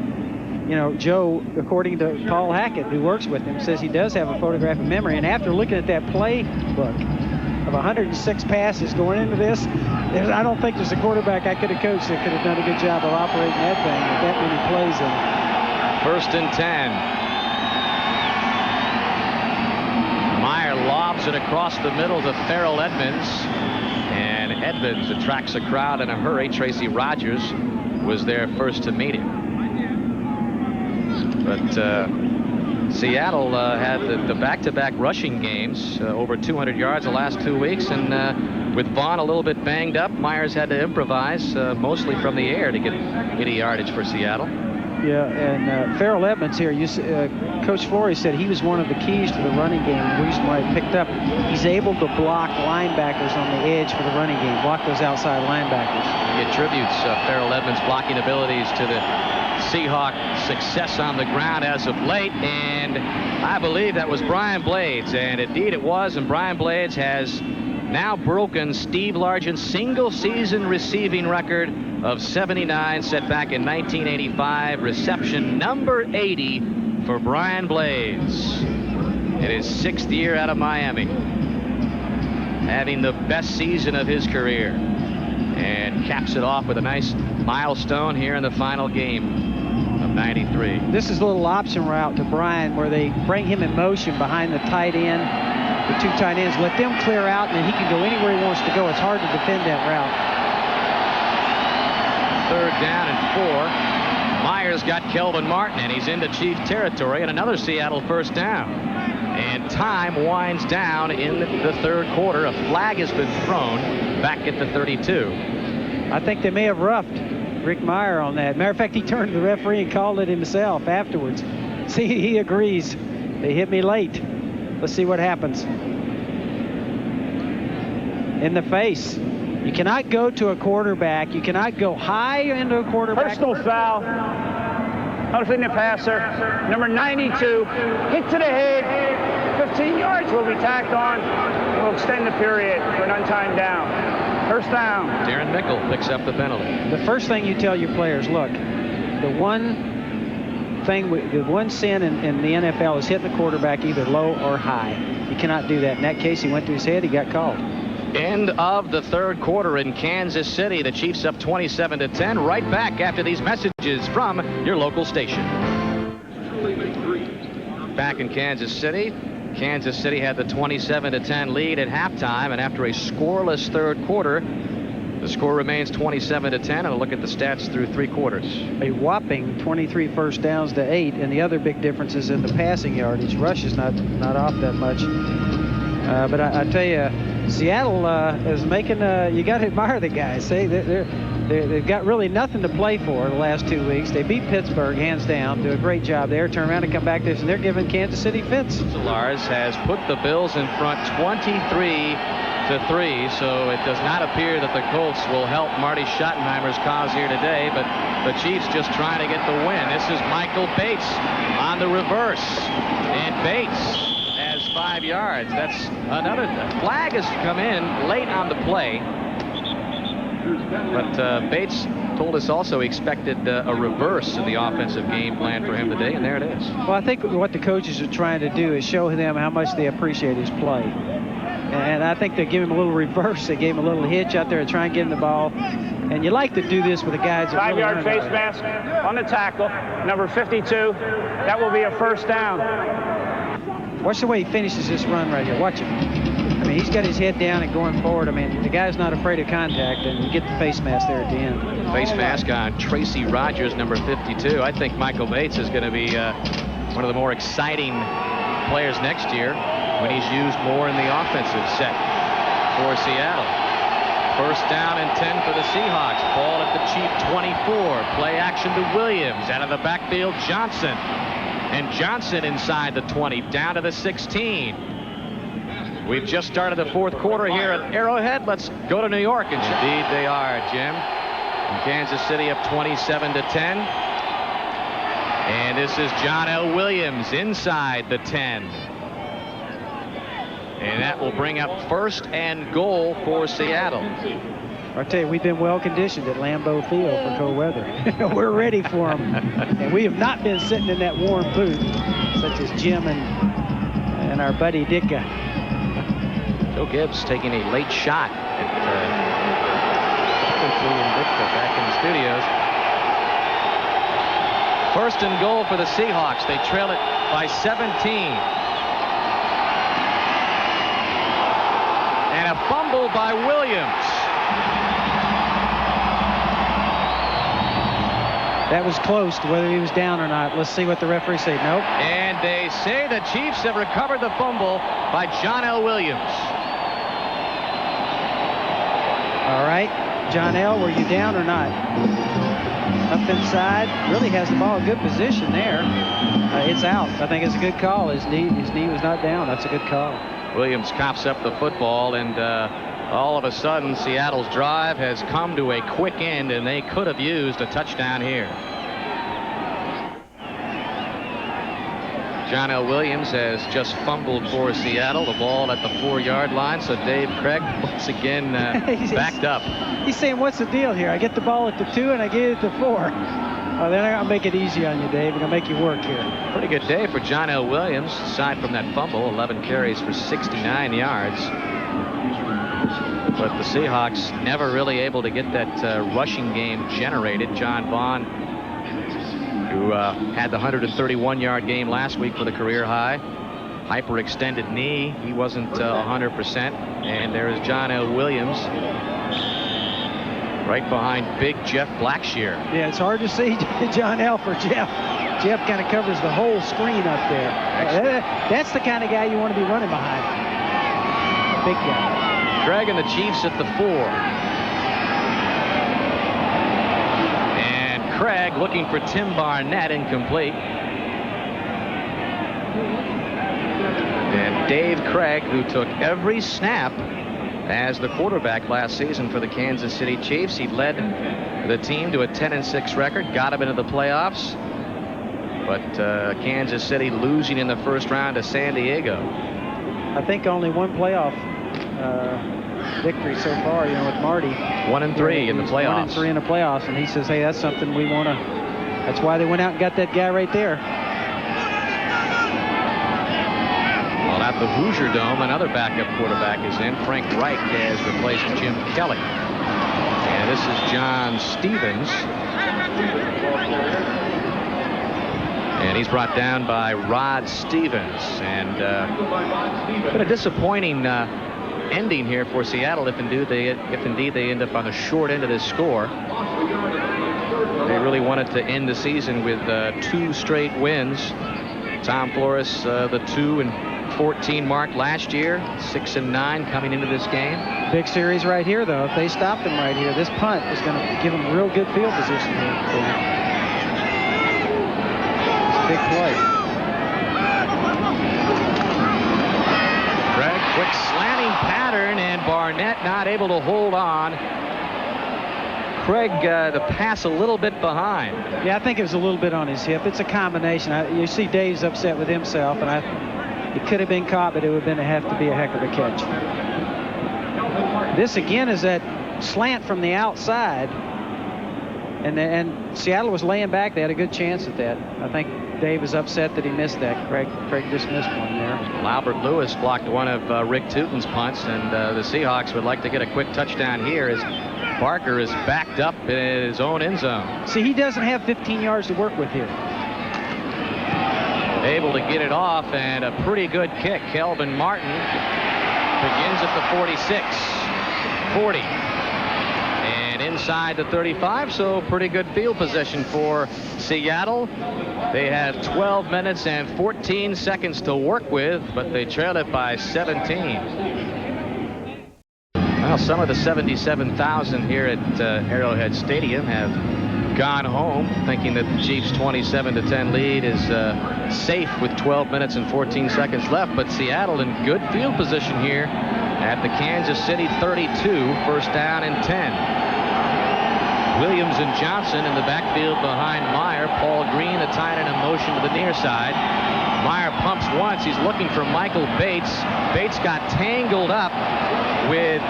Speaker 2: you know, Joe, according to Paul Hackett, who works with him, says he does have a photographic memory. And after looking at that playbook of 106 passes going into this, I don't think there's a quarterback I could have coached that could have done a good job of operating that thing with that many plays in it.
Speaker 1: First and 10. Mirer lobs it across the middle to Farrell Edmonds. And Edmonds attracts a crowd in a hurry. Tracy Rogers was there first to meet him. But Seattle had the back-to-back rushing games, over 200 yards the last 2 weeks. And with Vaughn a little bit banged up, Myers had to improvise, mostly from the air, to get any yardage for Seattle.
Speaker 2: Yeah, and Farrell Edmonds here, Coach Flory said he was one of the keys to the running game. The reason why he picked up, he's able to block linebackers on the edge for the running game, block those outside linebackers.
Speaker 1: He attributes Farrell Edmonds' blocking abilities to the Seahawk success on the ground as of late, and I believe that was Brian Blades, and indeed it was, and Brian Blades has now broken Steve Largent's single-season receiving record of 79, set back in 1985, reception number 80 for Brian Blades in his 6th year out of Miami, having the best season of his career, and caps it off with a nice milestone here in the final game of 93.
Speaker 2: This is a little option route to Brian where they bring him in motion behind the tight end, the two tight ends, let them clear out, and then he can go anywhere he wants to go. It's hard to defend that route.
Speaker 1: Third down and 4. Myers got Kelvin Martin, and he's into Chief territory, and another Seattle first down. And time winds down in the third quarter. A flag has been thrown back at the 32.
Speaker 2: I think they may have roughed Rick Mirer on that. Matter of fact, he turned to the referee and called it himself afterwards. See, he agrees. They hit me late. Let's see what happens. In the face. You cannot go to a quarterback. You cannot go high into a quarterback.
Speaker 3: Personal foul. Nothing the passer. Number 92. Hit to the head. 15 yards will be tacked on. We'll extend the period for an untimed down. First down.
Speaker 1: Darren Mickle picks up the penalty.
Speaker 2: The first thing you tell your players, look, the one sin in the NFL is hitting the quarterback either low or high. You cannot do that. In that case, he went to his head. He got called.
Speaker 1: End of the third quarter in Kansas City. The Chiefs up 27-10. Right back after these messages from your local station. Back in Kansas City, Kansas City had the 27-10 lead at halftime, and after a scoreless third quarter, the score remains 27-10. And a look at the stats through 3 quarters.
Speaker 2: A whopping 23 first downs to 8, and the other big difference is in the passing yardage. Rush is not off that much. But I tell you, Seattle is making. You got to admire the guys. They've got really nothing to play for the last 2 weeks. They beat Pittsburgh hands down. Do a great job there. Turn around and come back this, and they're giving Kansas City fits.
Speaker 1: Lars has put the Bills in front 23-3, so it does not appear that the Colts will help Marty Schottenheimer's cause here today, but the Chiefs just trying to get the win. This is Michael Bates on the reverse, and Bates has 5 yards. That's another flag has come in late on the play, but Bates told us also he expected a reverse in the offensive game plan for him today, and there it is.
Speaker 2: Well, I think what the coaches are trying to do is show them how much they appreciate his play. And I think they give him a little reverse. They gave him a little hitch out there to try and get him the ball. And you like to do this with the guys that
Speaker 3: 5-yard face mask on the tackle, number 52. That will be a first down.
Speaker 2: Watch the way he finishes this run right here. Watch him. I mean, he's got his head down and going forward. I mean, the guy's not afraid of contact, and you get the face mask there at the end.
Speaker 1: Face mask on Tracy Rogers, number 52. I think Michael Bates is going to be one of the more exciting players next year when he's used more in the offensive set for Seattle. First down and 10 for the Seahawks. Ball at the Chief 24. Play action to Williams. Out of the backfield, Johnson. And Johnson inside the 20, down to the 16. We've just started the fourth quarter here at Arrowhead. Let's go to New York. And indeed they are, Jim. And Kansas City up 27-10. And this is John L. Williams inside the 10. And that will bring up first and goal for Seattle.
Speaker 2: I tell you, we've been well conditioned at Lambeau Field for cold weather. We're ready for them. And we have not been sitting in that warm booth, such as Jim and our buddy Ditka.
Speaker 1: Joe Gibbs taking a late shot at Ditka back in the studios. First and goal for the Seahawks. They trail it by 17. And a fumble by Williams.
Speaker 2: That was close to whether he was down or not. Let's see what the referee said. Nope.
Speaker 1: And they say the Chiefs have recovered the fumble by John L. Williams.
Speaker 2: All right. John L., were you down or not? Up inside. Really has the ball in good position there. It's out. I think it's a good call. His knee was not down. That's a good call.
Speaker 1: Williams coughs up the football, and all of a sudden Seattle's drive has come to a quick end, and they could have used a touchdown here. John L. Williams has just fumbled for Seattle, the ball at the 4-yard line, so Dave Craig once again backed up.
Speaker 2: He's saying, what's the deal here? I get the ball at the 2 and I get it at the 4. Oh, they're not going to make it easy on you, Dave. They're going to make you work here.
Speaker 1: Pretty good day for John L. Williams. Aside from that fumble, 11 carries for 69 yards. But the Seahawks never really able to get that rushing game generated. John Vaughn, who had the 131-yard game last week for the career high. Hyperextended knee. He wasn't 100%. And there is John L. Williams right behind big Jeff Blackshear.
Speaker 2: Yeah, it's hard to see John L. for Jeff. Jeff kind of covers the whole screen up there. That's the kind of guy you want to be running behind. Big guy.
Speaker 1: Craig and the Chiefs at the 4. And Craig looking for Tim Barnett, incomplete. And Dave Craig, who took every snap as the quarterback last season for the Kansas City Chiefs. He led the team to a 10-6 record, got them into the playoffs. But Kansas City losing in the first round to San Diego.
Speaker 2: I think only one playoff victory so far, with Marty.
Speaker 1: 1-3 in the playoffs.
Speaker 2: 1-3 in the playoffs, and he says, hey, that's something we want to. That's why they went out and got that guy right there.
Speaker 1: Well, at the Hoosier Dome, another backup quarterback is in. Frank Reich has replaced Jim Kelly. And this is John Stevens. And he's brought down by Rod Stevens. And been a disappointing ending here for Seattle if indeed they end up on the short end of this score. They really wanted to end the season with 2 straight wins. Tom Flores, the 2-14 mark last year, 6-9 coming into this game.
Speaker 2: Big series right here, though. If they stop them right here, this punt is going to give them real good field position here. It's a big play.
Speaker 1: Greg, quick slanting pattern, and Barnett not able to hold on. Craig, the pass a little bit behind.
Speaker 2: Yeah, I think it was a little bit on his hip. It's a combination. You see Dave's upset with himself, and it could have been caught, but it would have to be a heck of a catch. This again is that slant from the outside, and Seattle was laying back. They had a good chance at that. I think Dave is upset that he missed that. Craig just missed one there.
Speaker 1: Albert Lewis blocked one of Rick Tootin's punts, and the Seahawks would like to get a quick touchdown here as Barker is backed up in his own end zone.
Speaker 2: See, he doesn't have 15 yards to work with here.
Speaker 1: Able to get it off, and a pretty good kick. Kelvin Martin begins at the 46, 40, and inside the 35, so pretty good field position for Seattle. They have 12 minutes and 14 seconds to work with, but they trail it by 17. Well, some of the 77,000 here at Arrowhead Stadium have gone home, thinking that the Chiefs' 27-10 lead is safe with 12 minutes and 14 seconds left. But Seattle in good field position here at the Kansas City 32, first down and 10. Williams and Johnson in the backfield behind Mirer. Paul Green, the tight end, in motion to the near side. Mirer pumps once. He's looking for Michael Bates. Bates got tangled up with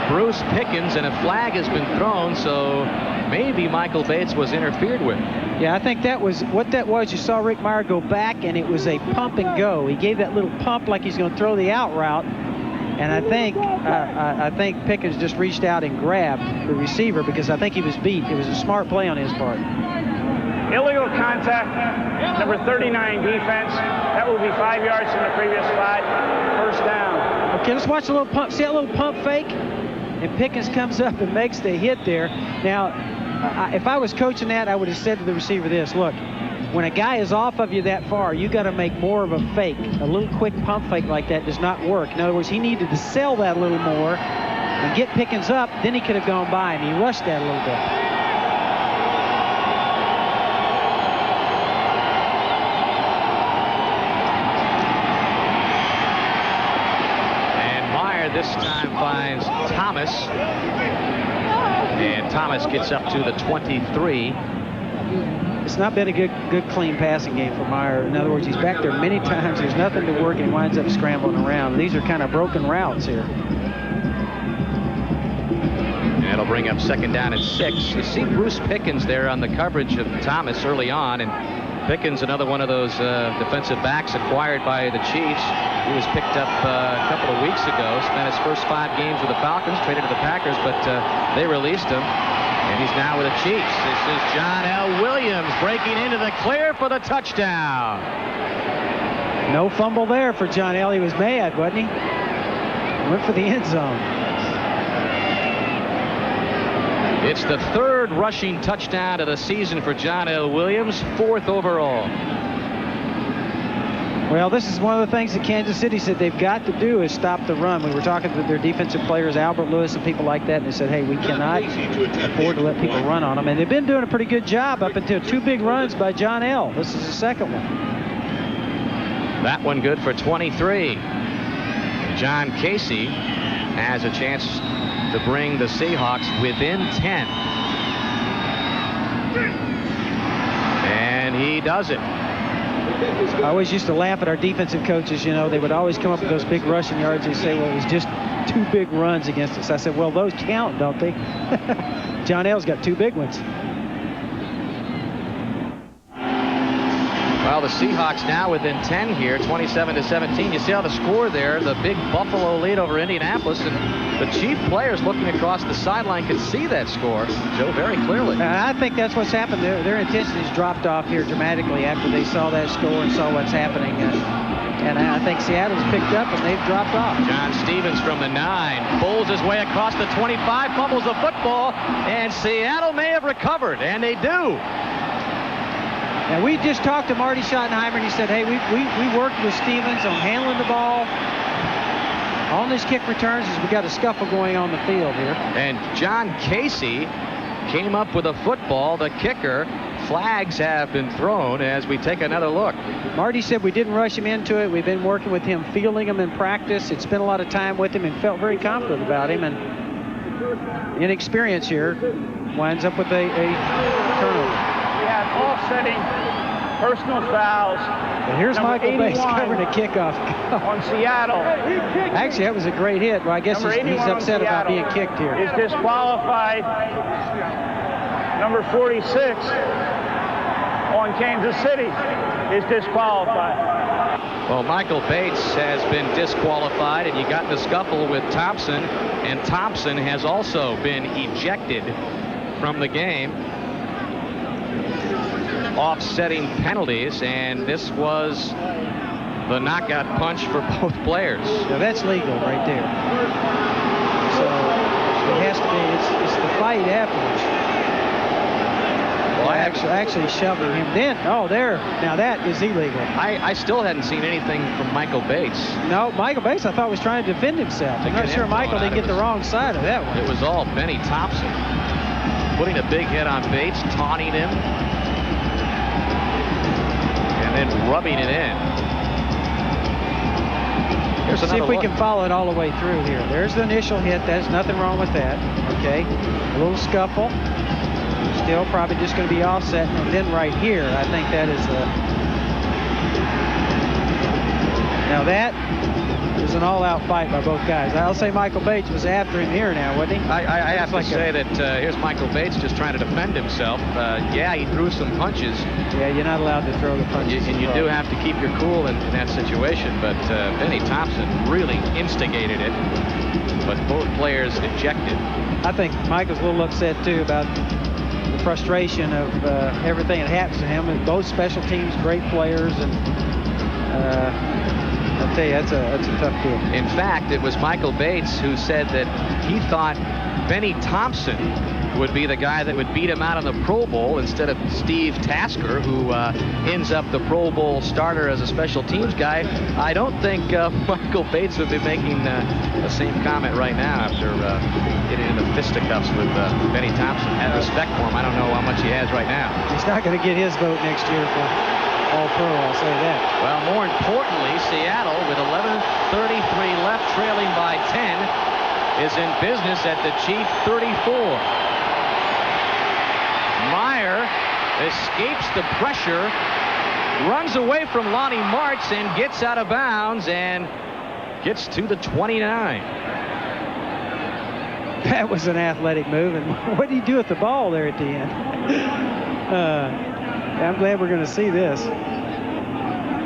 Speaker 1: Bruce Pickens, and a flag has been thrown, so maybe Michael Bates was interfered with.
Speaker 2: Yeah, I think that was what that was. You saw Rick Mirer go back, and it was a pump and go. He gave that little pump like he's going to throw the out route, and I think Pickens just reached out and grabbed the receiver because I think he was beat. It was a smart play on his part.
Speaker 3: Illegal contact, number 39 defense. That will be 5 yards from the previous spot. First down.
Speaker 2: Okay, let's watch a little pump. See that little pump fake? And Pickens comes up and makes the hit there. Now, if I was coaching that, I would have said to the receiver this: look, when a guy is off of you that far, you got to make more of a fake. A little quick pump fake like that does not work. In other words, he needed to sell that a little more and get Pickens up. Then he could have gone by him. He rushed that a little bit.
Speaker 1: This time finds Thomas, and Thomas gets up to the 23.
Speaker 2: It's not been a good clean passing game for Mirer. In other words, he's back there many times. There's nothing to work, and he winds up scrambling around. These are kind of broken routes here.
Speaker 1: And it'll bring up second down and 6. You see Bruce Pickens there on the coverage of Thomas early on, and Pickens, another one of those defensive backs acquired by the Chiefs. He was picked up a couple of weeks ago, spent his first 5 games with the Falcons, traded to the Packers, but they released him, and he's now with the Chiefs. This is John L. Williams breaking into the clear for the touchdown.
Speaker 2: No fumble there for John L. He was mad, wasn't he? Went for the end zone.
Speaker 1: It's the 3rd rushing touchdown of the season for John L. Williams, 4th overall.
Speaker 2: Well, this is one of the things that Kansas City said they've got to do is stop the run. We were talking to their defensive players, Albert Lewis and people like that, and they said, hey, we cannot afford to let people run on them. And they've been doing a pretty good job up until 2 big runs by John L. This is the second one.
Speaker 1: That one good for 23. John Casey has a chance to bring the Seahawks within 10. And he does it.
Speaker 2: I always used to laugh at our defensive coaches. You know, they would always come up with those big rushing yards. They say, well, it was just 2 big runs against us. I said, well, those count, don't they? John L's got 2 big ones.
Speaker 1: Well, the Seahawks now within 10 here, 27-17. You see how the score there, the big Buffalo lead over Indianapolis, and the Chief players looking across the sideline can see that score, Joe, very clearly.
Speaker 2: I think that's what's happened. Their intensity's dropped off here dramatically after they saw that score and saw what's happening. And I think Seattle's picked up and they've dropped off.
Speaker 1: John Stevens from the 9 bowls his way across the 25, fumbles the football, and Seattle may have recovered, and they do.
Speaker 2: Now, we just talked to Marty Schottenheimer, and he said, hey, we worked with Stevens on handling the ball on this kick returns as we got a scuffle going on the field here.
Speaker 1: And John Casey came up with a football, the kicker. Flags have been thrown as we take another look.
Speaker 2: Marty said we didn't rush him into it. We've been working with him, fielding him in practice. He'd spent a lot of time with him and felt very confident about him. And inexperience here winds up with a turnover.
Speaker 3: We have offsetting personal fouls.
Speaker 2: And here's
Speaker 3: Number
Speaker 2: Michael Bates
Speaker 3: 81
Speaker 2: covering a kickoff.
Speaker 3: on Seattle.
Speaker 2: Actually, that was a great hit. Well, I guess
Speaker 3: Number
Speaker 2: he's
Speaker 3: 81
Speaker 2: upset
Speaker 3: on
Speaker 2: about
Speaker 3: Seattle
Speaker 2: being kicked here.
Speaker 3: is disqualified. Number 46 on Kansas City is disqualified.
Speaker 1: Well, Michael Bates has been disqualified, and you got the scuffle with Thompson, and Thompson has also been ejected from the game. Offsetting penalties, and this was the knockout punch for both players.
Speaker 2: Now that's legal right there. So it has to be. It's the fight afterwards.
Speaker 1: Well,
Speaker 2: actually shoving him. Then there. Now that is illegal.
Speaker 1: I still hadn't seen anything from Michael Bates.
Speaker 2: No, Michael Bates I thought was trying to defend himself. I'm not sure Michael didn't get the wrong side of that one.
Speaker 1: It was all Benny Thompson putting a big hit on Bates, taunting him, and then rubbing it in. Here's
Speaker 2: See if we
Speaker 1: look.
Speaker 2: can follow it all the way through here. There's the initial hit. There's nothing wrong with that. Okay. A little scuffle. Still probably just going to be offset. And then right here, I think that is now that is an all-out fight by both guys. I'll say Michael Bates was after him here now, wasn't he?
Speaker 1: I have to say that here's Michael Bates just trying to defend himself. Yeah, he threw some punches.
Speaker 2: Yeah, you're not allowed to throw the punches.
Speaker 1: And you do have to keep your cool in that situation. But Benny Thompson really instigated it. But both players ejected.
Speaker 2: I think Michael's a little upset, too, about the frustration of everything that happens to him. And both special teams, great players, and I'll tell you, that's a tough deal.
Speaker 1: In fact, it was Michael Bates who said that he thought Benny Thompson would be the guy that would beat him out on the Pro Bowl instead of Steve Tasker, who ends up the Pro Bowl starter as a special teams guy. I don't think Michael Bates would be making the same comment right now after getting into fisticuffs with Benny Thompson. Had respect for him. I don't know how much he has right now.
Speaker 2: He's not going to get his vote next year for All-Pro, I'll say that. Well,
Speaker 1: more importantly, Seattle, with 11:33 left, trailing by 10, is in business at the Chief 34. Mirer escapes the pressure, runs away from Lonnie Martz, and gets out of bounds and gets to the 29.
Speaker 2: That was an athletic move, and what did he do with the ball there at the end? I'm glad we're going to see this.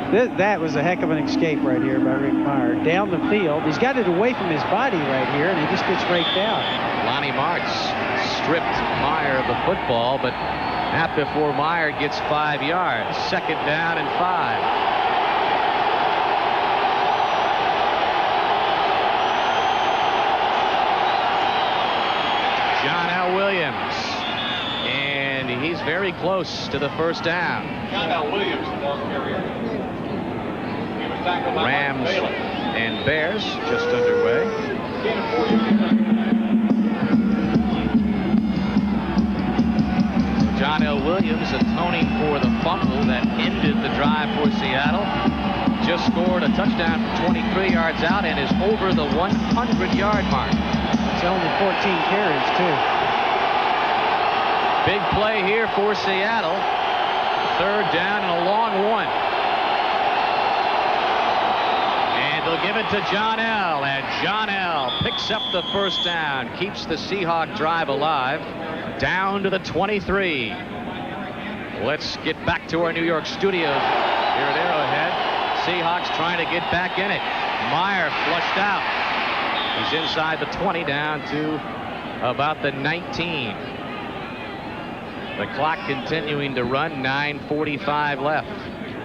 Speaker 2: That was a heck of an escape right here by Rick Mirer. Down the field. He's got it away from his body right here, and he just gets raked out.
Speaker 1: Lonnie Martz stripped Mirer of the football, but not before Mirer gets 5 yards. Second down and 5. John L. Williams. And he's very close to the first down.
Speaker 8: John L. Williams, the ball carrier.
Speaker 1: Rams and Bears just underway. John L. Williams atoning for the fumble that ended the drive for Seattle. Just scored a touchdown from 23 yards out and is over the 100-yard mark.
Speaker 2: It's only 14 carries, too.
Speaker 1: Big play here for Seattle. Third down and a long one. They'll give it to John L. And John L. picks up the first down, keeps the Seahawk drive alive, down to the 23. Let's get back to our New York studios. here at Arrowhead. Seahawks trying to get back in it. Mirer flushed out. He's inside the 20, down to about the 19. The clock continuing to run, 9:45 left.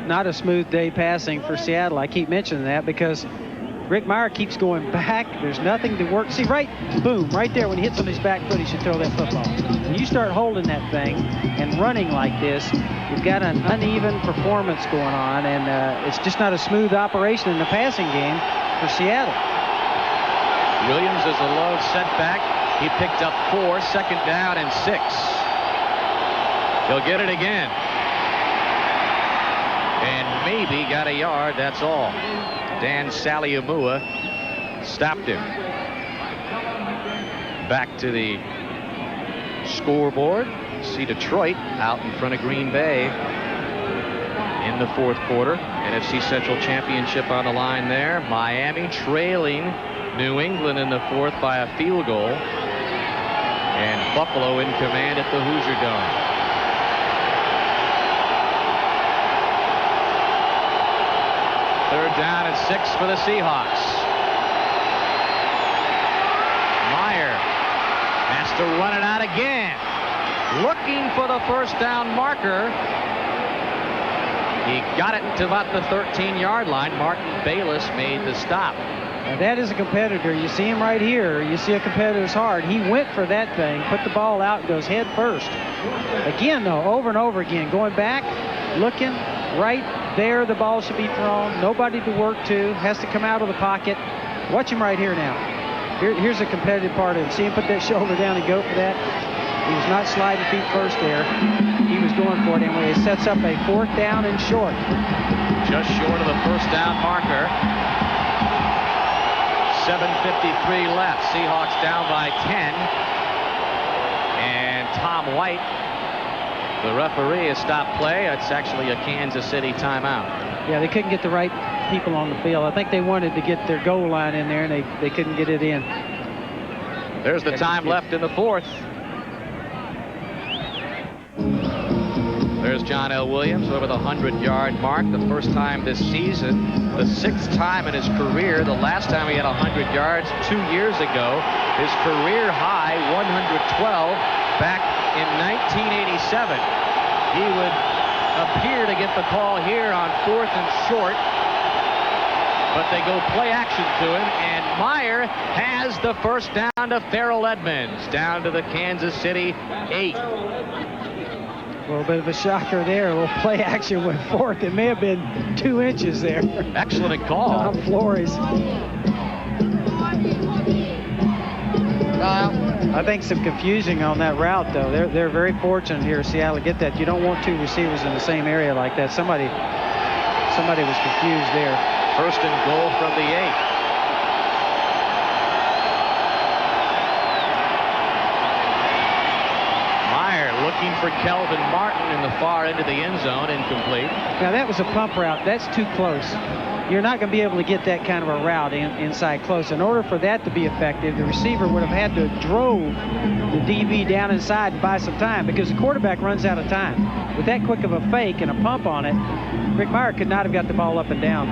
Speaker 2: Not a smooth day passing for Seattle. I keep mentioning that because Rick Mirer keeps going back. There's nothing to work. See, right, boom, right there when he hits on his back foot, he should throw that football. When you start holding that thing and running like this, you've got an uneven performance going on, and it's just not a smooth operation in the passing game for Seattle.
Speaker 1: Williams is a low setback. He picked up 4, 2nd down and 6. He'll get it again. And maybe got a yard, that's all. Dan Saliamua stopped him. Back to the scoreboard. See Detroit out in front of Green Bay in the 4th quarter. NFC Central Championship on the line there. Miami trailing New England in the 4th by a field goal. And Buffalo in command at the Hoosier Dome. Third down and 6 for the Seahawks. Mirer has to run it out again. Looking for the first down marker. He got it to about the 13-yard line. Martin Bayless made the stop.
Speaker 2: Now that is a competitor. You see him right here. You see a competitor's heart. He went for that thing, put the ball out, and goes head first. Again, though, over and over again, going back, looking right there. The ball should be thrown. Nobody to work to. Has to come out of the pocket. Watch him right here now. Here's a competitive part of it. See him put that shoulder down and go for that. He was not sliding feet first there. He was going for it anyway. It sets up a 4th down and short.
Speaker 1: Just short of the first down marker. 7:53 left. Seahawks down by 10. And Tom White, the referee, has stopped play. It's actually a Kansas City timeout.
Speaker 2: Yeah, they couldn't get the right people on the field. I think they wanted to get their goal line in there, and they couldn't get it in.
Speaker 1: There's the time left in the 4th. There's John L. Williams over the 100-yard mark. The first time this season, the 6th time in his career. The last time he had 100 yards 2 years ago. His career high, 112, back in 1987. He would appear to get the call here on 4th and short. But they go play action to him, and Mirer has the first down to Farrell Edmonds, down to the Kansas City 8.
Speaker 2: A little bit of a shocker there. A little play action with 4th. It may have been 2 inches there.
Speaker 1: Excellent call.
Speaker 2: Tom Flores. I think some confusion on that route, though. They're very fortunate here, Seattle, to get that. You don't want 2 receivers in the same area like that. Somebody was confused there.
Speaker 1: First and goal from the 8. Looking for Kelvin Martin in the far end of the end zone, incomplete.
Speaker 2: Now that was a pump route. That's too close. You're not going to be able to get that kind of a route inside close. In order for that to be effective, the receiver would have had to drove the DB down inside and buy some time, because the quarterback runs out of time. With that quick of a fake and a pump on it, Rick Mirer could not have got the ball up and down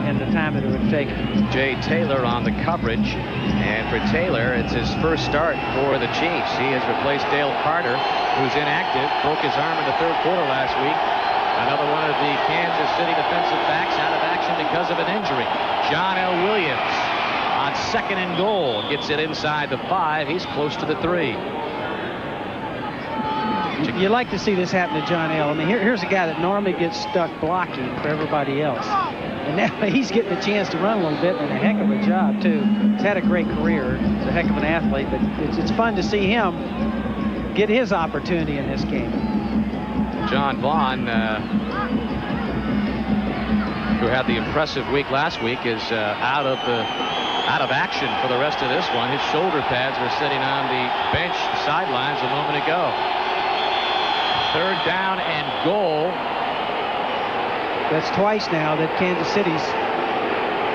Speaker 2: in the time that it would have taken.
Speaker 1: Jay Taylor on the coverage. And for Taylor, it's his first start for the Chiefs. He has replaced Dale Carter, who's inactive, broke his arm in the 3rd quarter last week. Another one of the Kansas City defensive backs out of action because of an injury. John L. Williams on 2nd and goal. Gets it inside the 5. He's close to the 3.
Speaker 2: You like to see this happen to John L. I mean, here's a guy that normally gets stuck blocking for everybody else. And now he's getting a chance to run a little bit, and a heck of a job, too. He's had a great career. He's a heck of an athlete, but it's fun to see him get his opportunity in this game.
Speaker 1: John Vaughn, who had the impressive week last week, is out of action for the rest of this one. His shoulder pads were sitting on the bench, the sidelines a moment ago. 3rd down and goal.
Speaker 2: That's twice now that Kansas City's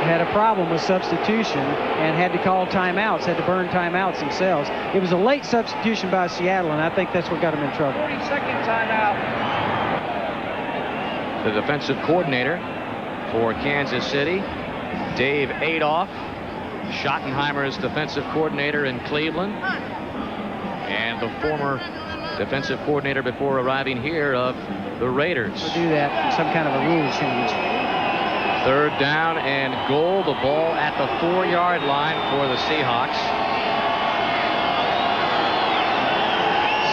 Speaker 2: had a problem with substitution and had to call timeouts, had to burn timeouts themselves. It was a late substitution by Seattle, and I think that's what got them in trouble.
Speaker 3: 40-second timeout.
Speaker 1: the defensive coordinator for Kansas City, Dave Adolph, Schottenheimer's defensive coordinator in Cleveland, and the former defensive coordinator before arriving here of the Raiders.
Speaker 2: To do that, some kind of a rule change.
Speaker 1: 3rd down and goal. The ball at the 4-yard line for the Seahawks.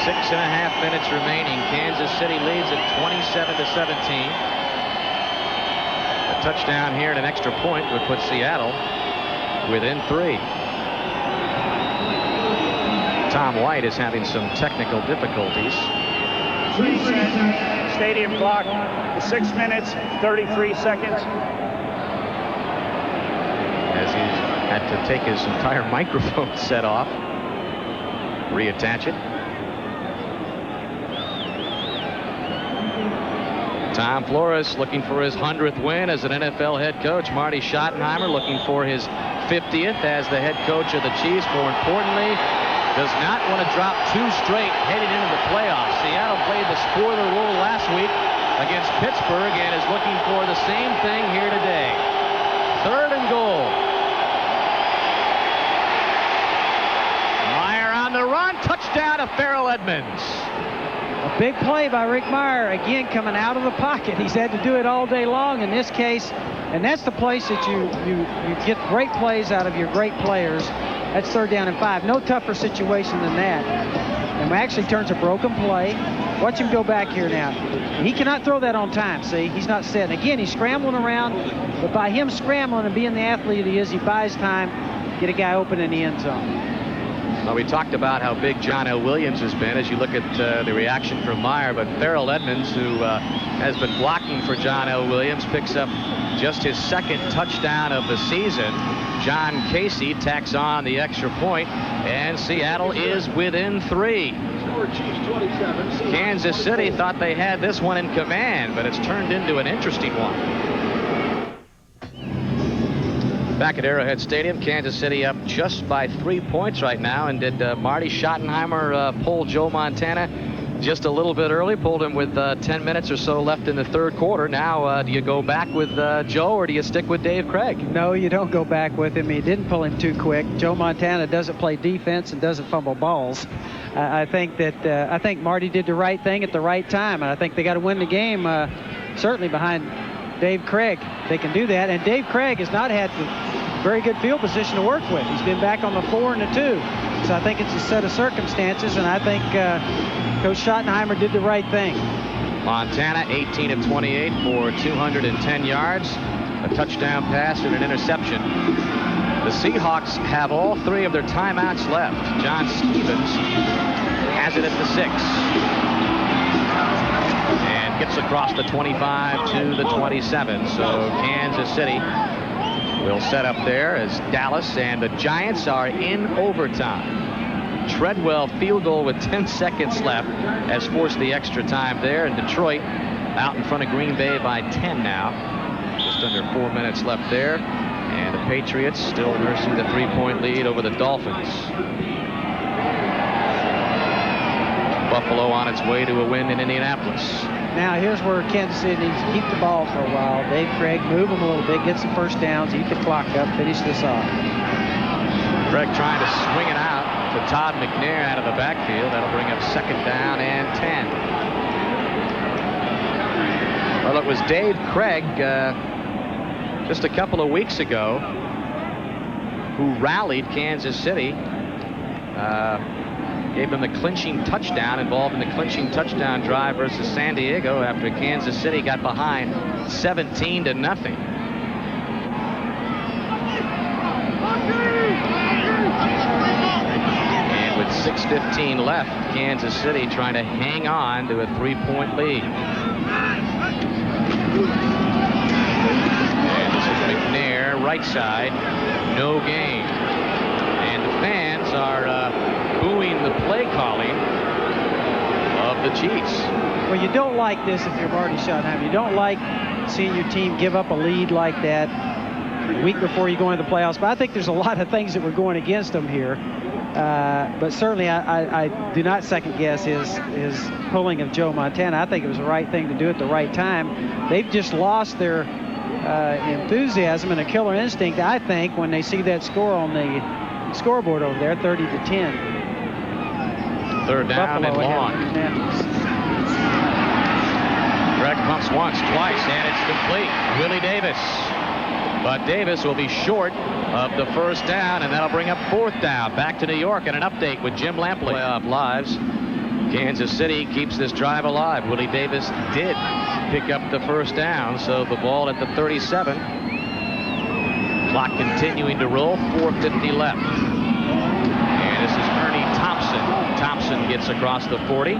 Speaker 1: 6.5 minutes remaining. Kansas City leads at 27-17. A touchdown here and an extra point would put Seattle within 3. Tom White is having some technical difficulties.
Speaker 3: Stadium clock, 6 minutes, 33 seconds.
Speaker 1: As he's had to take his entire microphone set off, reattach it. Tom Flores looking for his 100th win as an NFL head coach. Marty Schottenheimer looking for his 50th as the head coach of the Chiefs. More importantly, does not want to drop 2 straight heading into the playoffs. Seattle played the spoiler role last week against Pittsburgh and is looking for the same thing here today. 3rd and goal. Mirer on the run. Touchdown to Farrell Edmonds.
Speaker 2: A big play by Rick Mirer, again coming out of the pocket. He's had to do it all day long in this case, and that's the place that you get great plays out of your great players. That's 3rd down and 5. No tougher situation than that. And actually turns a broken play. Watch him go back here now. He cannot throw that on time, see? He's not set. And again, he's scrambling around, but by him scrambling and being the athlete he is, he buys time to get a guy open in the end zone.
Speaker 1: Well, we talked about how big John L. Williams has been as you look at the reaction from Mirer, but Farrell Edmonds, who has been blocking for John L. Williams, picks up just his 2nd touchdown of the season. John Casey tacks on the extra point, and Seattle is within 3. Kansas City thought they had this one in command, but it's turned into an interesting one. Back at Arrowhead Stadium, Kansas City up just by 3 points right now. And did Marty Schottenheimer pull Joe Montana just a little bit early? Pulled him with 10 minutes or so left in the 3rd quarter. Now, do you go back with Joe, or do you stick with Dave Craig?
Speaker 2: No, you don't go back with him. He didn't pull him too quick. Joe Montana doesn't play defense and doesn't fumble balls. I think Marty did the right thing at the right time, and I think they got to win the game certainly behind Dave Craig. They can do that, and Dave Craig has not had very good field position to work with. He's been back on the 4 and the 2, so I think it's a set of circumstances, and I think Coach Schottenheimer did the right thing.
Speaker 1: Montana 18 of 28 for 210 yards, a touchdown pass and an interception. The Seahawks have all 3 of their timeouts left. John Stevens has it at the 6. And gets across the 25 to the 27. So Kansas City will set up there as Dallas and the Giants are in overtime. Treadwell field goal with 10 seconds left has forced the extra time there. And Detroit out in front of Green Bay by 10 now. Just under 4 minutes left there. And the Patriots still nursing the 3-point lead over the Dolphins. Buffalo on its way to a win in Indianapolis.
Speaker 2: Now here's where Kansas City needs to keep the ball for a while. Dave Craig, move them a little bit, get some first downs, eat the clock up, finish this off.
Speaker 1: Craig trying to swing it out to Todd McNair out of the backfield. That'll bring up 2nd down and 10. Well, it was Dave Craig just a couple of weeks ago who rallied Kansas City, gave them the clinching touchdown, involved in the clinching touchdown drive versus San Diego after Kansas City got behind 17-0. And with 6:15 left, Kansas City trying to hang on to a 3-point lead. And this is McNair, right side, no gain. And the fans are booing the play calling of the Chiefs.
Speaker 2: Well, you don't like this if you're Marty Schottenheimer. You don't like seeing your team give up a lead like that a week before you go into the playoffs. But I think there's a lot of things that were going against them here. But certainly I do not second guess his pulling of Joe Montana. I think it was the right thing to do at the right time. They've just lost their enthusiasm and a killer instinct, I think, when they see that score on the scoreboard over there, 30-10.
Speaker 1: Third down and long. Greg pumps once, twice, and it's complete. Willie Davis. But Davis will be short of the first down, and that'll bring up fourth down. Back to New York and an update with Jim Lampley. Playoff lives. Kansas City keeps this drive alive. Willie Davis did pick up the first down, so the ball at the 37. Clock continuing to roll, 4:50 left. And this is Ernie Thompson. Thompson gets across the 40.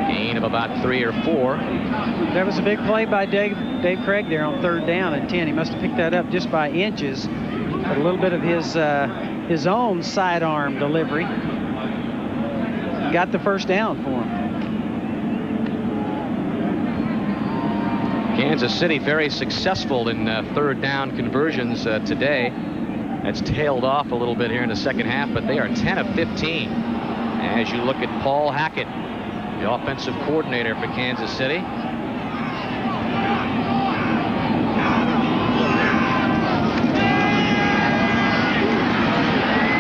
Speaker 1: Gain of about 3 or 4.
Speaker 2: That was a big play by Dave Craig there on third down and 10. He must have picked that up just by inches. But a little bit of his own sidearm delivery. Got the first down for him.
Speaker 1: Kansas City very successful in third down conversions today. That's tailed off a little bit here in the second half, but they are 10 of 15. As you look at Paul Hackett, the offensive coordinator for Kansas City.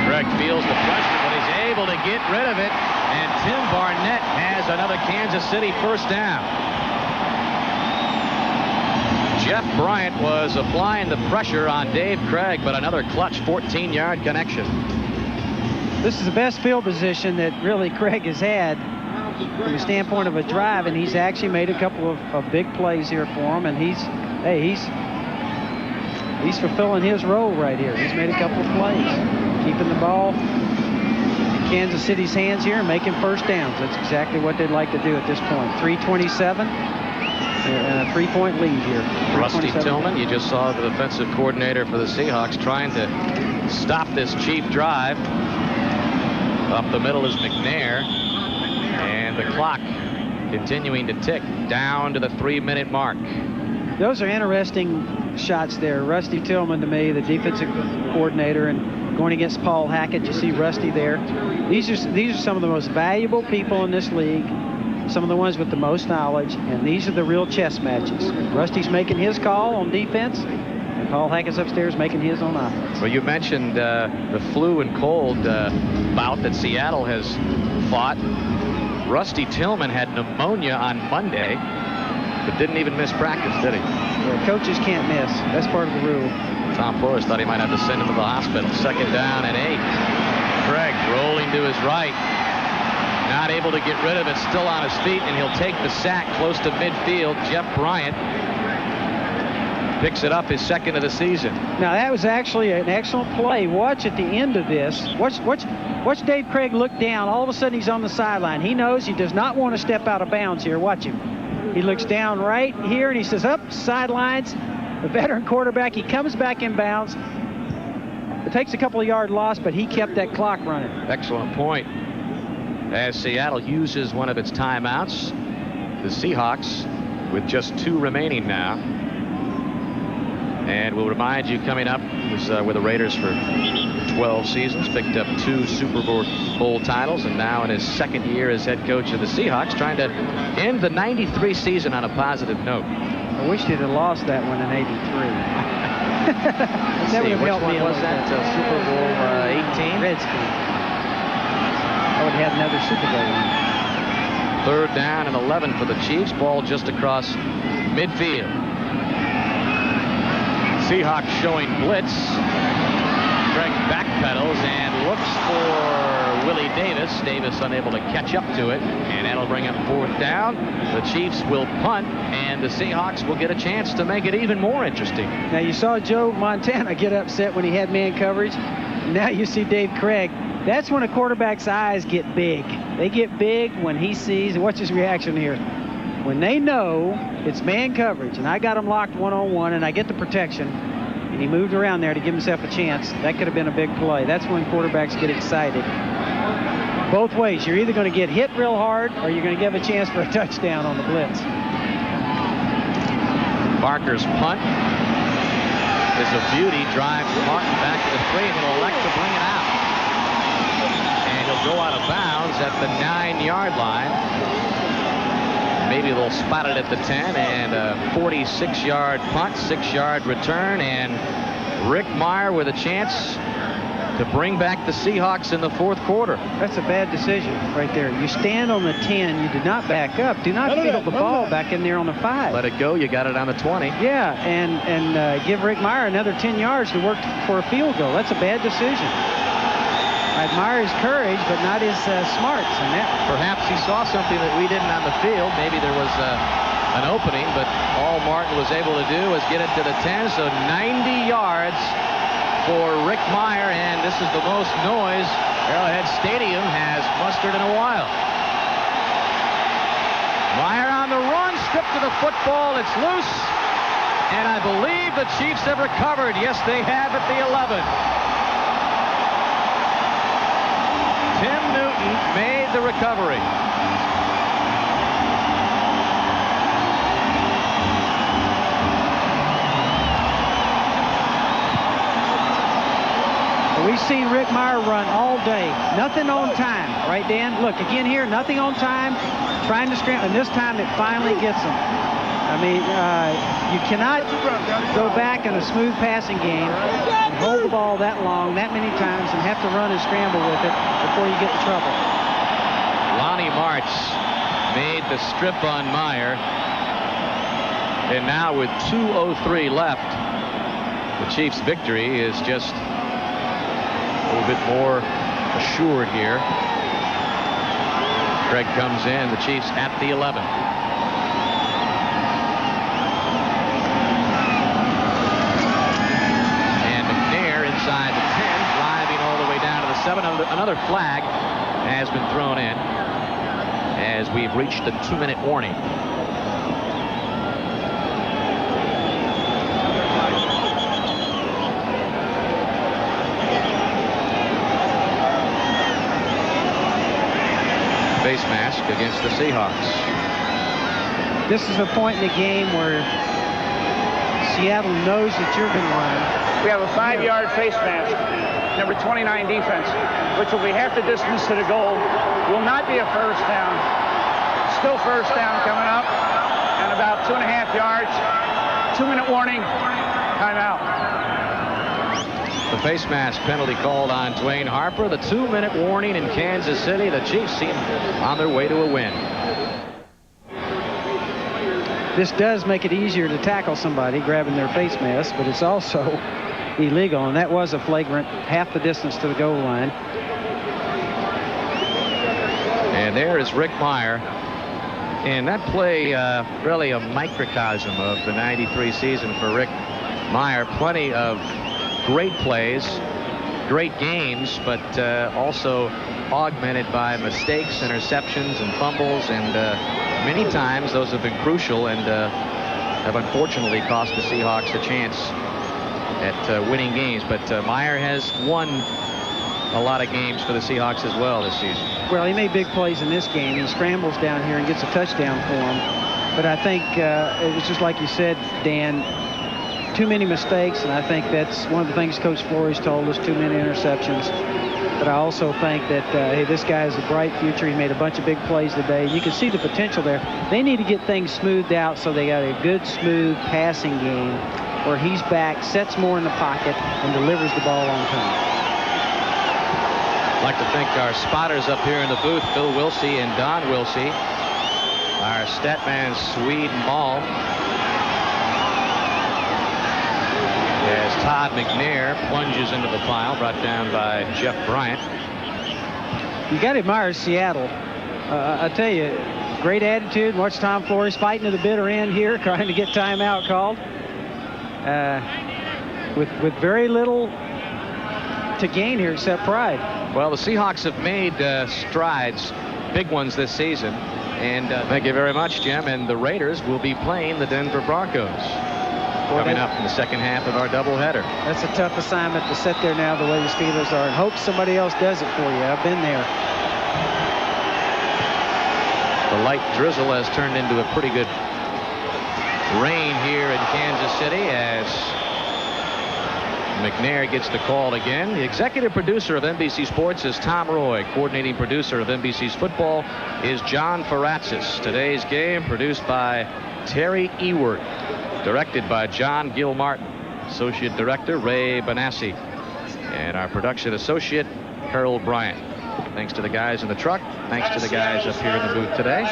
Speaker 1: Greg feels the pressure, but he's able to get rid of it. And Tim Barnett has another Kansas City first down. Jeff Bryant was applying the pressure on Dave Craig, but another clutch 14-yard connection.
Speaker 2: This is the best field position that really Craig has had from the standpoint of a drive, and he's actually made a couple of big plays here for him, and he's fulfilling his role right here. He's made a couple of plays, keeping the ball in Kansas City's hands here and making first downs. That's exactly what they'd like to do at this point. 3:27 and a 3-point lead here.
Speaker 1: Rusty Tillman, you just saw the defensive coordinator for the Seahawks trying to stop this Chief drive. Up the middle is McNair. And the clock continuing to tick down to the 3-minute mark.
Speaker 2: Those are interesting shots there. Rusty Tillman, to me, the defensive coordinator, and going against Paul Hackett. You see Rusty there. These are some of the most valuable people in this league, some of the ones with the most knowledge, and these are the real chess matches. Rusty's making his call on defense, and Paul Hackett's upstairs making his on offense.
Speaker 1: Well, you mentioned the flu and cold bout that Seattle has fought. Rusty Tillman had pneumonia on Monday, but didn't even miss practice, did he?
Speaker 2: Yeah, coaches can't miss. That's part of the rule.
Speaker 1: Tom Forrest thought he might have to send him to the hospital. Second down and 8. Craig rolling to his right. Not able to get rid of it. Still on his feet, and he'll take the sack close to midfield. Jeff Bryant picks it up, his second of the season.
Speaker 2: Now, that was actually an excellent play. Watch at the end of this. Watch Dave Craig look down. All of a sudden, he's on the sideline. He knows he does not want to step out of bounds here. Watch him. He looks down right here, and he says, up, sidelines. The veteran quarterback, he comes back in bounds. It takes a couple of yard loss, but he kept that clock running.
Speaker 1: Excellent point. As Seattle uses one of its timeouts, the Seahawks with just 2 remaining now. And we'll remind you, coming up, was with the Raiders for 12 seasons, picked up 2 Super Bowl titles, and now in his second year as head coach of the Seahawks, trying to end the '93 season on a positive note.
Speaker 2: I wish they'd have lost that one in '83. That would have helped me a little bit.
Speaker 1: Super Bowl 18?
Speaker 2: Redskins. I would have had another Super Bowl win.
Speaker 1: Third down and 11 for the Chiefs. Ball just across midfield. Seahawks showing blitz. Craig backpedals and looks for Willie Davis. Davis unable to catch up to it, and that'll bring up fourth down. The Chiefs will punt, and the Seahawks will get a chance to make it even more interesting.
Speaker 2: Now, you saw Joe Montana get upset when he had man coverage. Now you see Dave Craig. That's when a quarterback's eyes get big. They get big when he sees, and watch his reaction here. When they know it's man coverage, and I got him locked one-on-one, and I get the protection, and he moved around there to give himself a chance, that could have been a big play. That's when quarterbacks get excited. Both ways. You're either going to get hit real hard, or you're going to give a chance for a touchdown on the blitz.
Speaker 1: Barker's punt is a beauty. Drives Martin back to the 3, and he'll elect to bring it out. at the 9-yard line. Maybe they'll spot it at the 10, and a 46-yard punt, 6-yard return, and Rick Mirer with a chance to bring back the Seahawks in the fourth quarter.
Speaker 2: That's a bad decision right there. You stand on the 10, you did not back up. Do not field the ball back in there on the 5.
Speaker 1: Let it go, you got it on the 20.
Speaker 2: Yeah, and give Rick Mirer another 10 yards to work for a field goal. That's a bad decision. I admire his courage, but not his smarts. And that
Speaker 1: perhaps he saw something that we didn't on the field. Maybe there was an opening, but all Martin was able to do was get it to the 10, so 90 yards for Rick Mirer, and this is the most noise Arrowhead Stadium has mustered in a while. Mirer on the run, stripped to the football, it's loose, and I believe the Chiefs have recovered. Yes, they have at the 11. Tim Newton made the recovery.
Speaker 2: We've seen Rick Mirer run all day. Nothing on time. Right, Dan? Look, again here, nothing on time. Trying to scramble. And this time it finally gets him. I mean, you cannot go back in a smooth passing game and hold the ball that long, that many times, and have to run and scramble with it before you get in trouble.
Speaker 1: Lonnie Martz made the strip on Mirer. And now with 2:03 left, the Chiefs' victory is just a little bit more assured here. Craig comes in, the Chiefs at the 11. And McNair inside the 10, driving all the way down to the 7. Another flag has been thrown in as we've reached the 2-minute warning. Face mask against the Seahawks.
Speaker 2: This is a point in the game where Seattle knows that you're going to run.
Speaker 3: We have a 5-yard face mask, number 29 defense, which will be half the distance to the goal. Will not be a first down. Still first down coming up, and about 2.5 yards. 2-minute warning, timeout.
Speaker 1: The face mask penalty called on Dwayne Harper. The 2-minute warning in Kansas City. The Chiefs seem on their way to a win.
Speaker 2: This does make it easier to tackle somebody grabbing their face mask, but it's also illegal, and that was a flagrant half the distance to the goal line.
Speaker 1: And there is Rick Mirer. And that play, really a microcosm of the '93 season for Rick Mirer. Plenty of great plays, great games, but also augmented by mistakes, interceptions, and fumbles, and many times those have been crucial and have unfortunately cost the Seahawks a chance at winning games. But Mirer has won a lot of games for the Seahawks as well this season.
Speaker 2: Well, he made big plays in this game. He scrambles down here and gets a touchdown for him. But I think it was just like you said, Dan, too many mistakes, and I think that's one of the things Coach Flores told us, too many interceptions. But I also think that, hey, this guy has a bright future. He made a bunch of big plays today. You can see the potential there. They need to get things smoothed out so they got a good, smooth passing game where he's back, sets more in the pocket, and delivers the ball on time.
Speaker 1: I'd like to thank our spotters up here in the booth, Bill Wilsey and Don Wilsey. Our statman, Swede Mall. As Todd McNair plunges into the pile, brought down by Jeff Bryant.
Speaker 2: You got to admire Seattle. I tell you, great attitude. Watch Tom Flores fighting to the bitter end here, trying to get timeout called. With very little to gain here except pride.
Speaker 1: Well, the Seahawks have made strides, big ones this season. And thank you very much, Jim. And the Raiders will be playing the Denver Broncos coming up in the second half of our doubleheader.
Speaker 2: That's a tough assignment to sit there now the way the Steelers are and hope somebody else does it for you. I've been there.
Speaker 1: The light drizzle has turned into a pretty good rain here in Kansas City as McNair gets the call again. The executive producer of NBC Sports is Tom Roy. Coordinating producer of NBC's football is John Faratzis. Today's game produced by Terry Ewert. Directed by John Gilmartin. Associate director Ray Benassi. And our production associate Harold Bryant. Thanks to the guys in the truck. Thanks to the guys up here in the booth today.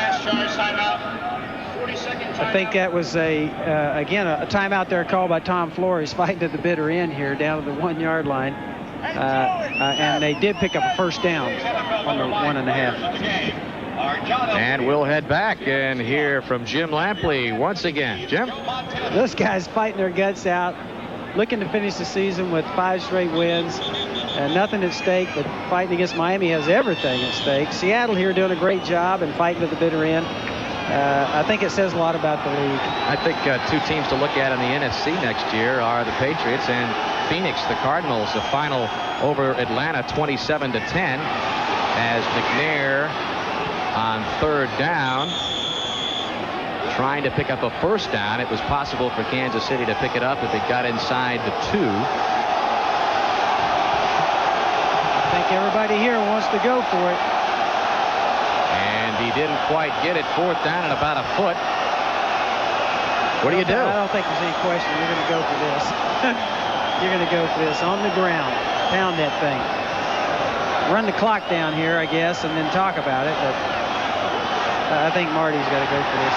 Speaker 2: I think that was again a timeout there called by Tom Flores, fighting to the bitter end here down to the 1 yard line. And they did pick up a first down on the 1.5.
Speaker 1: And we'll head back and hear from Jim Lampley once again. Jim?
Speaker 2: Those guys fighting their guts out, looking to finish the season with 5 straight wins. Nothing at stake, but fighting against Miami has everything at stake. Seattle here doing a great job and fighting to the bitter end. I think it says a lot about the league.
Speaker 1: I think 2 teams to look at in the NFC next year are the Patriots and Phoenix. The Cardinals, the final over Atlanta 27-10 as McNair on 3rd down trying to pick up a first down. It was possible for Kansas City to pick it up if it got inside the 2.
Speaker 2: I think everybody here wants to go for it.
Speaker 1: And he didn't quite get it. 4th down and about a foot. What do you do?
Speaker 2: I don't think there's any question. You're going to go for this. You're going to go for this on the ground. Pound that thing. Run the clock down here, I guess, and then talk about it. But I think Marty's got to go for this.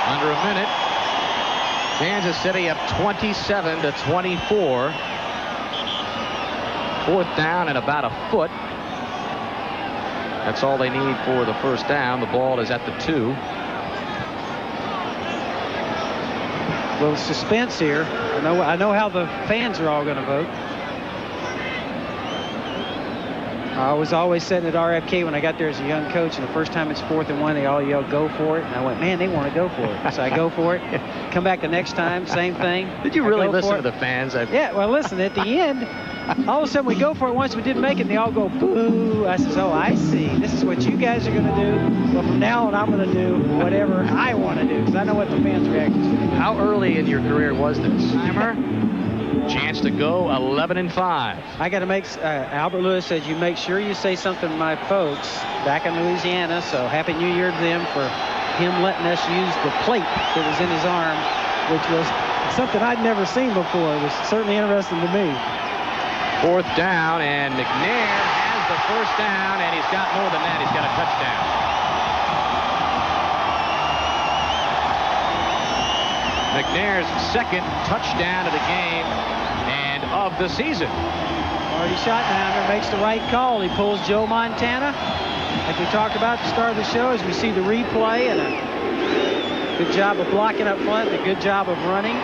Speaker 1: Under a minute. Kansas City up 27-24. 4th down and about a foot. That's all they need for the first down. The ball is at the 2.
Speaker 2: Little suspense here. I know how the fans are all going to vote. I was always sitting at RFK when I got there as a young coach, and the first time it's 4th and 1, they all yelled, "Go for it!" And I went, "Man, they want to go for it." So I go for it. Come back the next time, same thing.
Speaker 1: Did you really listen to the fans?
Speaker 2: Yeah. Well, listen. At the end, all of a sudden we go for it once. We didn't make it, and they all go boo. I says, "Oh, I see. This is what you guys are going to do. Well, from now on, I'm going to do whatever I want to do because I know what the fans' reactions are."
Speaker 1: How early in your career was this? Timer. Chance to go 11-5.
Speaker 2: I got to make. Albert Lewis says you make sure you say something to my folks back in Louisiana. So Happy New Year to them for him letting us use the plate that was in his arm, which was something I'd never seen before. It was certainly interesting to me.
Speaker 1: 4th down, and McNair has the first down, and he's got more than that. He's got a touchdown. McNair's 2nd touchdown of the game and of the season.
Speaker 2: Marty Schottenheimer makes the right call. He pulls Joe Montana. Like we talked about at the start of the show, as we see the replay, and a good job of blocking up front, and a good job of running.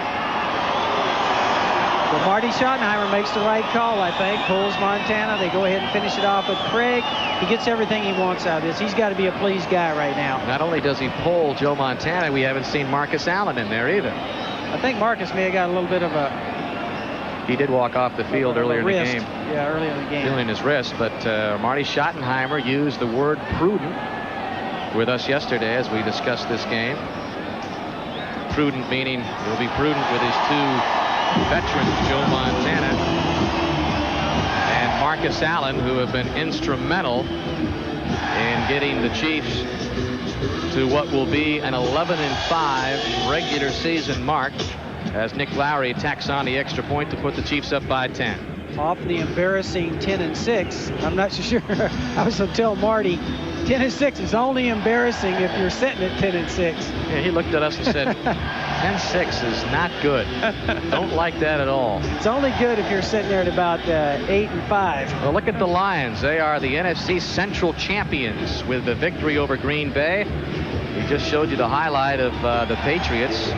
Speaker 2: But Marty Schottenheimer makes the right call, I think. Pulls Montana. They go ahead and finish it off with Craig. He gets everything he wants out of this. He's got to be a pleased guy right now.
Speaker 1: Not only does he pull Joe Montana, we haven't seen Marcus Allen in there either.
Speaker 2: I think Marcus may have got a little bit of a...
Speaker 1: He did walk off the field earlier in the game.
Speaker 2: Yeah, earlier in the game.
Speaker 1: Feeling his wrist, but Marty Schottenheimer used the word prudent with us yesterday as we discussed this game. Prudent meaning he'll be prudent with his 2 veterans, Joe Montana and Marcus Allen, who have been instrumental in getting the Chiefs to what will be an 11-5 regular season mark as Nick Lowry tacks on the extra point to put the Chiefs up by 10.
Speaker 2: Off the embarrassing 10-6. I'm not so sure. I was going to tell Marty, 10-6 is only embarrassing if you're sitting at 10-6.
Speaker 1: Yeah, he looked at us and said, 10-6 is not good. Don't like that at all.
Speaker 2: It's only good if you're sitting there at about 8-5.
Speaker 1: Well, look at the Lions. They are the NFC Central champions with the victory over Green Bay. We just showed you the highlight of the Patriots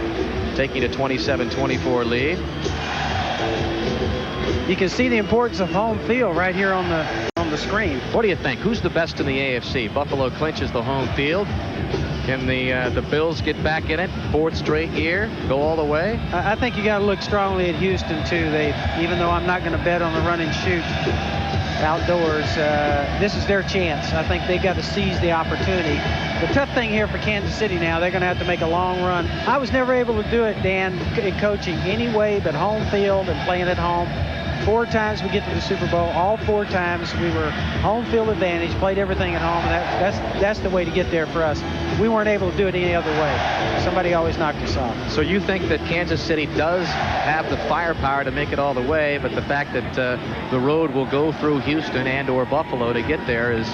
Speaker 1: taking a 27-24 lead.
Speaker 2: You can see the importance of home field right here on the screen.
Speaker 1: What do you think? Who's the best in the AFC? Buffalo clinches the home field. Can the Bills get back in it? 4th straight year, go all the way?
Speaker 2: I think you got to look strongly at Houston too. Even though I'm not going to bet on the run and shoot outdoors, this is their chance. I think they got to seize the opportunity. The tough thing here for Kansas City now, they're going to have to make a long run. I was never able to do it, Dan, in coaching any way but home field and playing at home. 4 times we get to the Super Bowl. All 4 times we were home field advantage, played everything at home, and that's the way to get there for us. We weren't able to do it any other way. Somebody always knocked us off.
Speaker 1: So you think that Kansas City does have the firepower to make it all the way, but the fact that the road will go through Houston and or Buffalo to get there is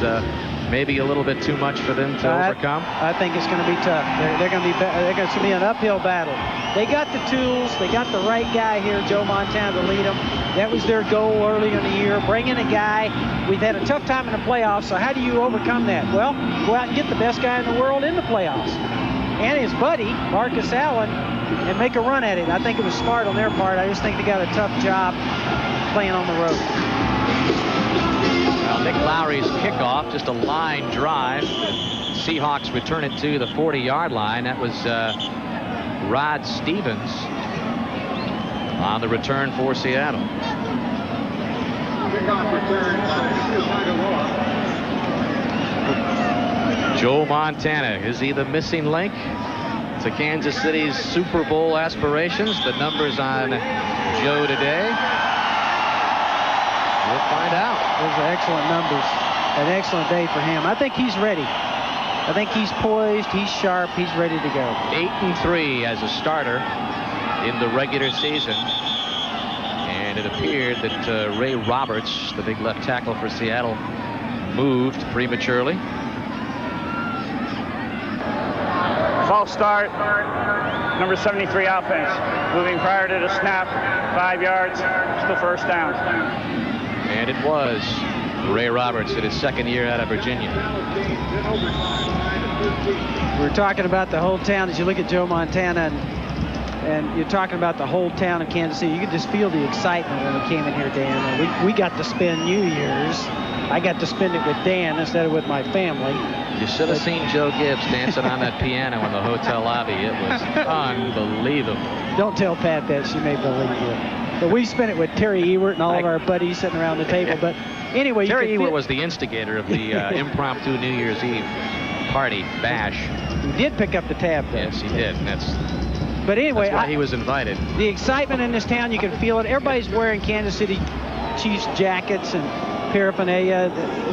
Speaker 1: maybe a little bit too much for them to overcome?
Speaker 2: I think it's going to be tough. They're going to be an uphill battle. They got the tools. They got the right guy here, Joe Montana, to lead them. That was their goal early in the year. Bring in a guy. We've had a tough time in the playoffs, so how do you overcome that? Well, go out and get the best guy in the world in the playoffs. And his buddy, Marcus Allen, and make a run at it. I think it was smart on their part. I just think they got a tough job playing on the road.
Speaker 1: Well, Nick Lowry's kickoff, just a line drive. Seahawks return it to the 40-yard line. That was Rod Stevens on the return for Seattle. Joe Montana, is he the missing link to Kansas City's Super Bowl aspirations? The numbers on Joe today. We'll find out.
Speaker 2: Those are excellent numbers. An excellent day for him. I think he's ready. I think he's poised, he's sharp, he's ready to go.
Speaker 1: 8-3 as a starter in the regular season. And it appeared that Ray Roberts, the big left tackle for Seattle, moved prematurely.
Speaker 3: False start, number 73 offense. Moving prior to the snap, 5 yards, still first down.
Speaker 1: And it was Ray Roberts in his 2nd year out of Virginia.
Speaker 2: We're talking about the whole town. As you look at Joe Montana, and you're talking about the whole town of Kansas City, you could just feel the excitement when we came in here, Dan. And we got to spend New Year's. I got to spend it with Dan instead of with my family.
Speaker 1: You should have seen Joe Gibbs dancing on that piano in the hotel lobby. It was unbelievable.
Speaker 2: Don't tell Pat that. She may believe you. But we spent it with Terry Ewert and all of our buddies sitting around the table. But anyway,
Speaker 1: Terry Ewert was the instigator of the impromptu New Year's Eve party bash.
Speaker 2: He did pick up the tab, though.
Speaker 1: Yes, he did. And
Speaker 2: but anyway,
Speaker 1: that's why he was invited.
Speaker 2: The excitement in this town, you can feel it. Everybody's wearing Kansas City Chiefs jackets and paraphernalia.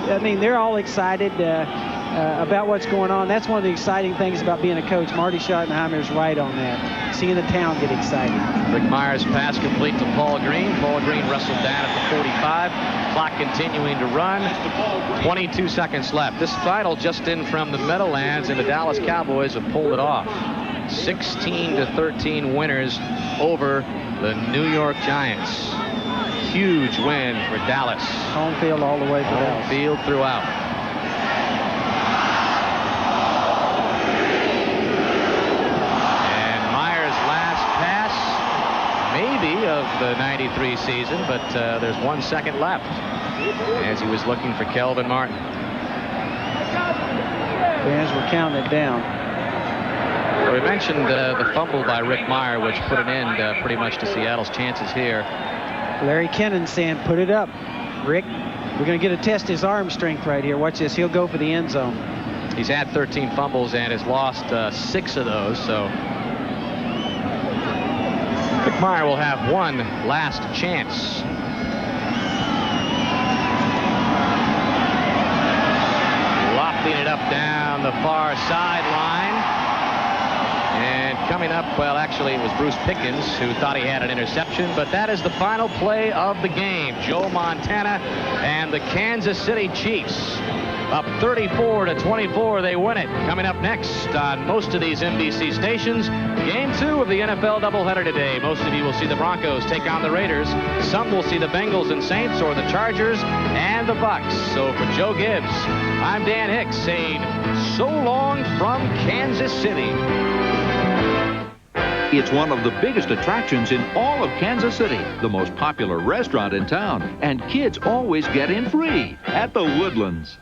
Speaker 2: I mean, they're all excited about what's going on. That's one of the exciting things about being a coach. Marty Schottenheimer's right on that. Seeing the town get excited.
Speaker 1: Rick Meyer's pass complete to Paul Green. Paul Green wrestled down at the 45. Clock continuing to run. 22 seconds left. This final just in from the Meadowlands, and the Dallas Cowboys have pulled it off. 16-13 winners over the New York Giants. Huge win for Dallas.
Speaker 2: Home field all the way for Dallas.
Speaker 1: Home field throughout. And Meyer's last pass, maybe of the 93 season, but there's 1 second left as he was looking for Kelvin Martin.
Speaker 2: Fans were counting it down.
Speaker 1: Well, we mentioned the fumble by Rick Mirer, which put an end pretty much to Seattle's chances here.
Speaker 2: Larry Kennan saying, put it up, Rick. We're going to get to test his arm strength right here. Watch this. He'll go for the end zone.
Speaker 1: He's had 13 fumbles and has lost 6 of those, so Rick Mirer will have one last chance. Lofting it up down the far sideline. And coming up, well, actually, it was Bruce Pickens who thought he had an interception, but that is the final play of the game. Joe Montana and the Kansas City Chiefs up 34-24. They win it. Coming up next on most of these NBC stations, Game 2 of the NFL doubleheader today. Most of you will see the Broncos take on the Raiders. Some will see the Bengals and Saints, or the Chargers and the Bucks. So for Joe Gibbs, I'm Dan Hicks saying so long from Kansas City.
Speaker 9: It's one of the biggest attractions in all of Kansas City, the most popular restaurant in town, and kids always get in free at the Woodlands.